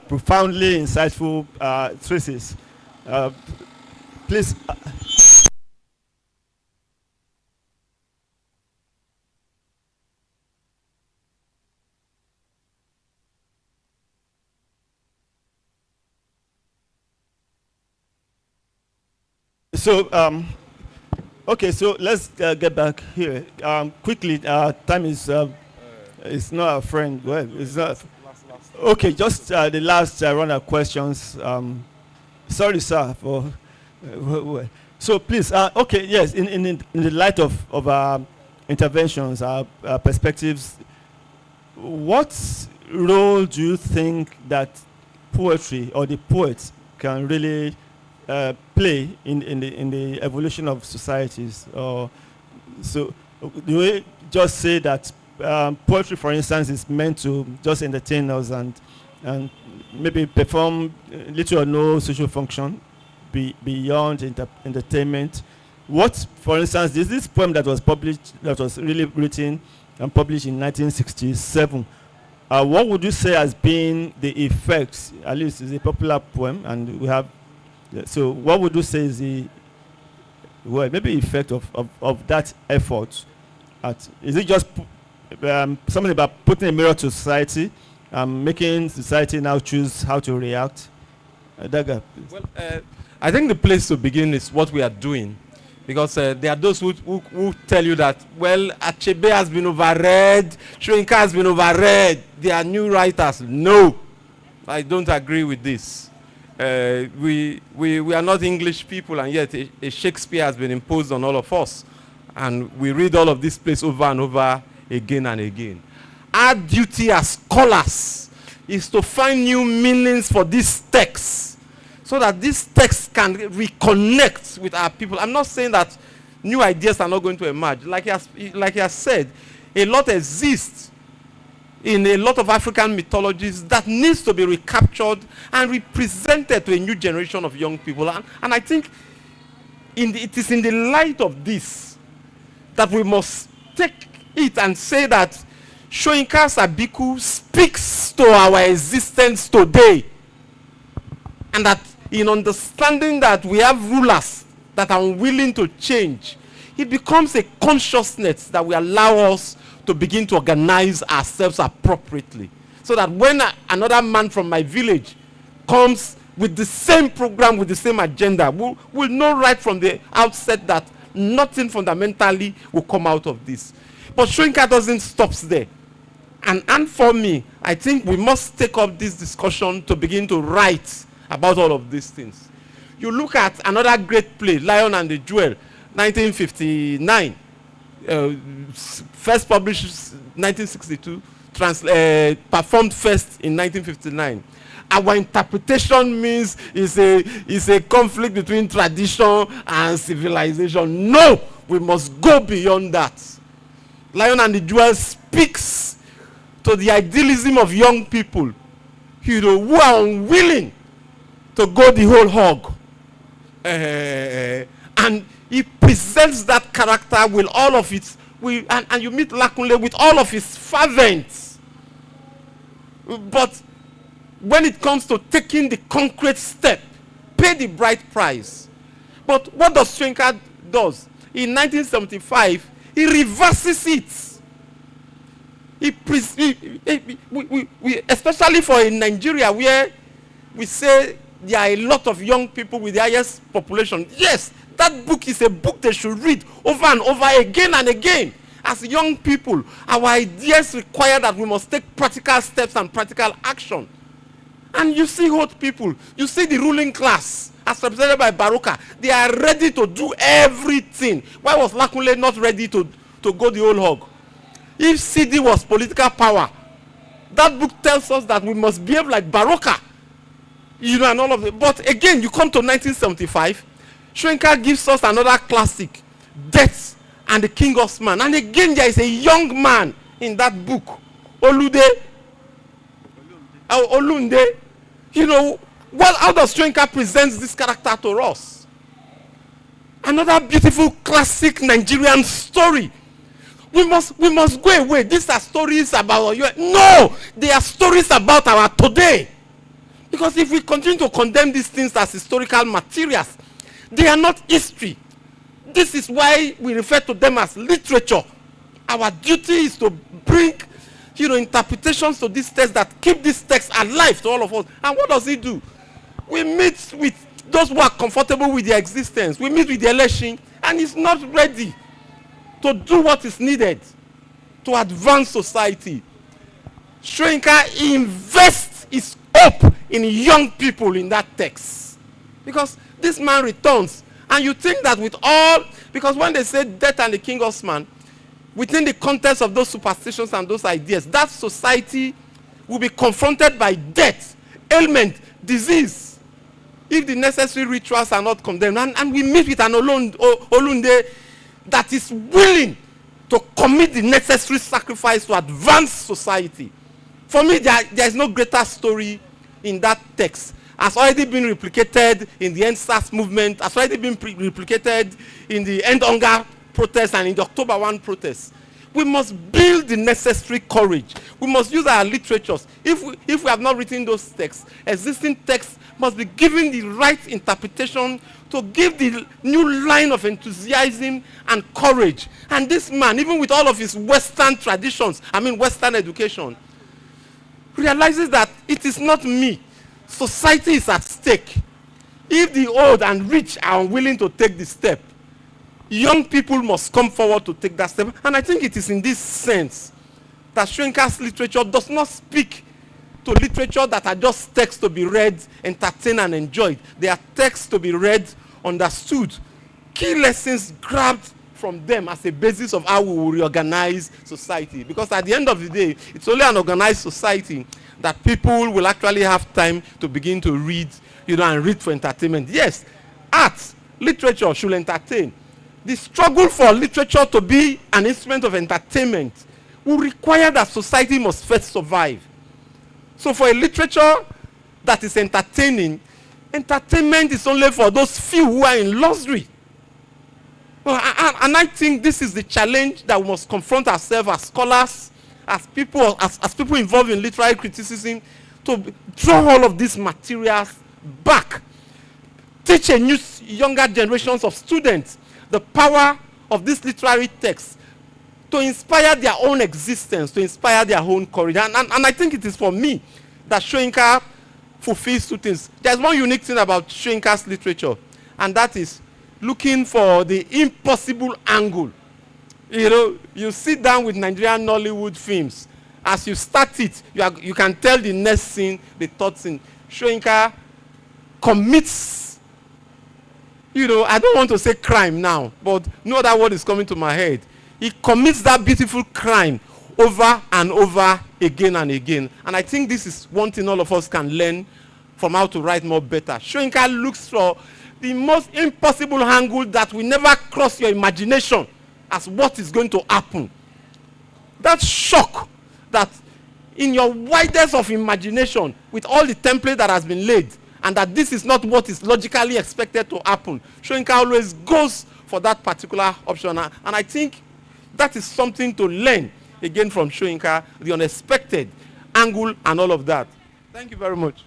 profoundly insightful thesis. Please. So, okay, so let's get back here. Quickly, time is not our friend. Well, it's not. Okay, just the last round of questions. Sorry, sir, for. So please, okay, yes, in the light of our interventions, our perspectives, what role do you think that poetry or the poets can really play in the evolution of societies? Or so do we just say that poetry, for instance, is meant to just entertain us and maybe perform little or no social function beyond entertainment? What, for instance, this poem that was published, that was really written and published in 1967, what would you say has been the effects? At least it's a popular poem, and we have. So, what would you say is the maybe effect of that effort? Is it just something about putting a mirror to society, making society now choose how to react? Daga, well, I think the place to begin is what we are doing, because there are those who tell you that, well, Achebe has been overread, Shoyinka has been overread, they are new writers. No, I don't agree with this. We are not English people, and yet a Shakespeare has been imposed on all of us, and we read all of this place over and over again and again. Our duty as scholars is to find new meanings for these texts, so that these texts can reconnect with our people. I'm not saying that new ideas are not going to emerge. Like he has said, a lot exists in a lot of African mythologies that needs to be recaptured and represented to a new generation of young people. And I think it is in the light of this that we must take it and say that Shoyinka Sabiku speaks to our existence today. And that in understanding that we have rulers that are unwilling to change, it becomes a consciousness that will allow us to begin to organize ourselves appropriately, so that when another man from my village comes with the same program, with the same agenda, we'll know right from the outset that nothing fundamentally will come out of this. But Shoyinka doesn't stop there. And for me, I think we must take up this discussion to begin to write about all of these things. You look at another great play, Lion and the Jewel, 1959. First published 1962, performed first in 1959. Our interpretation means is a conflict between tradition and civilization. No, we must go beyond that. Lion and the Jewel speaks to the idealism of young people, who are unwilling to go the whole hog. And he presents that character with all of its, and you meet Lakunle with all of his fervence. But when it comes to taking the concrete step, pay the bright price. But what does Shoyinka does? In 1975, he reverses it. Especially for in Nigeria, where we say there are a lot of young people with the highest population. Yes, that book is a book they should read over and over again and again. As young people, our ideas require that we must take practical steps and practical action. And you see old people, you see the ruling class, as represented by Baruka, they are ready to do everything. Why was Lakunle not ready to go the whole hog? If CD was political power, that book tells us that we must behave like Baruka. And all of it. But again, you come to 1975, Shoyinka gives us another classic, Death and the King Osman. And again, there is a young man in that book, Olunde. How does Shoyinka present this character to us? Another beautiful classic Nigerian story, We must go away. These are stories about you. No, they are stories about our today. Because if we continue to condemn these things as historical materials, they are not history. This is why we refer to them as literature. Our duty is to bring, interpretations to this text that keep this text alive to all of us. And what does it do? We meet with those who are comfortable with their existence. We meet with the election, and it's not ready to do what is needed to advance society. Shoyinka invests his hope in young people in that text. Because this man returns. And you think that with all, because when they say death and the king of man, within the context of those superstitions and those ideas, that society will be confronted by death, ailment, disease, if the necessary rituals are not condemned. And we meet with an Olunde that is willing to commit the necessary sacrifice to advance society. For me, there is no greater story in that text. Has already been replicated in the End SARS movement, has already been replicated in the End Hunger protest and in the October 1 protest. We must build the necessary courage. We must use our literatures. If we have not written those texts, existing texts must be given the right interpretation to give the new line of enthusiasm and courage. And this man, even with all of his Western traditions, Western education, realizes that it is not me. Society is at stake. If the old and rich are unwilling to take the step, young people must come forward to take that step. And I think it is in this sense that Shoyinka's literature does not speak to literature that are just texts to be read, entertained, and enjoyed. They are texts to be read, understood. Key lessons grabbed from them as a basis of how we will reorganize society. Because at the end of the day, it's only an organized society that people will actually have time to begin to read, and read for entertainment. Yes, art, literature should entertain. The struggle for literature to be an instrument of entertainment will require that society must first survive. So for a literature that is entertaining, entertainment is only for those few who are in luxury. And I think this is the challenge that we must confront ourselves as scholars, as people involved in literary criticism, to draw all of these materials back. Teach younger generations of students the power of this literary text to inspire their own existence, to inspire their own courage. And I think it is for me that Shoyinka fulfills two things. There's one unique thing about Shoyinka's literature, and that is looking for the impossible angle. You sit down with Nigerian Nollywood films. As you start it, you can tell the next scene, the third scene. Shoyinka commits, I don't want to say crime now, but no other word is coming to my head. He commits that beautiful crime over and over again and again. And I think this is one thing all of us can learn from how to write more better. Shoyinka looks for the most impossible angle that will never cross your imagination as what is going to happen. That shock that in your widest of imagination, with all the template that has been laid, and that this is not what is logically expected to happen, Shoyinka always goes for that particular option. And I think that is something to learn again from Shoyinka, the unexpected angle and all of that. Thank you very much.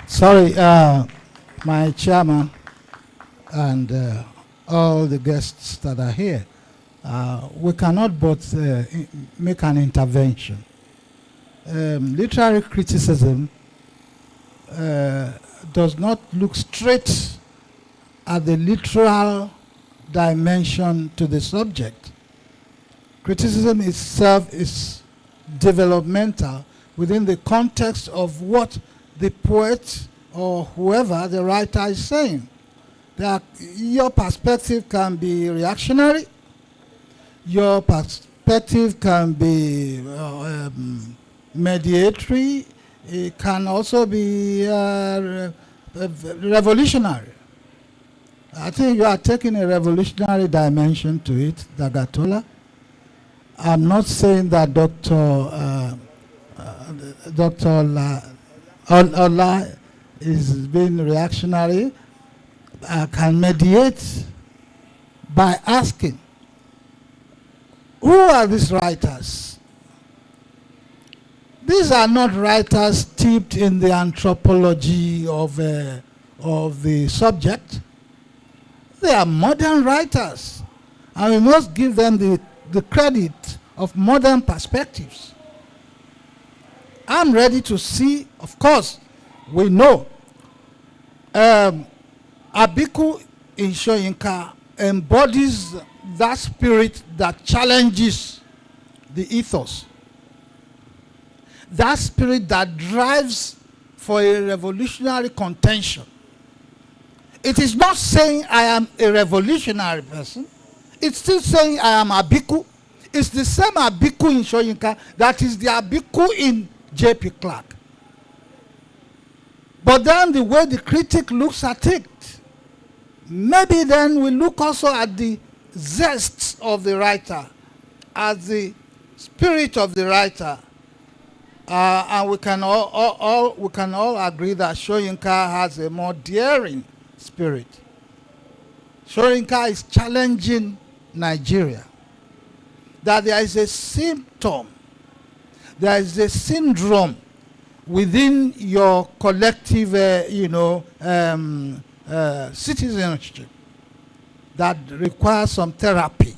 Sorry, my chairman and all the guests that are here, we cannot but make an intervention. Literary criticism does not look straight at the literal dimension to the subject. Criticism itself is developmental within the context of what the poet or whoever the writer is saying. Your perspective can be reactionary, your perspective can be mediatory, it can also be revolutionary. I think you are taking a revolutionary dimension to it, Dagatola. I'm not saying that Dr. Ola is being reactionary, can mediate, by asking, who are these writers? These are not writers steeped in the anthropology of the subject. They are modern writers, and we must give them the credit of modern perspectives. I'm ready to see, of course, we know Abiku in Soyinka embodies that spirit that challenges the ethos. That spirit that drives for a revolutionary contention. It is not saying I am a revolutionary person. It's still saying I am Abiku. It's the same Abiku in Soyinka that is the Abiku in J.P. Clark. But then the way the critic looks at it, maybe then we look also at the zest of the writer, at the spirit of the writer, and we can all agree that Soyinka has a more daring spirit. Soyinka is challenging Nigeria. That there is a symptom, there is a syndrome within your collective, citizenship that requires some therapy.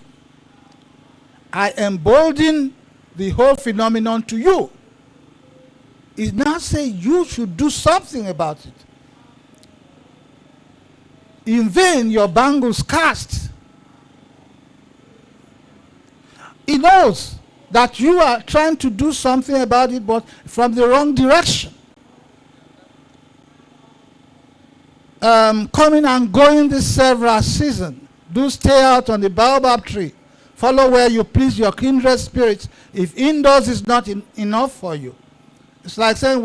I embolden the whole phenomenon to you. It now says you should do something about it. In vain your bangles cast. He knows that you are trying to do something about it, but from the wrong direction. Coming and going this several season. Do stay out on the baobab tree. Follow where you please your kindred spirits. If indoors is not enough for you, it's like saying,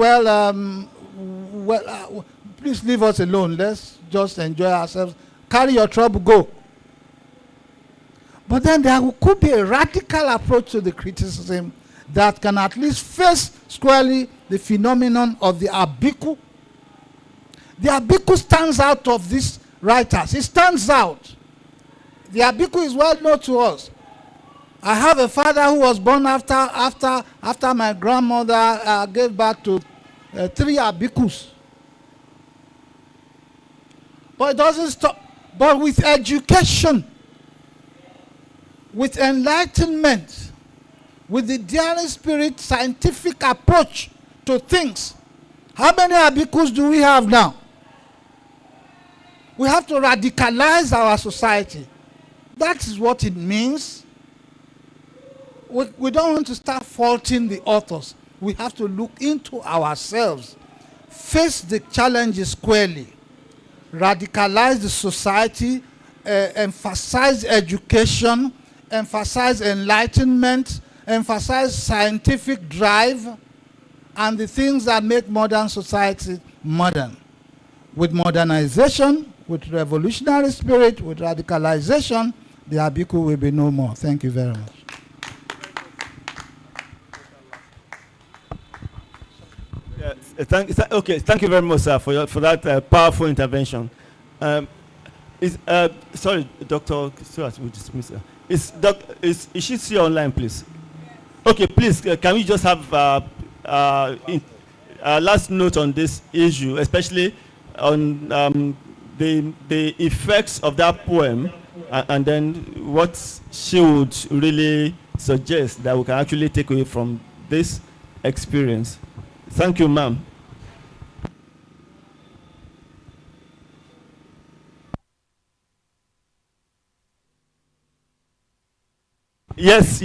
please leave us alone. Let's just enjoy ourselves. Carry your trouble, go. But then there could be a radical approach to the criticism that can at least face squarely the phenomenon of the Abiku. The Abiku stands out of these writers. It stands out. The Abiku is well known to us. I have a father who was born after my grandmother gave birth to 3 Abikus. But it doesn't stop. But with education, with enlightenment, with the daring spirit, scientific approach to things, how many Abikus do we have now? We have to radicalize our society. That is what it means. We don't want to start faulting the authors. We have to look into ourselves, face the challenges squarely, radicalize the society, emphasize education, emphasize enlightenment, emphasize scientific drive, and the things that make modern society modern. With modernization, with revolutionary spirit, with radicalization, the Abiku will be no more. Thank you very much. Thank you very much, sir, for that powerful intervention. Sorry, Dr. Stuart, we'll dismiss her. Is she still online, please? Okay, please, can we just have last note on this issue, especially on the effects of that poem, and then what she would really suggest that we can actually take away from this experience. Thank you, ma'am. Yes.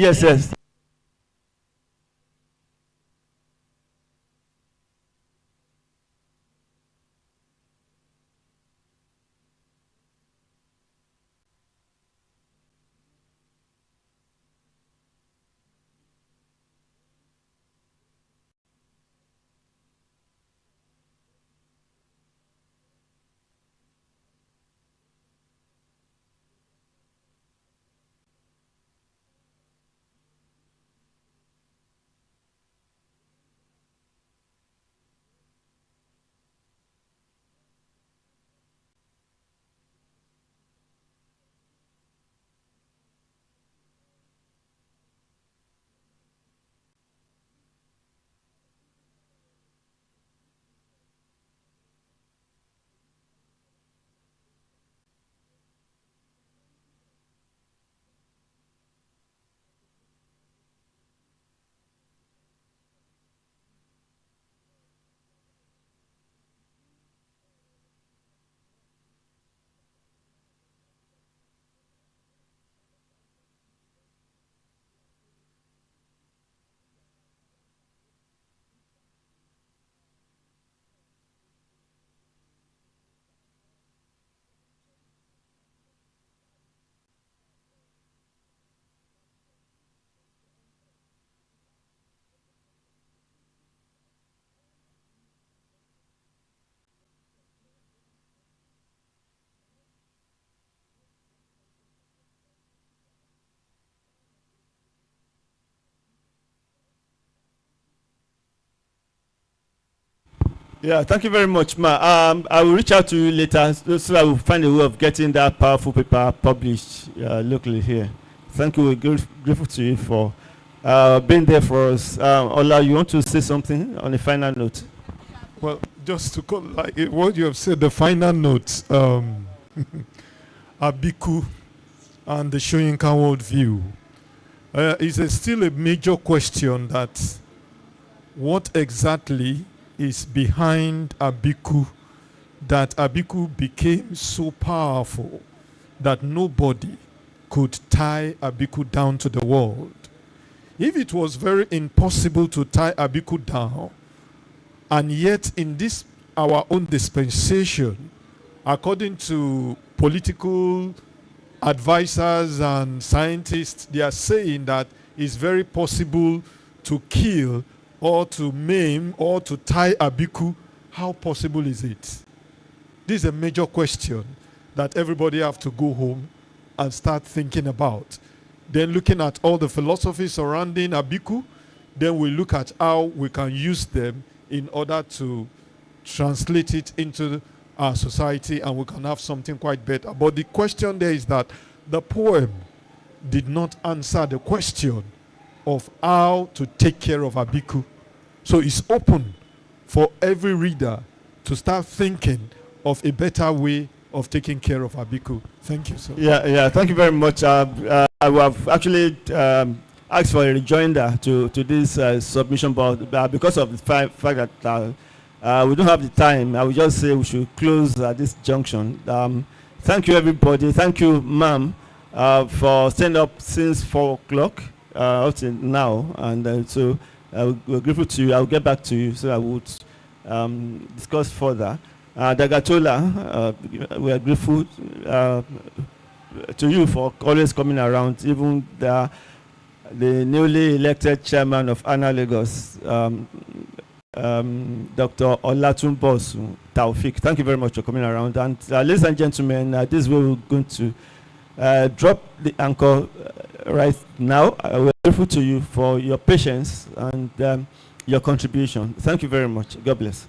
Yeah, thank you very much, Ma. I will reach out to you later so I will find a way of getting that powerful paper published locally here. Thank you. We're grateful to you for being there for us. Ola, you want to say something on a final note? Well, just to call, like what you have said, the final note, Abiku and the Soyinka worldview is still a major question, that what exactly is behind Abiku, that Abiku became so powerful that nobody could tie Abiku down to the world. If it was very impossible to tie Abiku down, and yet in this our own dispensation, according to political advisors and scientists, they are saying that it's very possible to kill or to maim or to tie Abiku. How possible is it? This is a major question that everybody have to go home and start thinking about. Then looking at all the philosophies surrounding Abiku, then we look at how we can use them in order to translate it into our society, and we can have something quite better. But the question there is that the poem did not answer the question of how to take care of Abiku. So it's open for every reader to start thinking of a better way of taking care of Abiku. Thank you, sir. Yeah, thank you very much. I have actually asked for a rejoinder to this submission, but because of the fact that we don't have the time, I would just say we should close at this junction. Thank you, everybody. Thank you, ma'am, for staying up since 4 o'clock up to now. And so we're grateful to you. I'll get back to you so I would discuss further. Dagatola, we are grateful to you for always coming around, even the newly elected chairman of ANA Lagos, Dr. Olatunbosu Taufik. Thank you very much for coming around. And ladies and gentlemen, this is where we're going to drop the anchor right now. We're grateful to you for your patience and your contribution. Thank you very much. God bless.